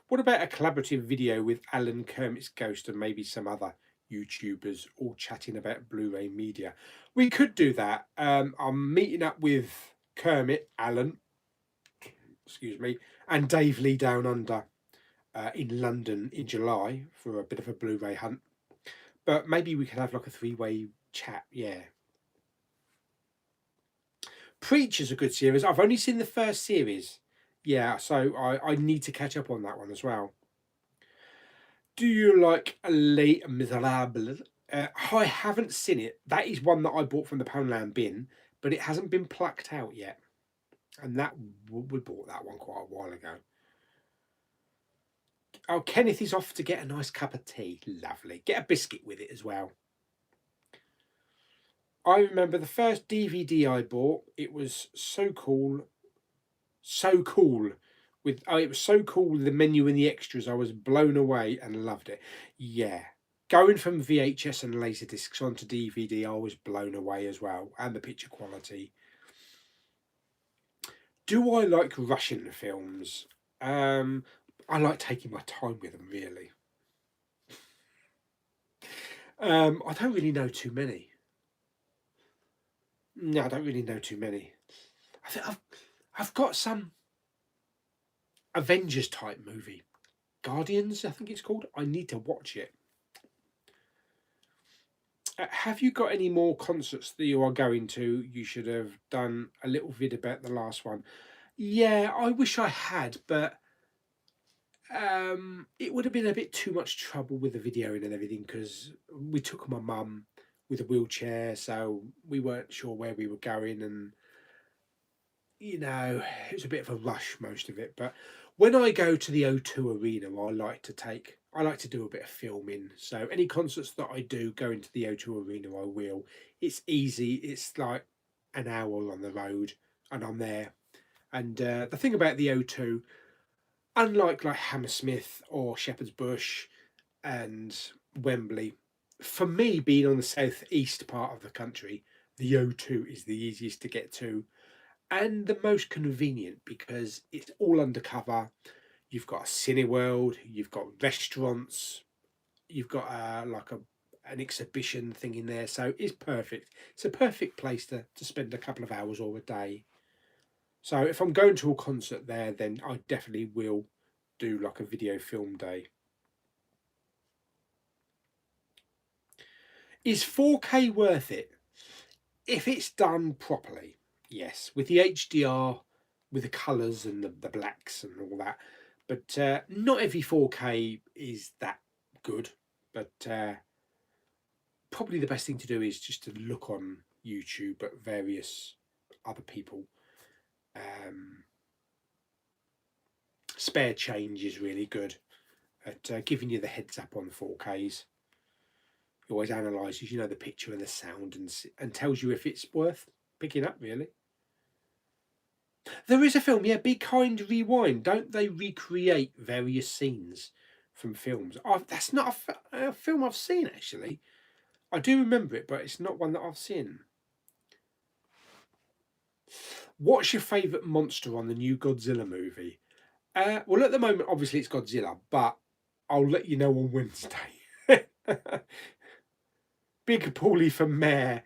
What about a collaborative video with Alan Kermit's Ghost and maybe some other YouTubers all chatting about Blu-ray media? We could do that. I'm meeting up with Kermit, Alan, excuse me, and Dave Lee Down Under in London in July for a bit of a Blu-ray hunt. But maybe we could have like a 3-way chat, yeah. Preacher's a good series. I've only seen the first series. Yeah, so I need to catch up on that one as well. Do you like Les Miserables? I haven't seen it. That is one that I bought from the Poundland bin, but it hasn't been plucked out yet. And we bought that one quite a while ago. Oh, Kenneth is off to get a nice cup of tea. Lovely. Get a biscuit with it as well. I remember the first DVD I bought. It was so cool, so cool. It was so cool with the menu and the extras. I was blown away and loved it. Yeah, going from VHS and Laserdiscs onto DVD, I was blown away as well, and the picture quality. Do I like Russian films? Um, I like taking my time with them. Really, I don't really know too many. No, I don't really know too many. I think I've got some Avengers type movie. Guardians, I think it's called. I need to watch it. Have you got any more concerts that you are going to? You should have done a little vid about the last one. Yeah, I wish I had, but it would have been a bit too much trouble with the videoing and everything because we took my mum with a wheelchair, so we weren't sure where we were going, and it was a bit of a rush most of it. But when I go to the O2 Arena, I like to do a bit of filming. So any concerts that I do go into the O2 Arena, I will. It's easy. It's like an hour on the road, and I'm there. And the thing about the O2, unlike like Hammersmith or Shepherd's Bush and Wembley, for me being on the southeast part of the country, the O2 is the easiest to get to and the most convenient because it's all undercover. You've got a Cineworld, you've got restaurants, you've got an exhibition thing in there, so it's perfect. It's a perfect place to spend a couple of hours or a day. So if I'm going to a concert there, then I definitely will do like a video film day. Is 4K worth it? If it's done properly, yes. With the HDR, with the colours and the blacks and all that. But not every 4K is that good. But probably the best thing to do is just to look on YouTube at various other people. Spare Change is really good at giving you the heads up on 4Ks. He always analyses, the picture and the sound and tells you if it's worth picking up, really. There is a film, yeah, Be Kind, Rewind. Don't they recreate various scenes from films? That's not a film I've seen, actually. I do remember it, but it's not one that I've seen. What's your favourite monster on the new Godzilla movie? Well, at the moment, obviously, it's Godzilla, but I'll let you know on Wednesday. Big Pauly for mayor.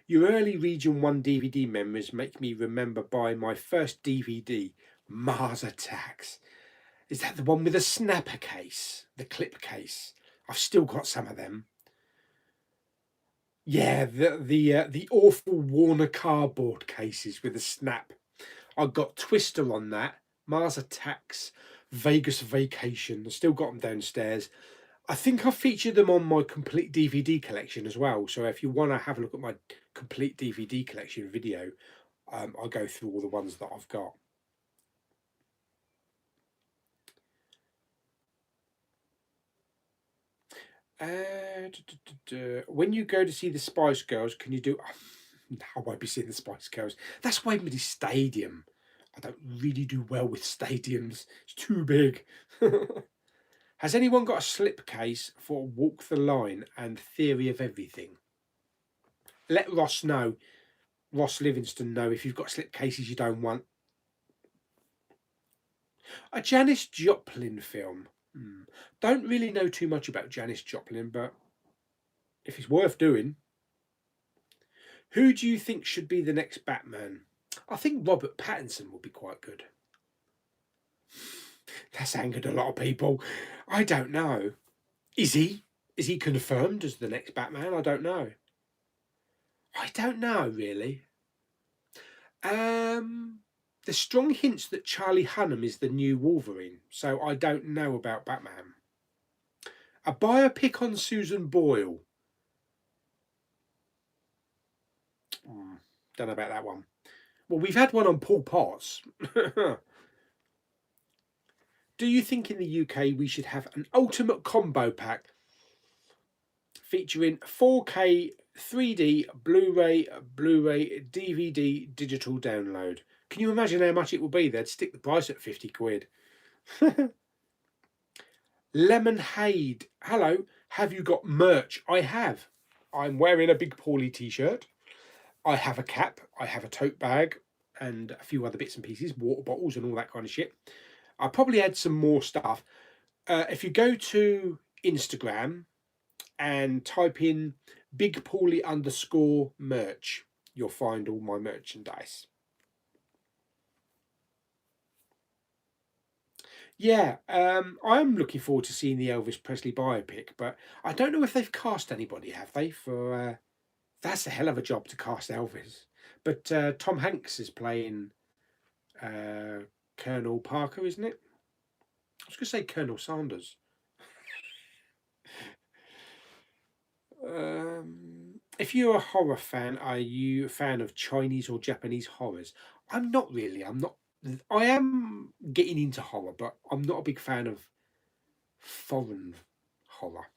Your early Region 1 DVD memories make me remember buying my first DVD, Mars Attacks. Is that the one with the snapper case? The clip case? I've still got some of them. Yeah, the awful Warner cardboard cases with a snap. I got Twister on that, Mars Attacks, Vegas Vacation. I still got them downstairs. I think I featured them on my complete DVD collection as well. So if you want to have a look at my complete DVD collection video, I'll go through all the ones that I've got. When you go to see the Spice Girls, can you do? No, I won't be seeing the Spice Girls. That's Wembley Stadium. I don't really do well with stadiums. It's too big. Has anyone got a slipcase for Walk the Line and Theory of Everything? Let Ross know. Ross Livingston know if you've got slipcases you don't want. A Janis Joplin film. Don't really know too much about Janis Joplin, but if it's worth doing. Who do you think should be the next Batman? I think Robert Pattinson would be quite good. That's angered a lot of people. I don't know. Is he? Is he confirmed as the next Batman? I don't know. I don't know, really. There's strong hints that Charlie Hunnam is the new Wolverine, so I don't know about Batman. A biopic on Susan Boyle. Don't know about that one. Well, we've had one on Paul Potts. Do you think in the UK we should have an ultimate combo pack? featuring 4K 3D Blu-ray, DVD digital download. Can you imagine how much it will be? They'd stick the price at 50 quid. Lemonade. Hello, have you got merch? I have. I'm wearing a big Pauly t-shirt. I have a cap. I have a tote bag and a few other bits and pieces, water bottles and all that kind of shit. I'll probably add some more stuff. If you go to Instagram and type in Big Pauly _ merch, you'll find all my merchandise. Yeah, I'm looking forward to seeing the Elvis Presley biopic, but I don't know if they've cast anybody, have they? For that's a hell of a job to cast Elvis. But Tom Hanks is playing Colonel Parker, isn't it? I was going to say Colonel Sanders. If you're a horror fan, are you a fan of Chinese or Japanese horrors? I'm not really. I'm not. I am getting into horror, but I'm not a big fan of foreign horror.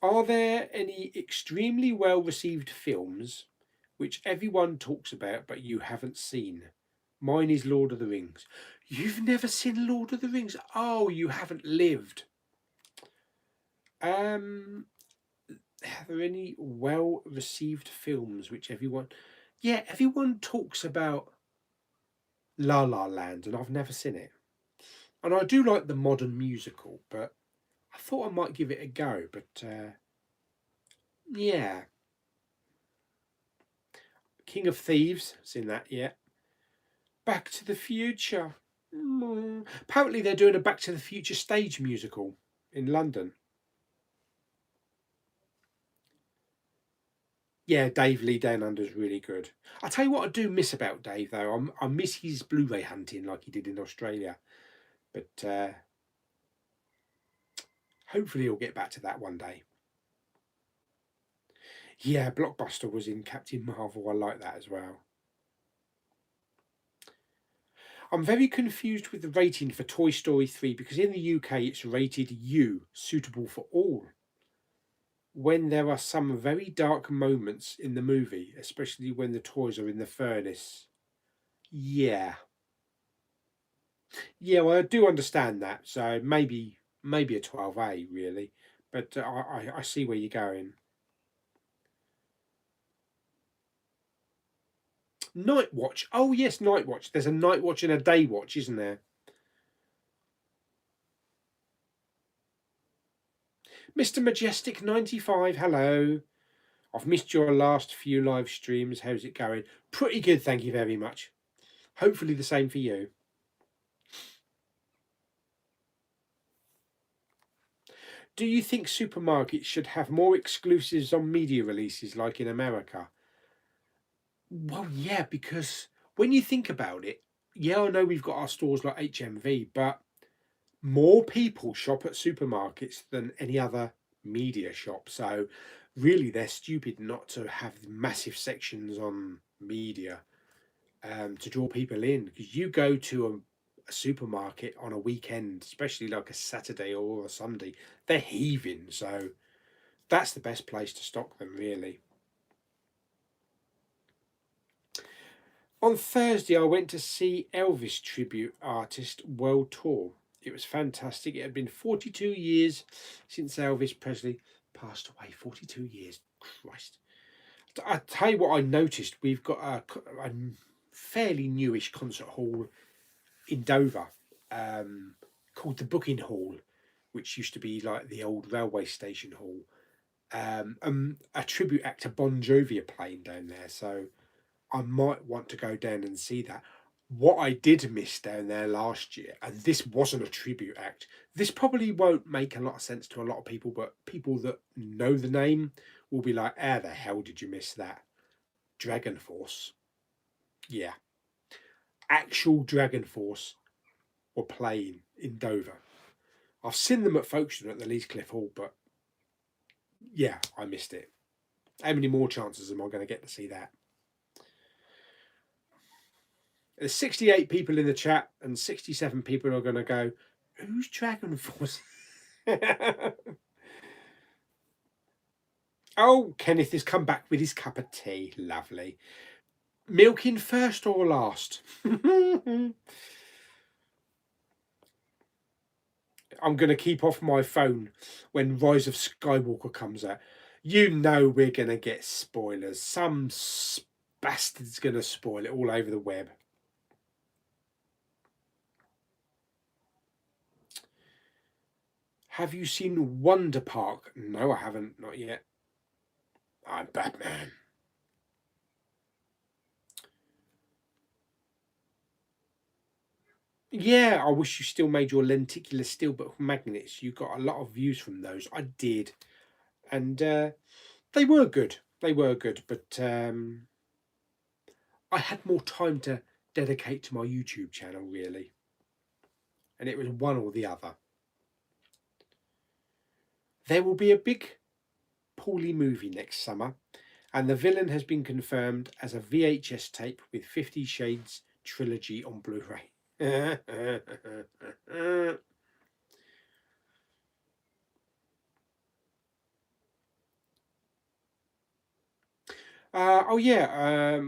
Are there any extremely well received films which everyone talks about but you haven't seen? Mine is Lord of the Rings. You've never seen Lord of the Rings? Oh, you haven't lived. Um, are there any well received films which everyone. Yeah, everyone talks about La La Land and I've never seen it. And I do like the modern musical, but I thought I might give it a go. But yeah, King of Thieves, seen that yet? Back to the Future. Apparently, they're doing a Back to the Future stage musical in London. Yeah, Dave Lee Down Under's really good. I tell you what, I do miss about Dave though. I miss his Blu-ray hunting like he did in Australia. But hopefully, he'll get back to that one day. Yeah, Blockbuster was in Captain Marvel. I like that as well. I'm very confused with the rating for Toy Story 3 because in the UK it's rated U, suitable for all. When there are some very dark moments in the movie, especially when the toys are in the furnace. Yeah. Yeah, well, I do understand that. So maybe a 12A really, but I see where you're going. Night Watch. Oh yes, Night Watch. There's a Night Watch and a Day Watch, isn't there? Mr. Majestic 95, hello. I've missed your last few live streams. How's it going? Pretty good, thank you very much. Hopefully the same for you. Do you think supermarkets should have more exclusives on media releases like in America? Well, yeah, because when you think about it, yeah, I know we've got our stores like HMV, but more people shop at supermarkets than any other media shop. So really, they're stupid not to have massive sections on media to draw people in. Because you go to a supermarket on a weekend, especially like a Saturday or a Sunday, they're heaving. So that's the best place to stock them, really. On Thursday, I went to see Elvis tribute artist World Tour. It was fantastic. It had been 42 years since Elvis Presley passed away. 42 years. Christ. I tell you what I noticed. We've got a fairly newish concert hall in Dover called the Booking Hall, which used to be like the old railway station hall. A tribute act to Bon Jovi are playing down there. So I might want to go down and see that. What I did miss down there last year, and this wasn't a tribute act, this probably won't make a lot of sense to a lot of people, but people that know the name will be like, how the hell did you miss that? Dragon Force. Yeah. Actual Dragon Force were playing in Dover. I've seen them at Folkestone at the Leescliffe Hall, but yeah, I missed it. How many more chances am I going to get to see that? There's 68 people in the chat, and 67 people are going to go, who's Dragon Force? Oh, Kenneth has come back with his cup of tea. Lovely. Milking first or last? I'm going to keep off my phone when Rise of Skywalker comes out. You know we're going to get spoilers. Some bastard's going to spoil it all over the web. Have you seen Wonder Park? No, I haven't. Not yet. I'm Batman. Yeah, I wish you still made your lenticular steelbook magnets. You got a lot of views from those. I did. And they were good. They were good. But I had more time to dedicate to my YouTube channel, really. And it was one or the other. There will be a big Pauly movie next summer, and the villain has been confirmed as a VHS tape with 50 Shades trilogy on Blu-ray. Oh yeah,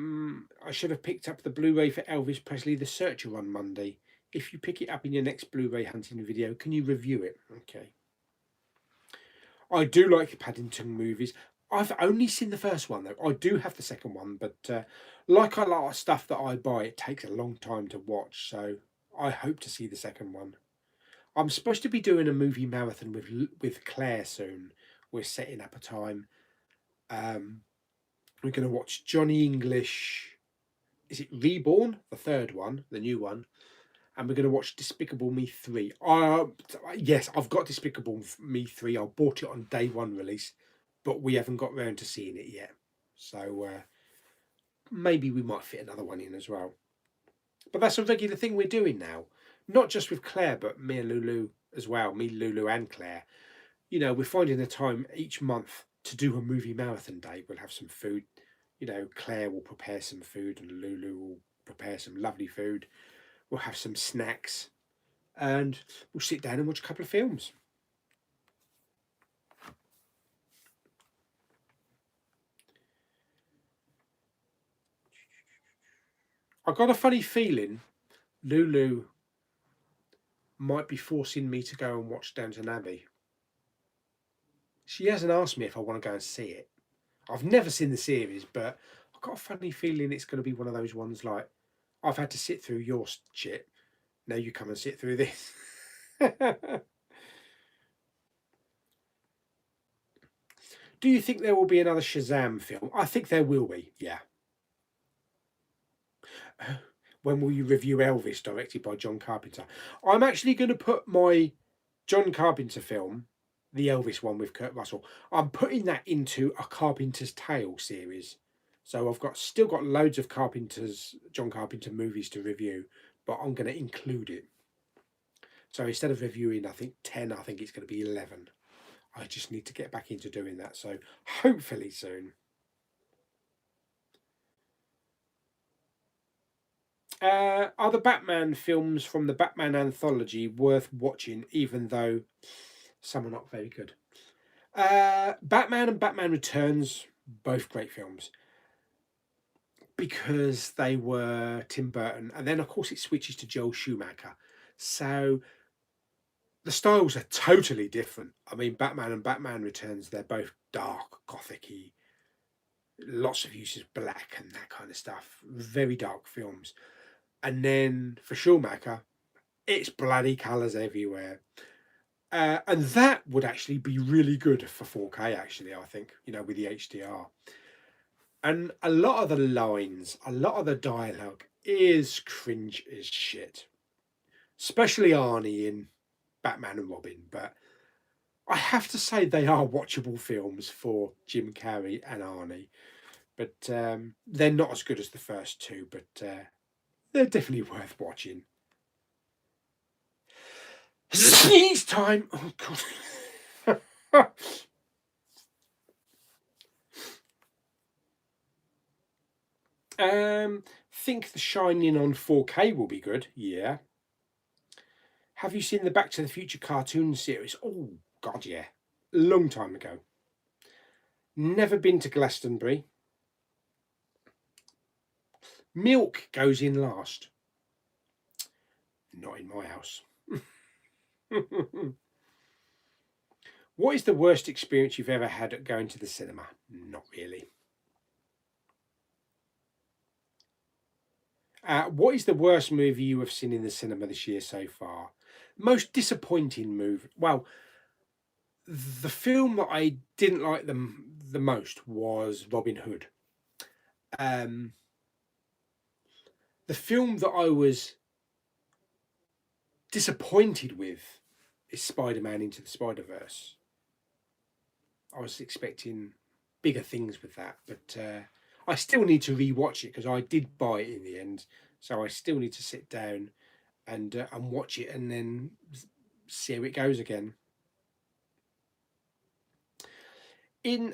I should have picked up the Blu-ray for Elvis Presley: The Searcher on Monday. If you pick it up in your next Blu-ray hunting video, can you review it? Okay. I do like Paddington movies. I've only seen the first one though. I do have the second one, but like a lot of stuff that I buy, it takes a long time to watch. So I hope to see the second one. I'm supposed to be doing a movie marathon with Claire soon. We're setting up a time. Um, we're going to watch Johnny English. Is it Reborn? The third one, the new one. And we're going to watch Despicable Me 3. Yes, I've got Despicable Me 3. I bought it on day one release, but we haven't got round to seeing it yet. So maybe we might fit another one in as well. But that's a regular thing we're doing now. Not just with Claire, but me and Lulu as well. Me, Lulu, and Claire. You know, we're finding the time each month to do a movie marathon day. We'll have some food. You know, Claire will prepare some food and Lulu will prepare some lovely food. We'll have some snacks and we'll sit down and watch a couple of films. I got a funny feeling Lulu might be forcing me to go and watch Downton Abbey. She hasn't asked me if I want to go and see it. I've never seen the series, but I've got a funny feeling it's going to be one of those ones like, I've had to sit through your shit. Now you come and sit through this. Do you think there will be another Shazam film? I think there will be, yeah. When will you review Elvis, directed by John Carpenter? I'm actually going to put my John Carpenter film, the Elvis one with Kurt Russell, I'm putting that into a Carpenter's Tale series. So I've still got loads of John Carpenter movies to review, but I'm going to include it. So instead of reviewing, I think 10, I think it's going to be 11. I just need to get back into doing that. So hopefully soon. Are the Batman films from the Batman anthology worth watching, even though some are not very good? Batman and Batman Returns, both great films, because they were Tim Burton, and then of course it switches to Joel Schumacher. So the styles are totally different. I mean, Batman and Batman Returns, they're both dark, gothic-y, lots of use of black and that kind of stuff. Very dark films. And then for Schumacher, it's bloody colours everywhere. And that would actually be really good for 4K, actually, I think, you know, with the HDR. And a lot of the lines, a lot of the dialogue is cringe as shit. Especially Arnie in Batman and Robin. But I have to say they are watchable films for Jim Carrey and Arnie. But they're not as good as the first two, but they're definitely worth watching. Sneeze time! Oh, God. Think The Shining on 4K will be good. Yeah. Have you seen the Back to the Future cartoon series? Oh, God, yeah. Long time ago. Never been to Glastonbury. Milk goes in last. Not in my house. What is the worst experience you've ever had at going to the cinema? Not really. What is the worst movie you have seen in the cinema this year so far? Most disappointing movie. Well, the film that I didn't like the most was Robin Hood. The film that I was disappointed with is Spider-Man Into the Spider-Verse. I was expecting bigger things with that, but I still need to rewatch it because I did buy it in the end. So I still need to sit down and watch it and then see how it goes again. In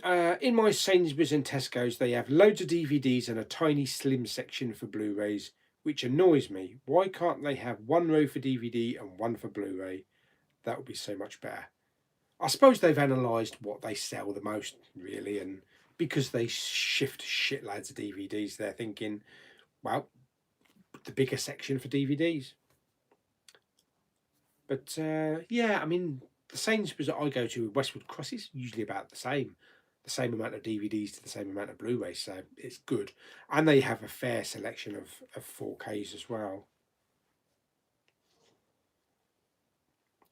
my Sainsbury's and Tesco's, they have loads of DVDs and a tiny slim section for Blu-rays, which annoys me. Why can't they have one row for DVD and one for Blu-ray? That would be so much better. I suppose they've analysed what they sell the most, really, and because they shift shitloads of DVDs, they're thinking, well, the bigger section for DVDs. But yeah, I mean, the Sainsbury's that I go to, Westwood Cross, is usually about the same amount of DVDs to the same amount of Blu-rays, so it's good. And they have a fair selection of 4Ks as well.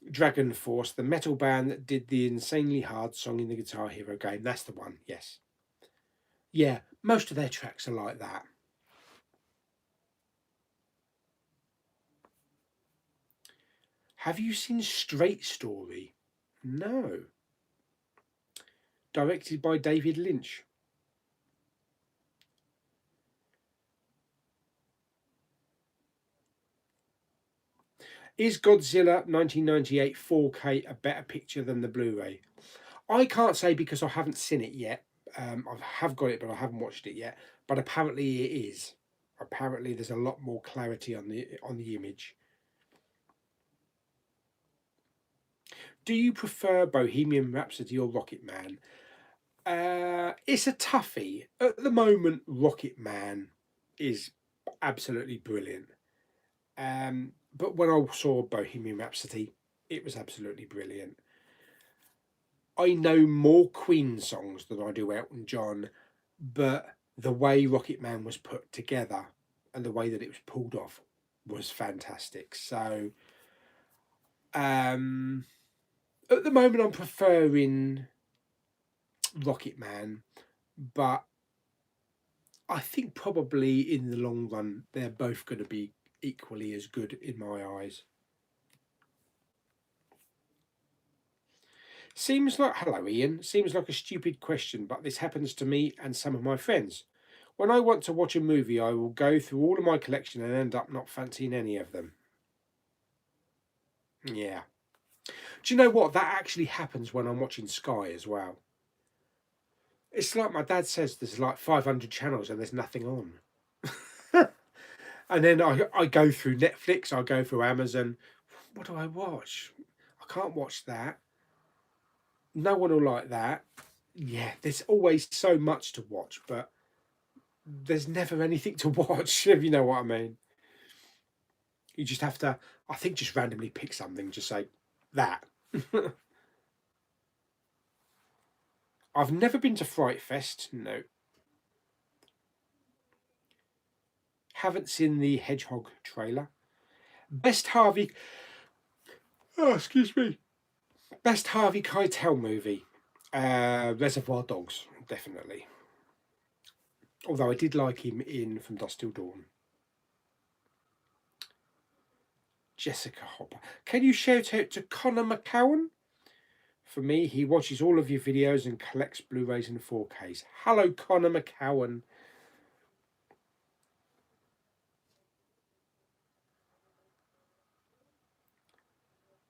Dragon Force, the metal band that did the insanely hard song in the Guitar Hero game. That's the one, yes. Yeah, most of their tracks are like that. Have you seen Straight Story? No. Directed by David Lynch. Is Godzilla 1998 4K a better picture than the Blu-ray? I can't say because I haven't seen it yet. I have got it, but I haven't watched it yet. But apparently it is. Apparently there's a lot more clarity on the image. Do you prefer Bohemian Rhapsody or Rocket Man? It's a toughie. At the moment, Rocket Man is absolutely brilliant. But when I saw Bohemian Rhapsody, it was absolutely brilliant. I know more Queen songs than I do Elton John, but the way Rocket Man was put together and the way that it was pulled off was fantastic. So, at the moment, I'm preferring Rocket Man, but I think probably in the long run, they're both going to be equally as good in my eyes. Hello Ian, seems like a stupid question, but this happens to me and some of my friends. When I want to watch a movie, I will go through all of my collection and end up not fancying any of them. Yeah. Do you know what? That actually happens when I'm watching Sky as well. It's like my dad says there's like 500 channels and there's nothing on. And then I go through Netflix, I go through Amazon. What do I watch? I can't watch that. No one will like that. Yeah, there's always so much to watch, but there's never anything to watch, if you know what I mean. You just have to, I think, just randomly pick something, just say that. I've never been to Fright Fest, no. Haven't seen the Hedgehog trailer. Best Harvey, oh, excuse me. Best Harvey Keitel movie. Reservoir Dogs, definitely. Although I did like him in From Dusk Till Dawn. Jessica Hopper. Can you shout out to Connor McCowan? For me, he watches all of your videos and collects Blu-rays and 4Ks. Hello, Connor McCowan.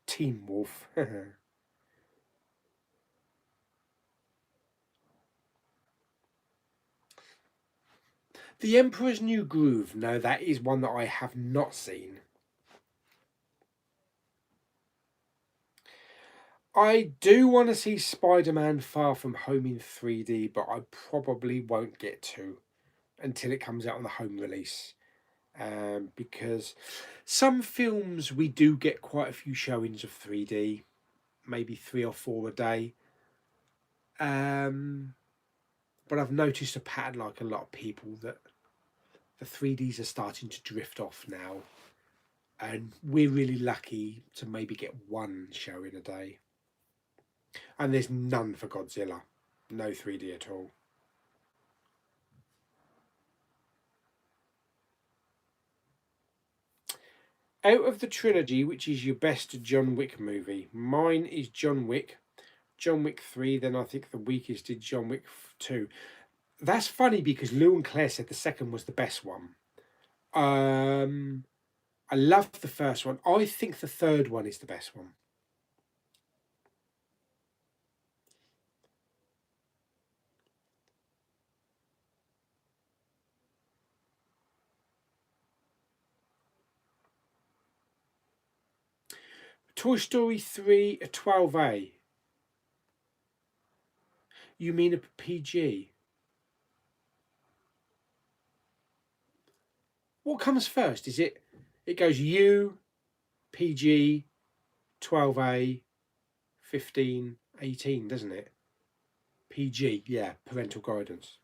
Teen Wolf. The Emperor's New Groove. No, that is one that I have not seen. I do want to see Spider-Man Far From Home in 3D, but I probably won't get to until it comes out on the home release. Because some films we do get quite a few showings of 3D, maybe 3 or 4 a day. But I've noticed a pattern, like a lot of people, that the 3Ds are starting to drift off now, and we're really lucky to maybe get one showing a day. And there's none for Godzilla, no 3D at all. Out of the trilogy, which is your best John Wick movie? Mine is John Wick. John Wick 3, then I think the weakest is John Wick 2. That's funny because Lou and Claire said the second was the best one. I love the first one. I think the third one is the best one. Toy Story 3, a 12A. You mean a PG? What comes first? Is it? It goes U, PG, 12A, 15, 18, doesn't it? PG, yeah, parental guidance.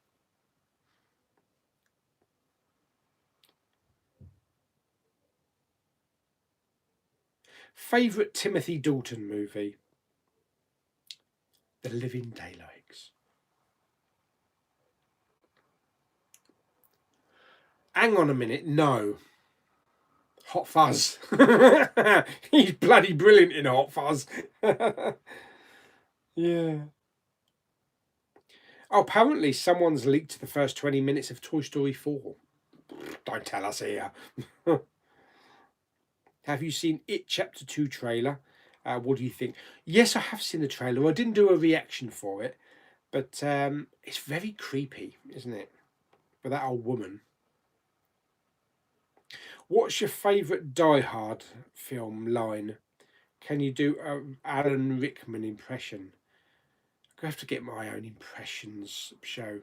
Favourite Timothy Dalton movie? The Living Daylights. Hang on a minute, no. Hot Fuzz. He's bloody brilliant in Hot Fuzz. Yeah. Oh, apparently someone's leaked the first 20 minutes of Toy Story 4. Don't tell us here. Have you seen It Chapter 2 trailer? What do you think? Yes, I have seen the trailer. I didn't do a reaction for it, but it's very creepy, isn't it? With that old woman. What's your favourite Die Hard film line? Can you do an Alan Rickman impression? I have to get my own impressions show.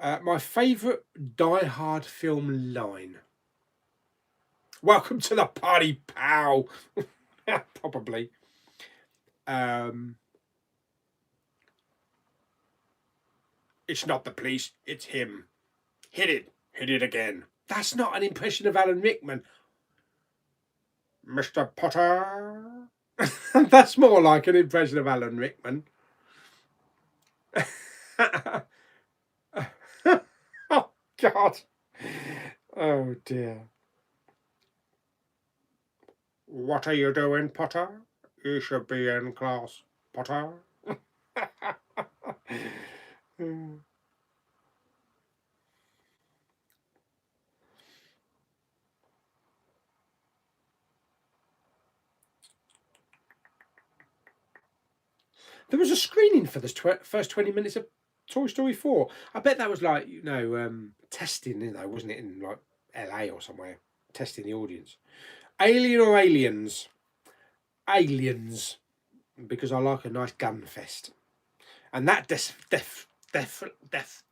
My favourite Die Hard film line. Welcome to the party, pal. Probably. It's not the police, it's him. Hit it. Hit it again. That's not an impression of Alan Rickman. Mr. Potter. That's more like an impression of Alan Rickman. Oh, God. Oh, dear. What are you doing, Potter? You should be in class, Potter. There was a screening for the first 20 minutes of Toy Story 4. I bet that was like, testing, wasn't it, in like LA or somewhere? Testing the audience. Alien or Aliens? Aliens. Because I like a nice gun fest. And that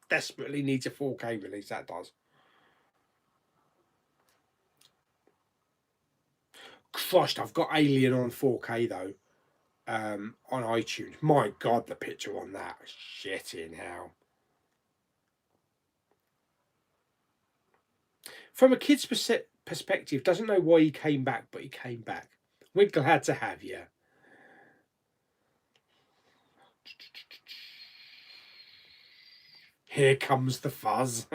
desperately needs a 4K release, that does. Christ, I've got Alien on 4K though. On iTunes. My God, the picture on that. Shit in hell. From a kid's perspective, doesn't know why he came back, but he came back. We're glad to have you. Here comes the fuzz.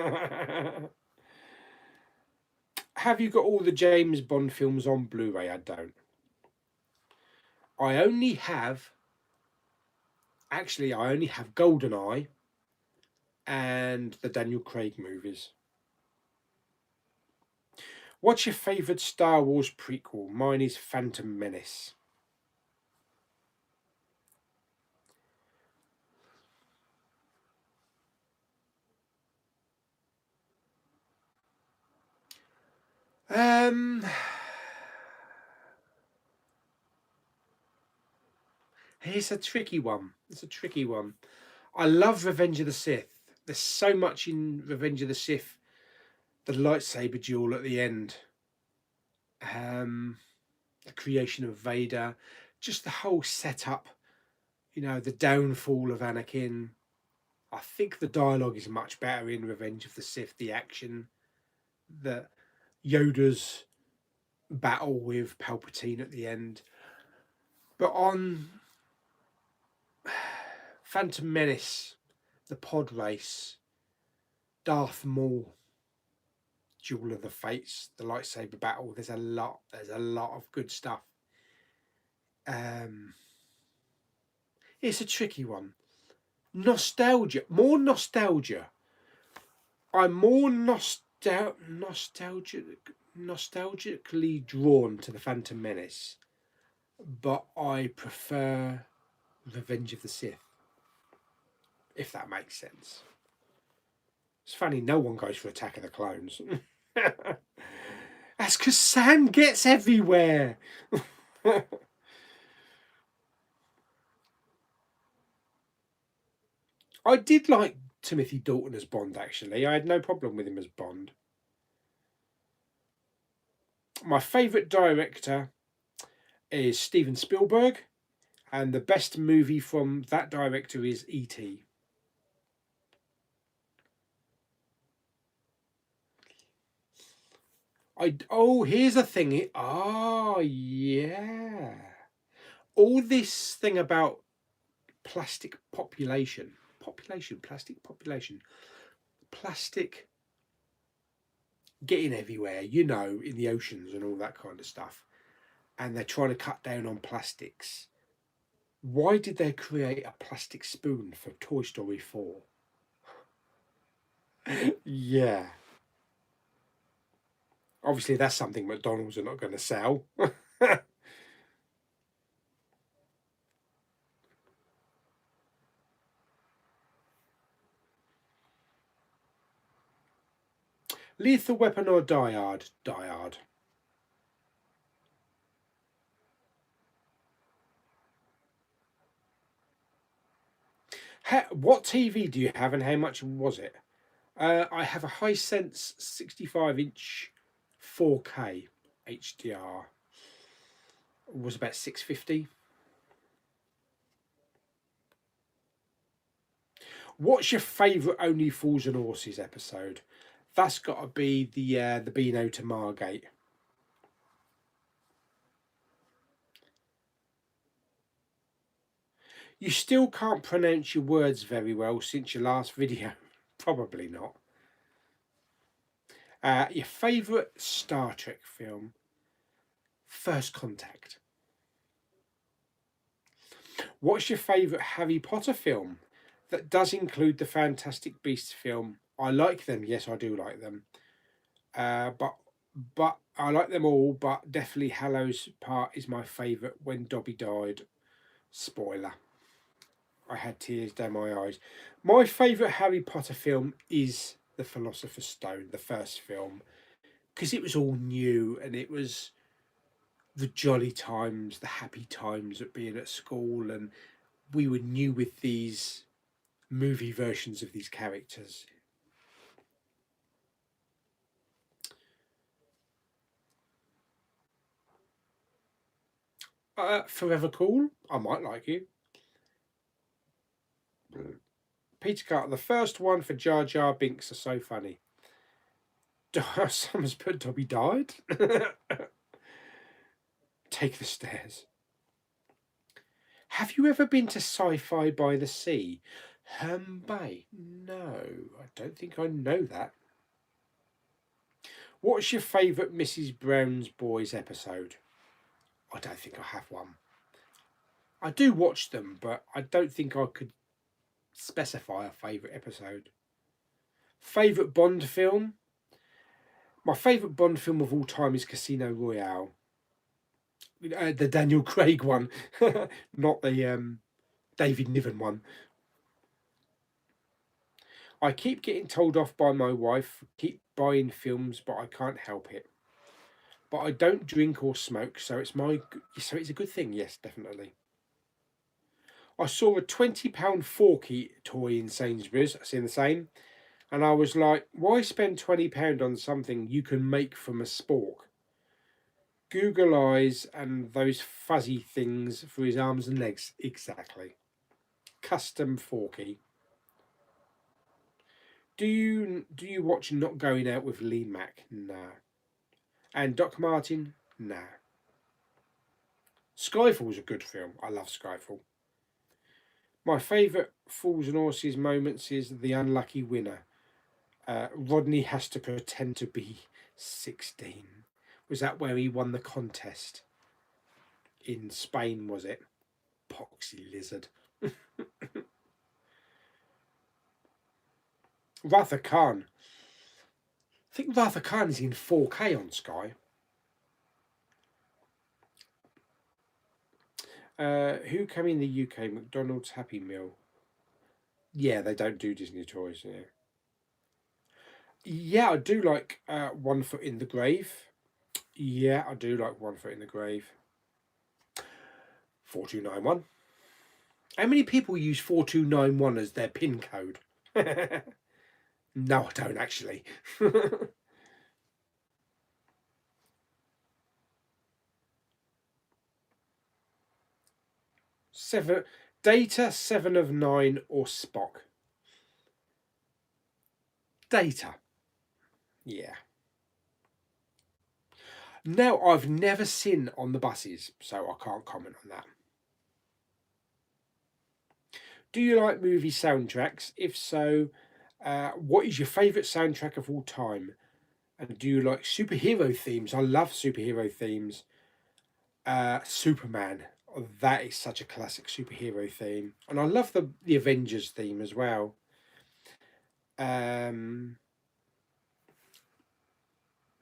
Have you got all the James Bond films on Blu-ray? I don't. I only have GoldenEye and the Daniel Craig movies. What's your favourite Star Wars prequel? Mine is Phantom Menace. Um, Here's a tricky one. It's a tricky one. I love Revenge of the Sith. There's so much in Revenge of the Sith. The lightsaber duel at the end. The creation of Vader. Just the whole setup. The downfall of Anakin. I think the dialogue is much better in Revenge of the Sith. The action. The Yoda's battle with Palpatine at the end. But on Phantom Menace, the pod race, Darth Maul, Duel of the Fates, the lightsaber battle. There's a lot of good stuff. It's a tricky one. Nostalgia, more nostalgia. I'm more nostalgically drawn to the Phantom Menace, but I prefer Revenge of the Sith, if that makes sense. It's funny, no one goes for Attack of the Clones. That's because Sam gets everywhere. I did like Timothy Dalton as Bond, actually. I had no problem with him as Bond. My favourite director is Steven Spielberg, and the best movie from that director is E.T. Here's a thing. Oh, yeah. All this thing about plastic plastic getting everywhere, in the oceans and all that kind of stuff. And they're trying to cut down on plastics. Why did they create a plastic spoon for Toy Story 4? Yeah. Obviously, that's something McDonald's are not going to sell. Lethal Weapon or Die Hard? Die Hard. What TV do you have and how much was it? I have a Hisense 65-inch 4K HDR. It was about $650. What's your favourite Only Fools and Horses episode? That's got to be the Beano to Margate. You still can't pronounce your words very well since your last video. Probably not. Your favourite Star Trek film? First Contact. What's your favourite Harry Potter film? That does include the Fantastic Beasts film. I like them. Yes, I do like them. But I like them all. But definitely Hallows part is my favourite. When Dobby died. Spoiler. I had tears down my eyes. My favourite Harry Potter film is The Philosopher's Stone, the first film, because it was all new and it was the jolly times, the happy times of being at school, and we were new with these movie versions of these characters. Forever Cool, I might like you. Peter Carter, the first one for Jar Jar Binks are so funny. Someone's put Dobby died. Take the stairs. Have you ever been to Sci-Fi by the Sea? Bay? No, I don't think I know that. What's your favourite Mrs. Brown's Boys episode? I don't think I have one. I do watch them, but I don't think I could specify a favourite episode. Favourite Bond film? My favourite Bond film of all time is Casino Royale. The Daniel Craig one, not the David Niven one. I keep getting told off by my wife, keep buying films, but I can't help it. But I don't drink or smoke, so it's a good thing. Yes, definitely. I saw a £20 Forky toy in Sainsbury's. I seen the same, and I was like, why spend £20 on something you can make from a spork? Google eyes and those fuzzy things for his arms and legs. Exactly. Custom Forky. Do you watch Not Going Out with Lee Mack? Nah. And Doc Martin? Nah. Skyfall's a good film. I love Skyfall. My favourite Fools and Horses moments is the unlucky winner. Rodney has to pretend to be 16. Was that where he won the contest? In Spain, was it? Poxy lizard. Ratha Khan. I think Ratha Khan is in 4K on Sky. Who came in the UK? McDonald's Happy Meal. Yeah, they don't do Disney toys. Yeah, yeah, I do like One Foot in the Grave. Yeah, I do like One Foot in the Grave. 4291. How many people use 4291 as their PIN code? No, I don't actually. Seven Data, 7 of 9, or Spock? Data. Yeah. Now, I've never seen On the Buses, so I can't comment on that. Do you like movie soundtracks? If so, what is your favourite soundtrack of all time? And do you like superhero themes? I love superhero themes. Superman. Oh, that is such a classic superhero theme. And I love the Avengers theme as well. My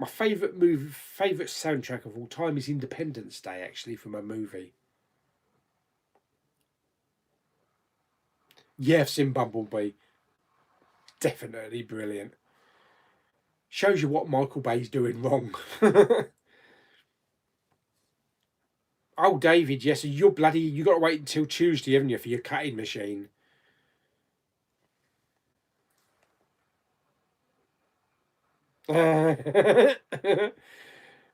favourite soundtrack of all time is Independence Day, actually, from a movie. Yeah, I've seen Bumblebee. Definitely brilliant. Shows you what Michael Bay's doing wrong. Oh, David, yes, you got to wait until Tuesday, haven't you, for your cutting machine? The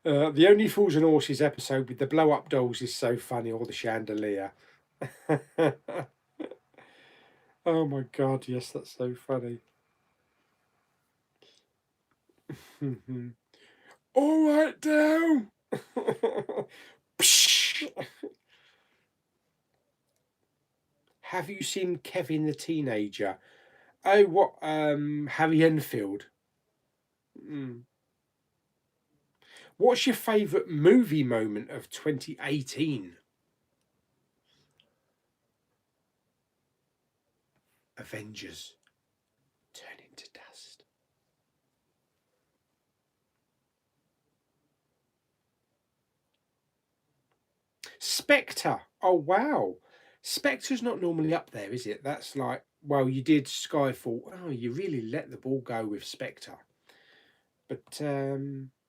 Only Fools and Horses episode with the blow up dolls is so funny, or the chandelier. Oh my god, yes, that's so funny. All right, down. Have you seen Kevin the Teenager? Oh, what? Harry Enfield. Mm. What's your favourite movie moment of 2018? Avengers. Turn into dust. Spectre. Oh wow. Spectre's not normally up there, is it? That's like, well, you did Skyfall. Oh, you really let the ball go with Spectre. But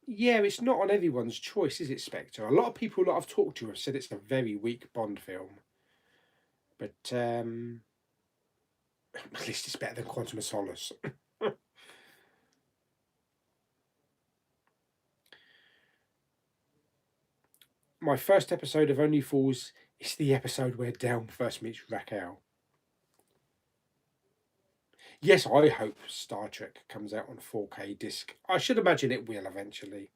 yeah, it's not on everyone's choice, is it, Spectre? A lot of people that I've talked to have said it's a very weak Bond film. But at least it's better than Quantum of Solace. My first episode of Only Fools is the episode where Down first meets Raquel. Yes, I hope Star Trek comes out on 4K disc. I should imagine it will eventually.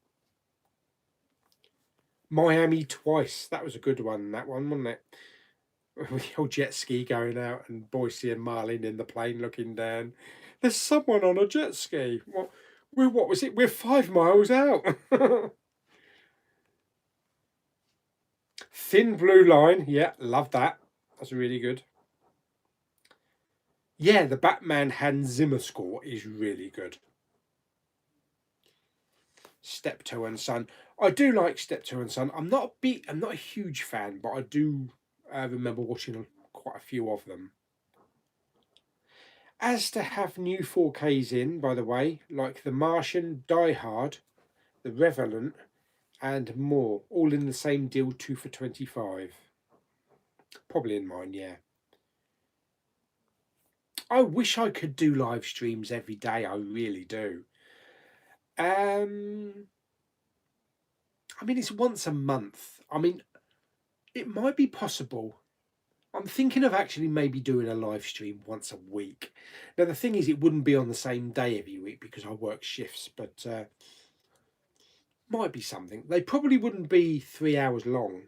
Miami Twice. That was a good one, that one, wasn't it? With the old jet ski going out and Boise and Marlin in the plane looking down. There's someone on a jet ski. What was it? We're 5 miles out. Thin Blue Line. Yeah, love that. That's really good. Yeah, the Batman Hans Zimmer score is really good. Steptoe and Son. I do like Steptoe and Son. I'm not a huge fan, but I do remember watching quite a few of them. As to have new 4Ks in, by the way, like The Martian, Die Hard, The Revenant, and more, all in the same deal, 2 for 25. Probably in mine, yeah. I wish I could do live streams every day. I really do. I mean, it's once a month. I mean, it might be possible. I'm thinking of actually maybe doing a live stream once a week. Now, the thing is, it wouldn't be on the same day every week because I work shifts, but might be something. They probably wouldn't be 3 hours long,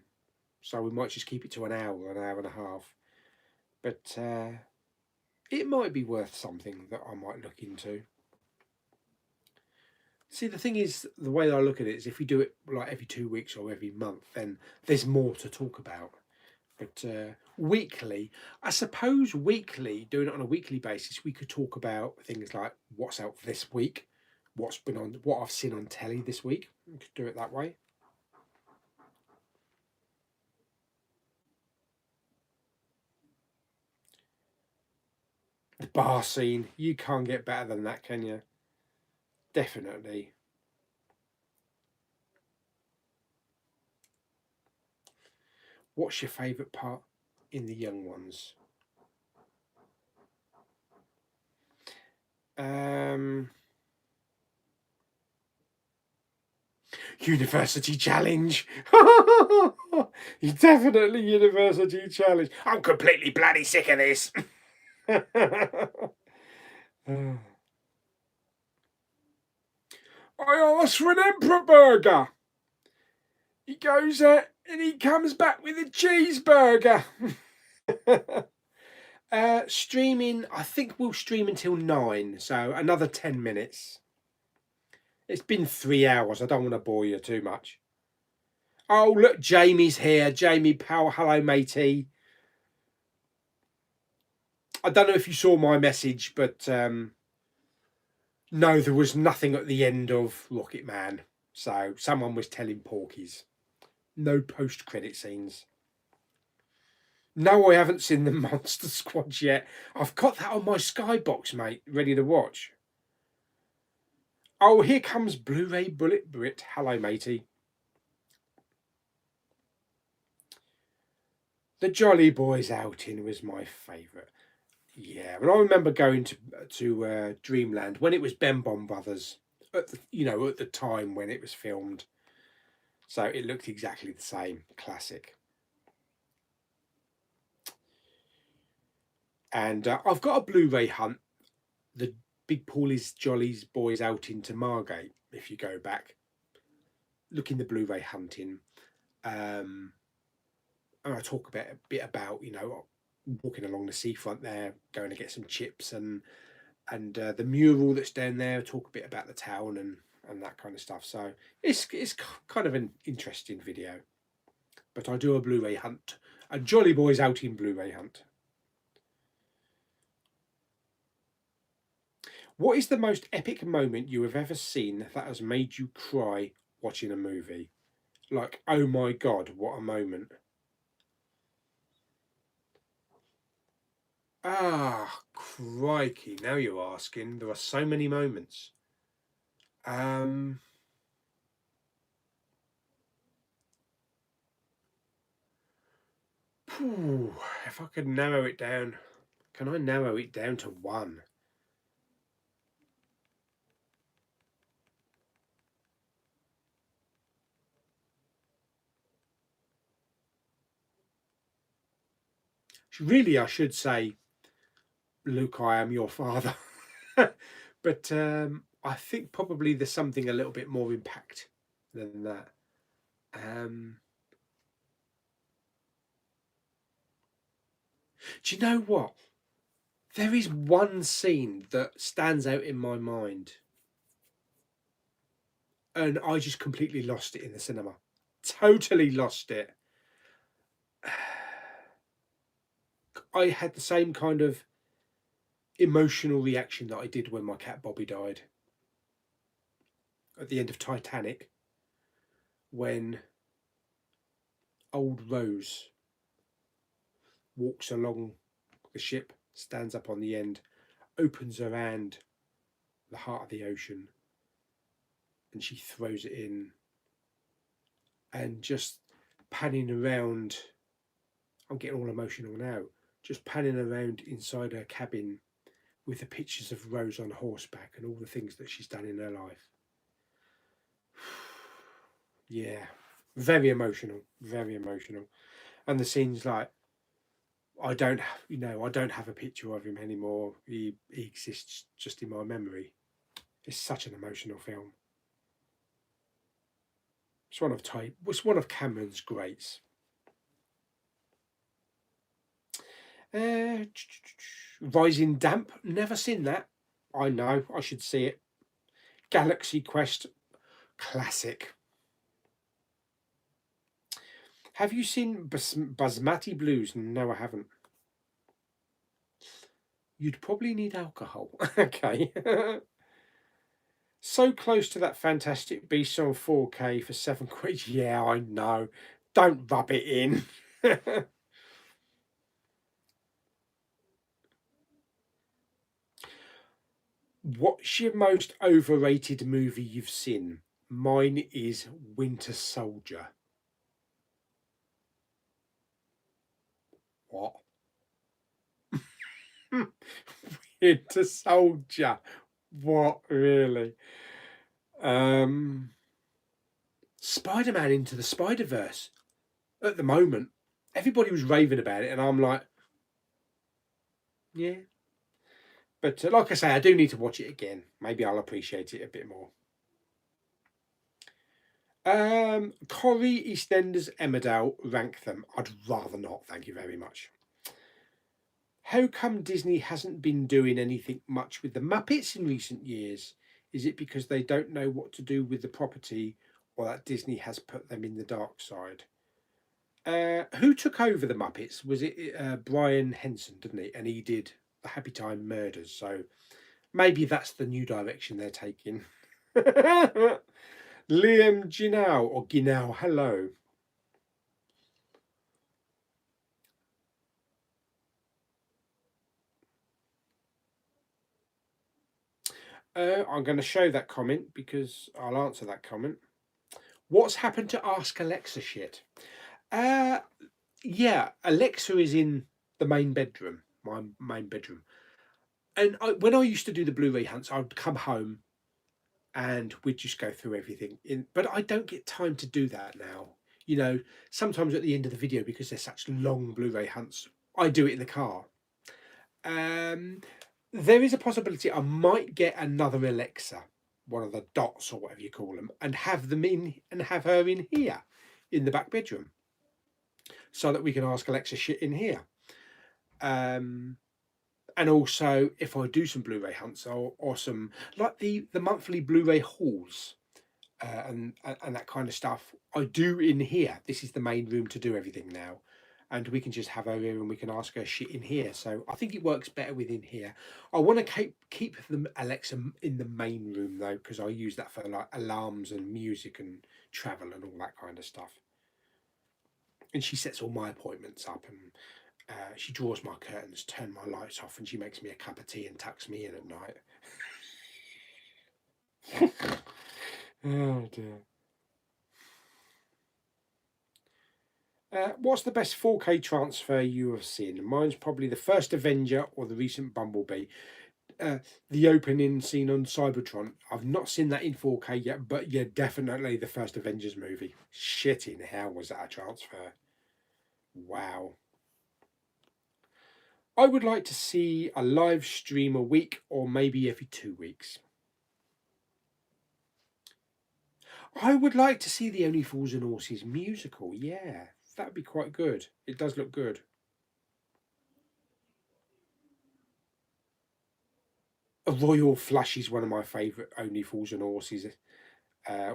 so we might just keep it to an hour and a half. But it might be worth something that I might look into. See, the thing is, the way I look at it is if we do it like every 2 weeks or every month, then there's more to talk about. But weekly, I suppose weekly, doing it on a weekly basis, we could talk about things like what's out this week, what's been on, what I've seen on telly this week. We could do it that way. The bar scene, you can't get better than that, can you? Definitely. What's your favourite part in The Young Ones? University challenge. You definitely university challenge. I'm completely bloody sick of this. I asked for an emperor burger. He goes and he comes back with a cheeseburger. Streaming, I think we'll stream until 9, so another 10 minutes. It's been 3 hours. I don't want to bore you too much. Oh, look, Jamie's here. Jamie Powell, hello, matey. I don't know if you saw my message, but no, there was nothing at the end of Rocket Man. So someone was telling porkies. No post-credit scenes. No, I haven't seen the Monster Squad yet. I've got that on my Skybox, mate, ready to watch. Oh, here comes Blu-ray Bullet Brit. Hello, matey. The Jolly Boys outing was my favourite. Yeah, and I remember going to Dreamland when it was Ben Bond Brothers at the time when it was filmed. So it looked exactly the same. Classic. And I've got a Blu-ray hunt. The Big Pauly's Jolly's Boys outing to Margate. If you go back, look in the Blu-ray hunting. And I talk a bit about walking along the seafront there, going to get some chips and the mural that's down there. Talk a bit about the town and that kind of stuff. So it's kind of an interesting video. But I do a Blu-ray hunt, a Jolly Boys outing Blu-ray hunt. What is the most epic moment you have ever seen that has made you cry watching a movie? Like, oh my God, what a moment. Ah, crikey, now you're asking. There are so many moments. If I could narrow it down, can I narrow it down to one? Really, I should say, Luke, I am your father. But I think probably there's something a little bit more impact than that. Do you know what? There is one scene that stands out in my mind, and I just completely lost it in the cinema. Totally lost it. I had the same kind of emotional reaction that I did when my cat Bobby died at the end of Titanic, when old Rose walks along the ship, stands up on the end, opens her hand, the heart of the ocean, and she throws it in, and just panning around. I'm getting all emotional now. Just panning around inside her cabin, with the pictures of Rose on horseback and all the things that she's done in her life. Yeah, very emotional, very emotional. And the scenes like, I don't, I don't have a picture of him anymore. He exists just in my memory. It's such an emotional film. It's one of Cameron's greats. Rising Damp, never seen that. I know, I should see it. Galaxy Quest, classic. Have you seen Basmati Blues? No, I haven't. You'd probably need alcohol. Okay. So close to that Fantastic Beasts on 4K for £7. Yeah, I know. Don't rub it in. What's your most overrated movie you've seen? Mine is Winter Soldier. What? Winter Soldier. What, really? Spider-Man Into the Spider-Verse. At the moment, everybody was raving about it, and I'm like, yeah. But like I say, I do need to watch it again. Maybe I'll appreciate it a bit more. Corrie, EastEnders, Emmerdale, rank them. I'd rather not, thank you very much. How come Disney hasn't been doing anything much with the Muppets in recent years? Is it because they don't know what to do with the property, or that Disney has put them in the dark side? Who took over the Muppets? Was it Brian Henson, didn't he? And he did the Happy Time Murders. So maybe that's the new direction they're taking. Liam Ginau or Ginau, hello. I'm going to show that comment because I'll answer that comment. What's happened to Ask Alexa shit? Yeah, Alexa is in the main bedroom, my main bedroom. And when I used to do the Blu-ray hunts, I'd come home and we'd just go through everything. But I don't get time to do that now. Sometimes at the end of the video, because they're such long Blu-ray hunts, I do it in the car. There is a possibility I might get another Alexa, one of the dots or whatever you call them, and have her in here, in the back bedroom, so that we can ask Alexa shit in here. And also, if I do some Blu-ray hunts or some like the monthly Blu-ray hauls and that kind of stuff, I do in here. This is the main room to do everything now, and we can just have her here and we can ask her shit in here. So I think it works better within here. I want to keep the Alexa in the main room though, because I use that for like alarms and music and travel and all that kind of stuff. And she sets all my appointments up, and she draws my curtains, turns my lights off, and she makes me a cup of tea and tucks me in at night. Oh dear. What's the best 4K transfer you have seen? Mine's probably the first Avenger or the recent Bumblebee. The opening scene on Cybertron. I've not seen that in 4K yet, but yeah, definitely the first Avengers movie. Shit in hell, was that a transfer? Wow. I would like to see a live stream a week or maybe every 2 weeks. I would like to see the Only Fools and Horses musical. Yeah, that'd be quite good. It does look good. A Royal Flush is one of my favourite Only Fools and Horses,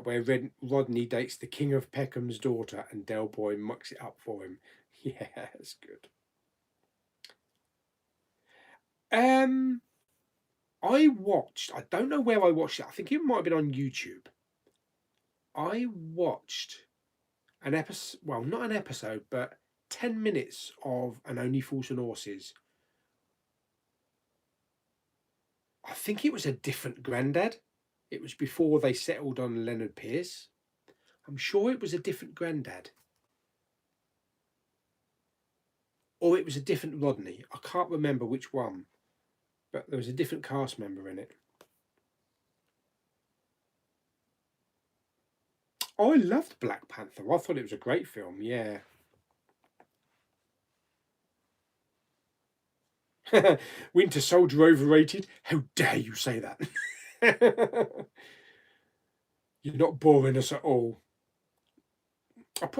where Rodney dates the King of Peckham's daughter and Del Boy mucks it up for him. Yeah, it's good. I don't know where I watched it. I think it might have been on YouTube. I watched an episode, well, not an episode, but 10 minutes of an Only Fools and Horses. I think it was a different granddad. It was before they settled on Leonard Pierce. I'm sure it was a different granddad. Or it was a different Rodney. I can't remember which one. but there was a different cast member in it. I loved Black Panther. I thought it was a great film. Yeah. Winter Soldier overrated? How dare you say that? You're not boring us at all.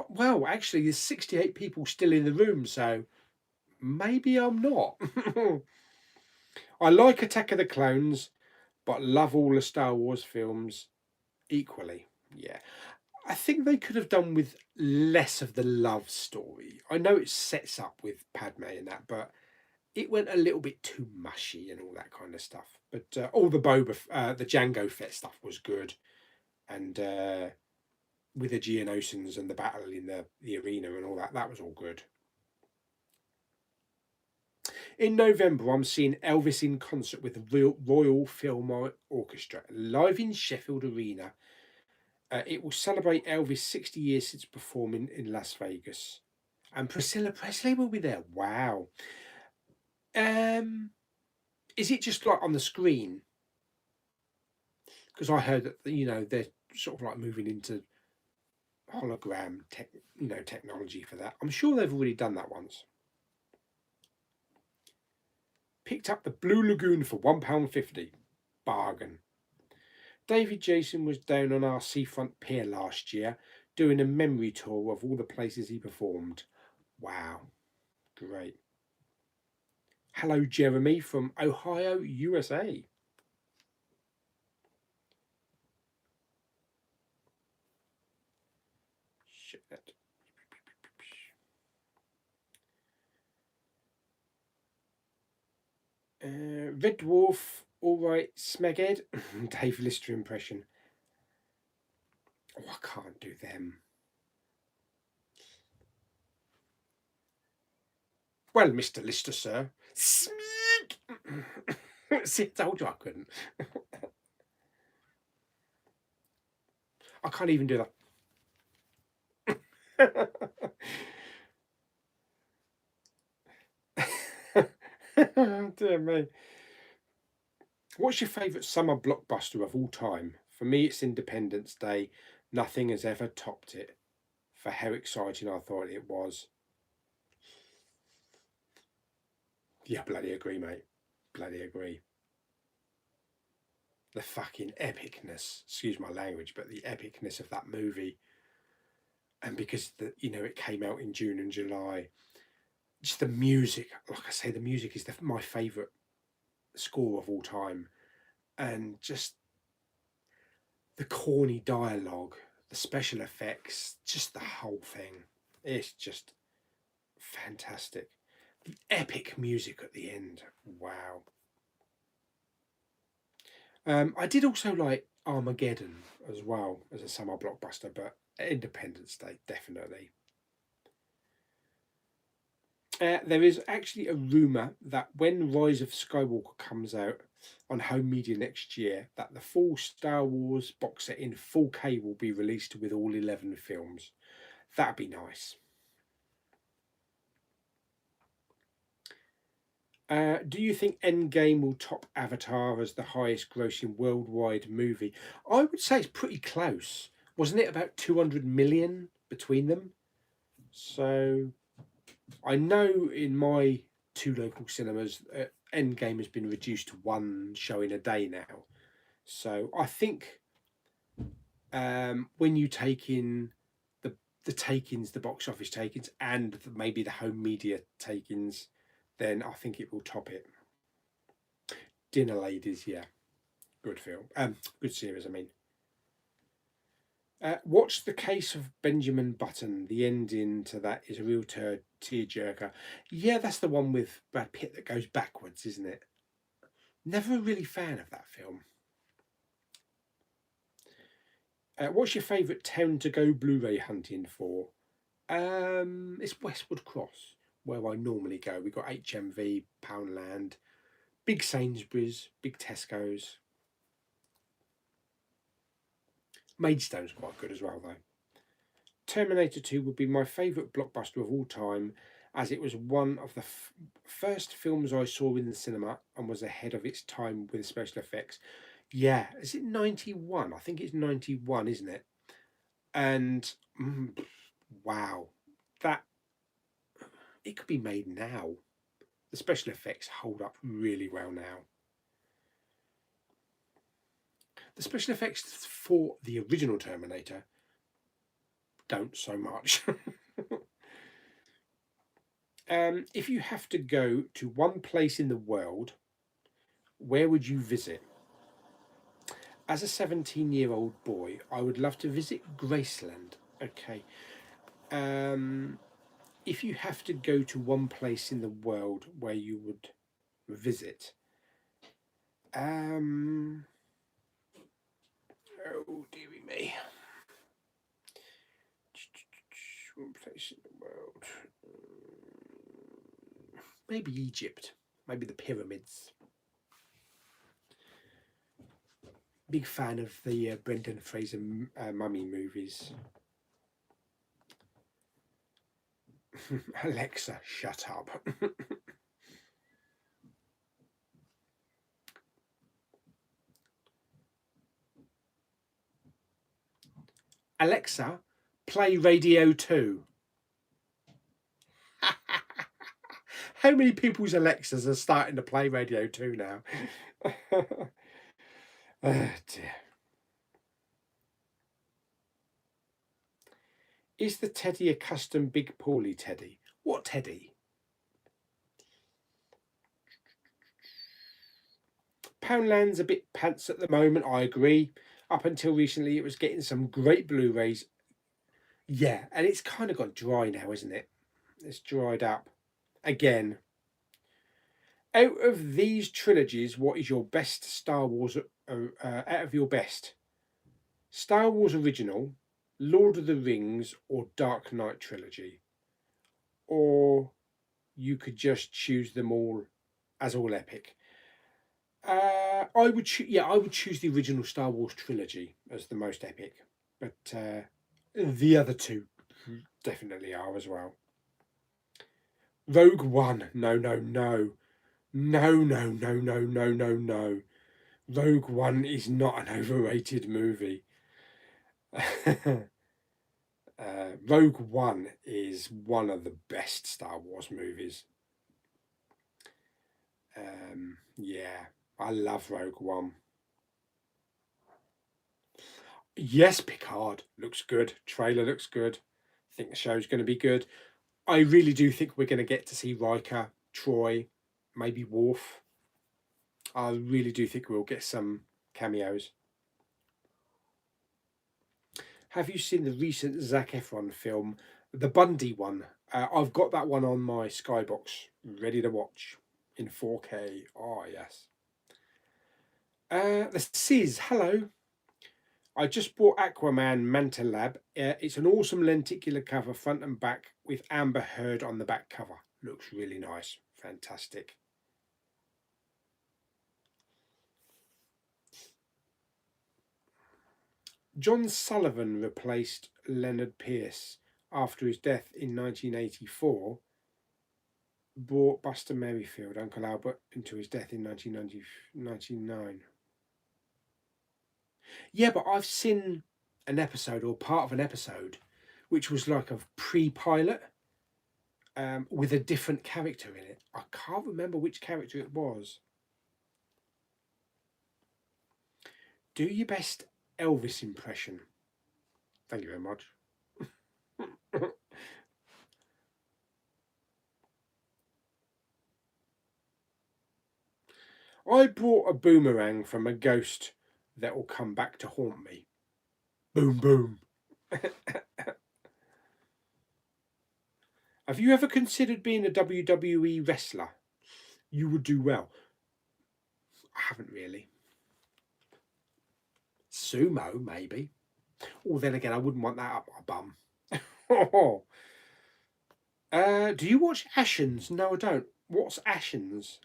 Well, actually, there's 68 people still in the room, so maybe I'm not. I like Attack of the Clones, but love all the Star Wars films equally. Yeah. I think they could have done with less of the love story. I know it sets up with Padme and that, but it went a little bit too mushy and all that kind of stuff. But all the the Jango Fett stuff was good, and with the Geonosians and the battle in the arena and all that, that was all good. In November, I'm seeing Elvis in concert with the Royal Philharmonic Orchestra live in Sheffield Arena. It will celebrate Elvis' 60 years since performing in Las Vegas. And Priscilla Presley will be there. Wow. Is it just like on the screen? Because I heard that they're sort of like moving into hologram technology for that. I'm sure they've already done that once. Picked up the Blue Lagoon for £1.50. Bargain. David Jason was down on our seafront pier last year doing a memory tour of all the places he performed. Wow. Great. Hello, Jeremy from Ohio, USA. Shit. Red Dwarf, all right, Smeghead. Dave Lister impression. Oh, I can't do them. Well, Mr. Lister, sir. Smeg! See, I told you I couldn't. I can't even do that. Dear me. What's your favourite summer blockbuster of all time? For me, it's Independence Day. Nothing has ever topped it for how exciting I thought it was. Yeah, bloody agree, mate. Bloody agree. The fucking epicness, excuse my language, but the epicness of that movie. And because it came out in June and July, just the music, like I say, the music is my favourite score of all time. And just the corny dialogue, the special effects, just the whole thing. It's just fantastic. The epic music at the end. Wow. I did also like Armageddon as well as a summer blockbuster, but Independence Day, definitely. There is actually a rumour that when Rise of Skywalker comes out on home media next year, that the full Star Wars box set in 4K will be released with all 11 films. That'd be nice. Do you think Endgame will top Avatar as the highest grossing worldwide movie? I would say it's pretty close. Wasn't it about 200 million between them? So I know in my two local cinemas, Endgame has been reduced to one showing a day now. So I think when you take in the take-ins, the box office take-ins, and maybe the home media take-ins, then I think it will top it. Dinner Ladies, yeah, good film. Good series, I mean. Watch The Case of Benjamin Button. The ending to that is a real tearjerker. Yeah, that's the one with Brad Pitt that goes backwards, isn't it? Never a really fan of that film. What's your favourite town to go Blu-ray hunting for? It's Westwood Cross, where I normally go. We've got HMV, Poundland, big Sainsbury's, big Tesco's. Maidstone's quite good as well, though. Terminator 2 would be my favourite blockbuster of all time, as it was one of the first films I saw in the cinema and was ahead of its time with special effects. Yeah, is it 91? I think it's 91, isn't it? And wow, that it could be made now. The special effects hold up really well now. The special effects for the original Terminator don't so much. If you have to go to one place in the world, where would you visit? As a 17-year-old boy, I would love to visit Graceland. Okay. If you have to go to one place in the world where you would visit, oh dearie me, one place in the world, maybe Egypt, maybe the pyramids. Big fan of the Brendan Fraser mummy movies. Alexa, shut up. Alexa, play Radio 2. How many people's Alexas are starting to play Radio 2 now? Oh dear. Is the teddy a custom Big Pauly teddy? What teddy? Poundland's a bit pants at the moment, I agree. Up until recently, it was getting some great Blu-rays. Yeah, and it's kind of got dry now, isn't it? It's dried up. Again. Out of these trilogies, what is your best Star Wars, out of your best? Star Wars Original, Lord of the Rings, or Dark Knight trilogy? Or you could just choose them all as all epic? I would I would choose the original Star Wars trilogy as the most epic, but the other two definitely are as well. Rogue One, no, no, no, no, no, no, no, no, no, no. Rogue One is not an overrated movie. Rogue One is one of the best Star Wars movies. Yeah, I love Rogue One. Yes, Picard looks good. Trailer looks good. I think the show's going to be good. I really do think we're going to get to see Riker, Troy, maybe Worf. I really do think we'll get some cameos. Have you seen the recent Zac Efron film, the Bundy one? I've got that one on my Skybox, ready to watch in 4K. Oh, yes. The Sizz, hello. I just bought Aquaman Manta Lab. It's an awesome lenticular cover, front and back, with Amber Heard on the back cover. Looks really nice. Fantastic. John Sullivan replaced Leonard Pierce after his death in 1984. Brought Buster Merrifield, Uncle Albert, into his death in 1999. Yeah, but I've seen an episode or part of an episode which was like a pre-pilot with a different character in it. I can't remember which character it was. Do your best Elvis impression. Thank you very much. I brought a boomerang from a ghost that will come back to haunt me. Boom, boom. Have you ever considered being a WWE wrestler? You would do well. I haven't really. Sumo, maybe. Or then again, I wouldn't want that up my bum. Do you watch Ashens? No, I don't. What's Ashens?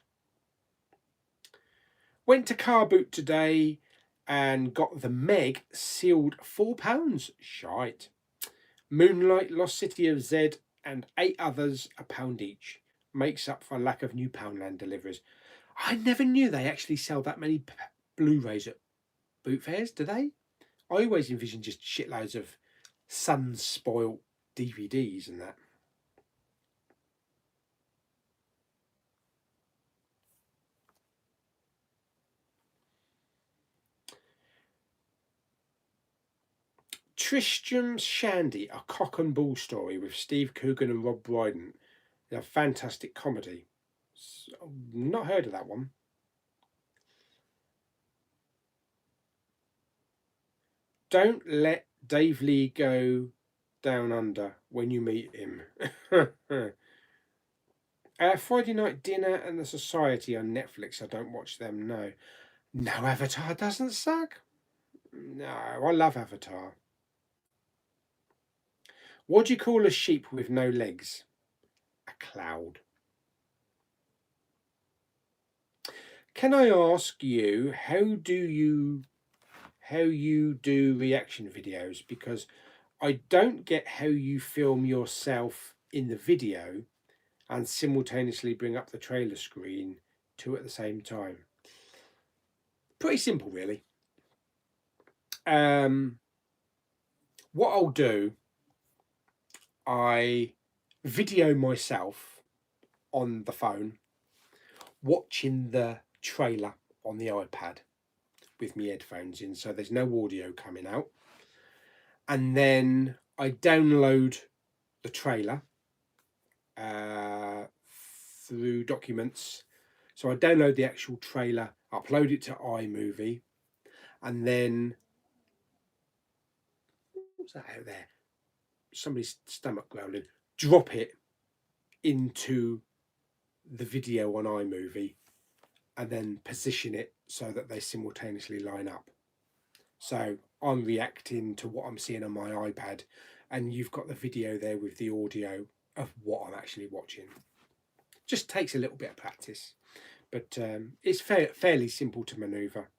Went to Car Boot today and got the Meg sealed £4. Shite. Moonlight, Lost City of Z, and 8 others £1 each. Makes up for a lack of new Poundland deliveries. I never knew they actually sell that many Blu-rays at boot fairs, do they? I always envisioned just shitloads of sun-spoilt DVDs and that. Tristram Shandy, a cock and bull story with Steve Coogan and Rob Brydon. A fantastic comedy. Not heard of that one. Don't let Dave Lee go down under when you meet him. Friday Night Dinner and The Society on Netflix. I don't watch them, no. No, Avatar doesn't suck. No, I love Avatar. What do you call a sheep with no legs? A cloud. Can I ask you, how you do reaction videos? Because I don't get how you film yourself in the video and simultaneously bring up the trailer screen two at the same time. Pretty simple, really. What I'll do, I video myself on the phone watching the trailer on the iPad with my headphones in, so there's no audio coming out. And then I download the trailer through documents. So I download the actual trailer, upload it to iMovie, and then what's that out there? Somebody's stomach growling. Drop it into the video on iMovie, and then position it so that they simultaneously line up. So I'm reacting to what I'm seeing on my iPad, and you've got the video there with the audio of what I'm actually watching. Just takes a little bit of practice, but it's fairly simple to maneuver.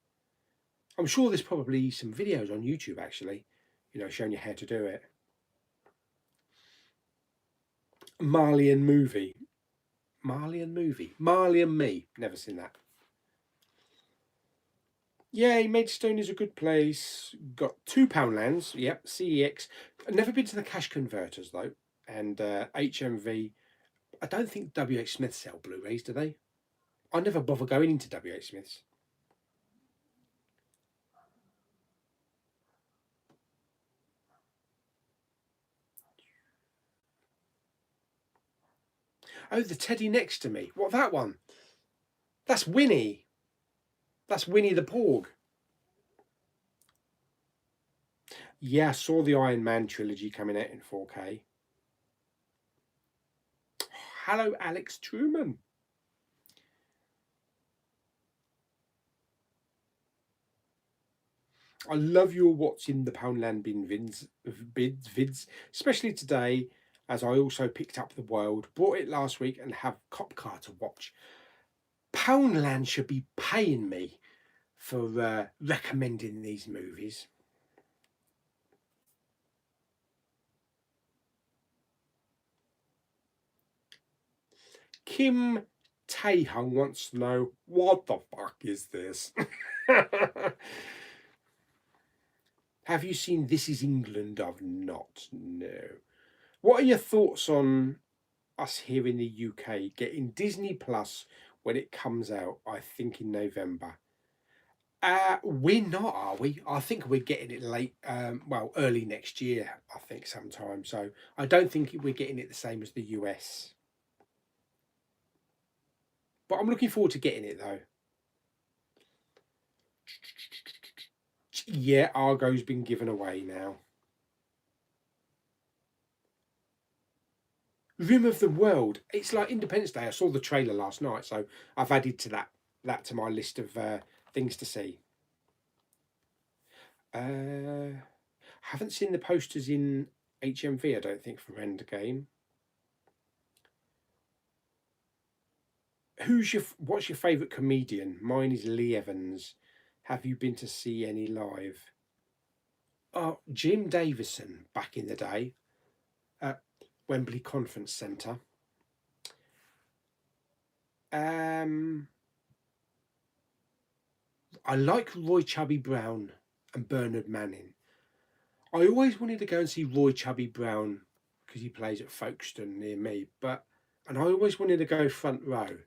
I'm sure there's probably some videos on YouTube actually, showing you how to do it. Marley and Me. Marley and Me. Never seen that. Yeah, Maidstone is a good place. Got £2 Poundlands. Yep, CEX. I've never been to the cash converters though, and HMV. I don't think WH Smith sell Blu-rays, do they? I never bother going into WH Smith's. Oh, the teddy next to me. What, that one? That's Winnie. That's Winnie the Porg. Yeah, I saw the Iron Man trilogy coming out in 4K. Hello, Alex Truman. I love your what's in the Poundland bin vids, especially today, as I also picked up The World, bought it last week, and have Cop Car to watch. Poundland should be paying me for recommending these movies. Kim Taehung wants to know, what the fuck is this? Have you seen This Is England? I've not, no. What are your thoughts on us here in the UK getting Disney Plus when it comes out, I think in November? We're not, are we? I think we're getting it late, early next year, I think sometime. So I don't think we're getting it the same as the US. But I'm looking forward to getting it though. Yeah, Argo's been given away now. Rim of the World. It's like Independence Day. I saw the trailer last night, so I've added to that to my list of things to see. Haven't seen the posters in HMV, I don't think, for Endgame. What's your favourite comedian? Mine is Lee Evans. Have you been to see any live? Oh, Jim Davison back in the day. Wembley Conference Centre. I like Roy Chubby Brown and Bernard Manning. I always wanted to go and see Roy Chubby Brown because he plays at Folkestone near me, and I always wanted to go front row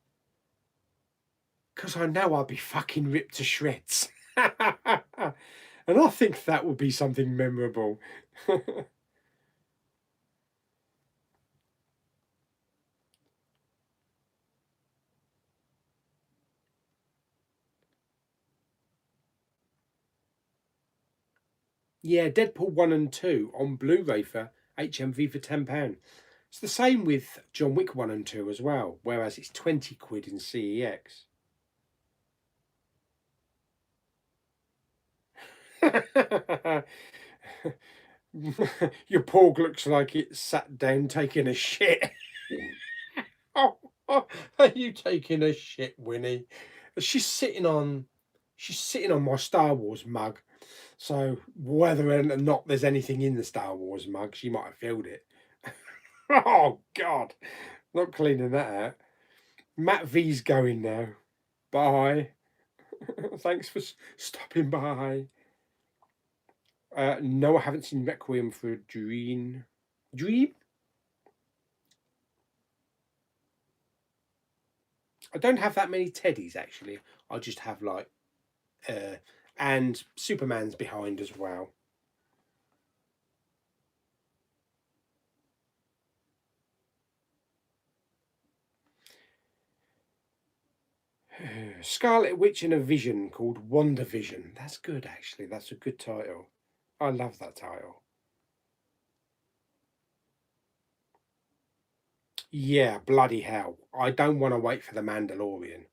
because I know I'll be fucking ripped to shreds. And I think that would be something memorable. Yeah, Deadpool 1 and 2 on Blu-ray for HMV for £10. It's the same with John Wick 1 and 2 as well, whereas it's 20 quid in CEX. Your porg looks like it sat down taking a shit. Oh, are you taking a shit, Winnie? She's sitting on my Star Wars mug. So whether or not there's anything in the Star Wars mug, she might have filled it. Oh God, not cleaning that out. Matt V's going now. Bye. Thanks for stopping by. No, I haven't seen Requiem for a Dream. Dream? I don't have that many teddies actually. I just have like, and Superman's behind as well. Scarlet Witch in a Vision called Wonder Vision. That's good actually. That's a good title. I love that title. Yeah, bloody hell. I don't want to wait for The Mandalorian.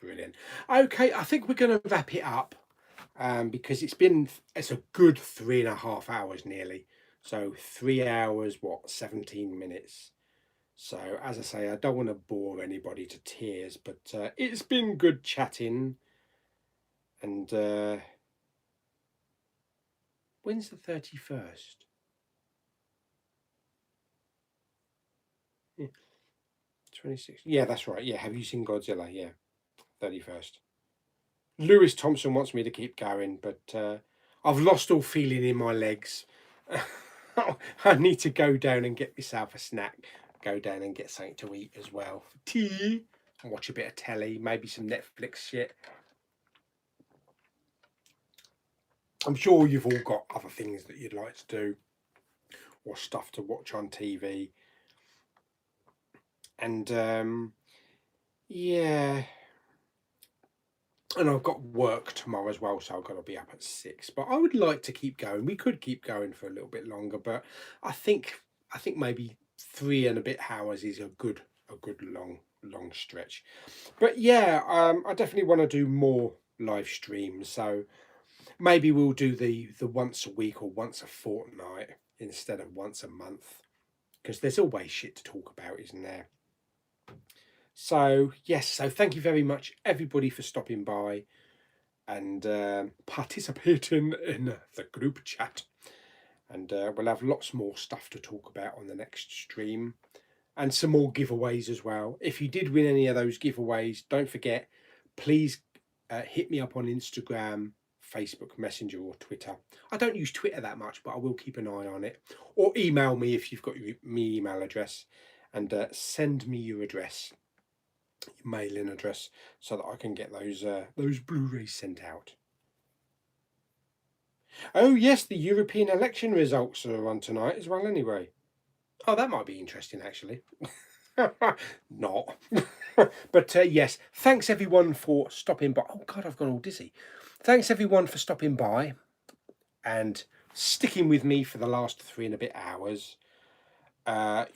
Brilliant. Okay, I think we're going to wrap it up because it's a good 3.5 hours nearly. So 3 hours, 17 minutes. So as I say, I don't want to bore anybody to tears, but it's been good chatting. And when's the 31st? 26. Yeah, that's right. Yeah, have you seen Godzilla? Yeah, 31st. Lewis Thompson wants me to keep going, but I've lost all feeling in my legs. I need to go down and get myself a snack. Go down and get something to eat as well. Tea. And watch a bit of telly, maybe some Netflix shit. I'm sure you've all got other things that you'd like to do or stuff to watch on TV. And yeah. And I've got work tomorrow as well, so I've got to be up at 6. But I would like to keep going. We could keep going for a little bit longer, but I think maybe 3 and a bit hours is a good long stretch. But yeah, I definitely want to do more live streams. So maybe we'll do the once a week or once a fortnight instead of once a month, because there's always shit to talk about, isn't there? So yes, so thank you very much everybody for stopping by and participating in the group chat. And we'll have lots more stuff to talk about on the next stream and some more giveaways as well. If you did win any of those giveaways, don't forget, please hit me up on Instagram, Facebook Messenger or Twitter. I don't use Twitter that much, but I will keep an eye on it. Or email me if you've got my email address, and send me your address, your mailing address, so that I can get those Blu-rays sent out. Oh yes, the European election results are on tonight as well anyway. Oh, that might be interesting actually. Not. But yes, thanks everyone for stopping by. Oh God, I've gone all dizzy. Thanks everyone for stopping by and sticking with me for the last 3 and a bit hours. I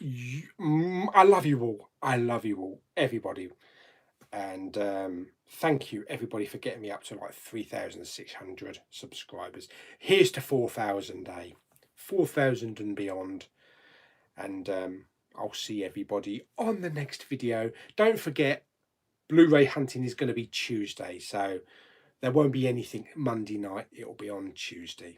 love you all. I love you all, everybody. And thank you everybody for getting me up to like 3,600 subscribers. Here's to 4,000, 4,000 and beyond. And I'll see everybody on the next video. Don't forget, Blu-ray hunting is going to be Tuesday, so There won't be anything Monday night. It'll be on Tuesday.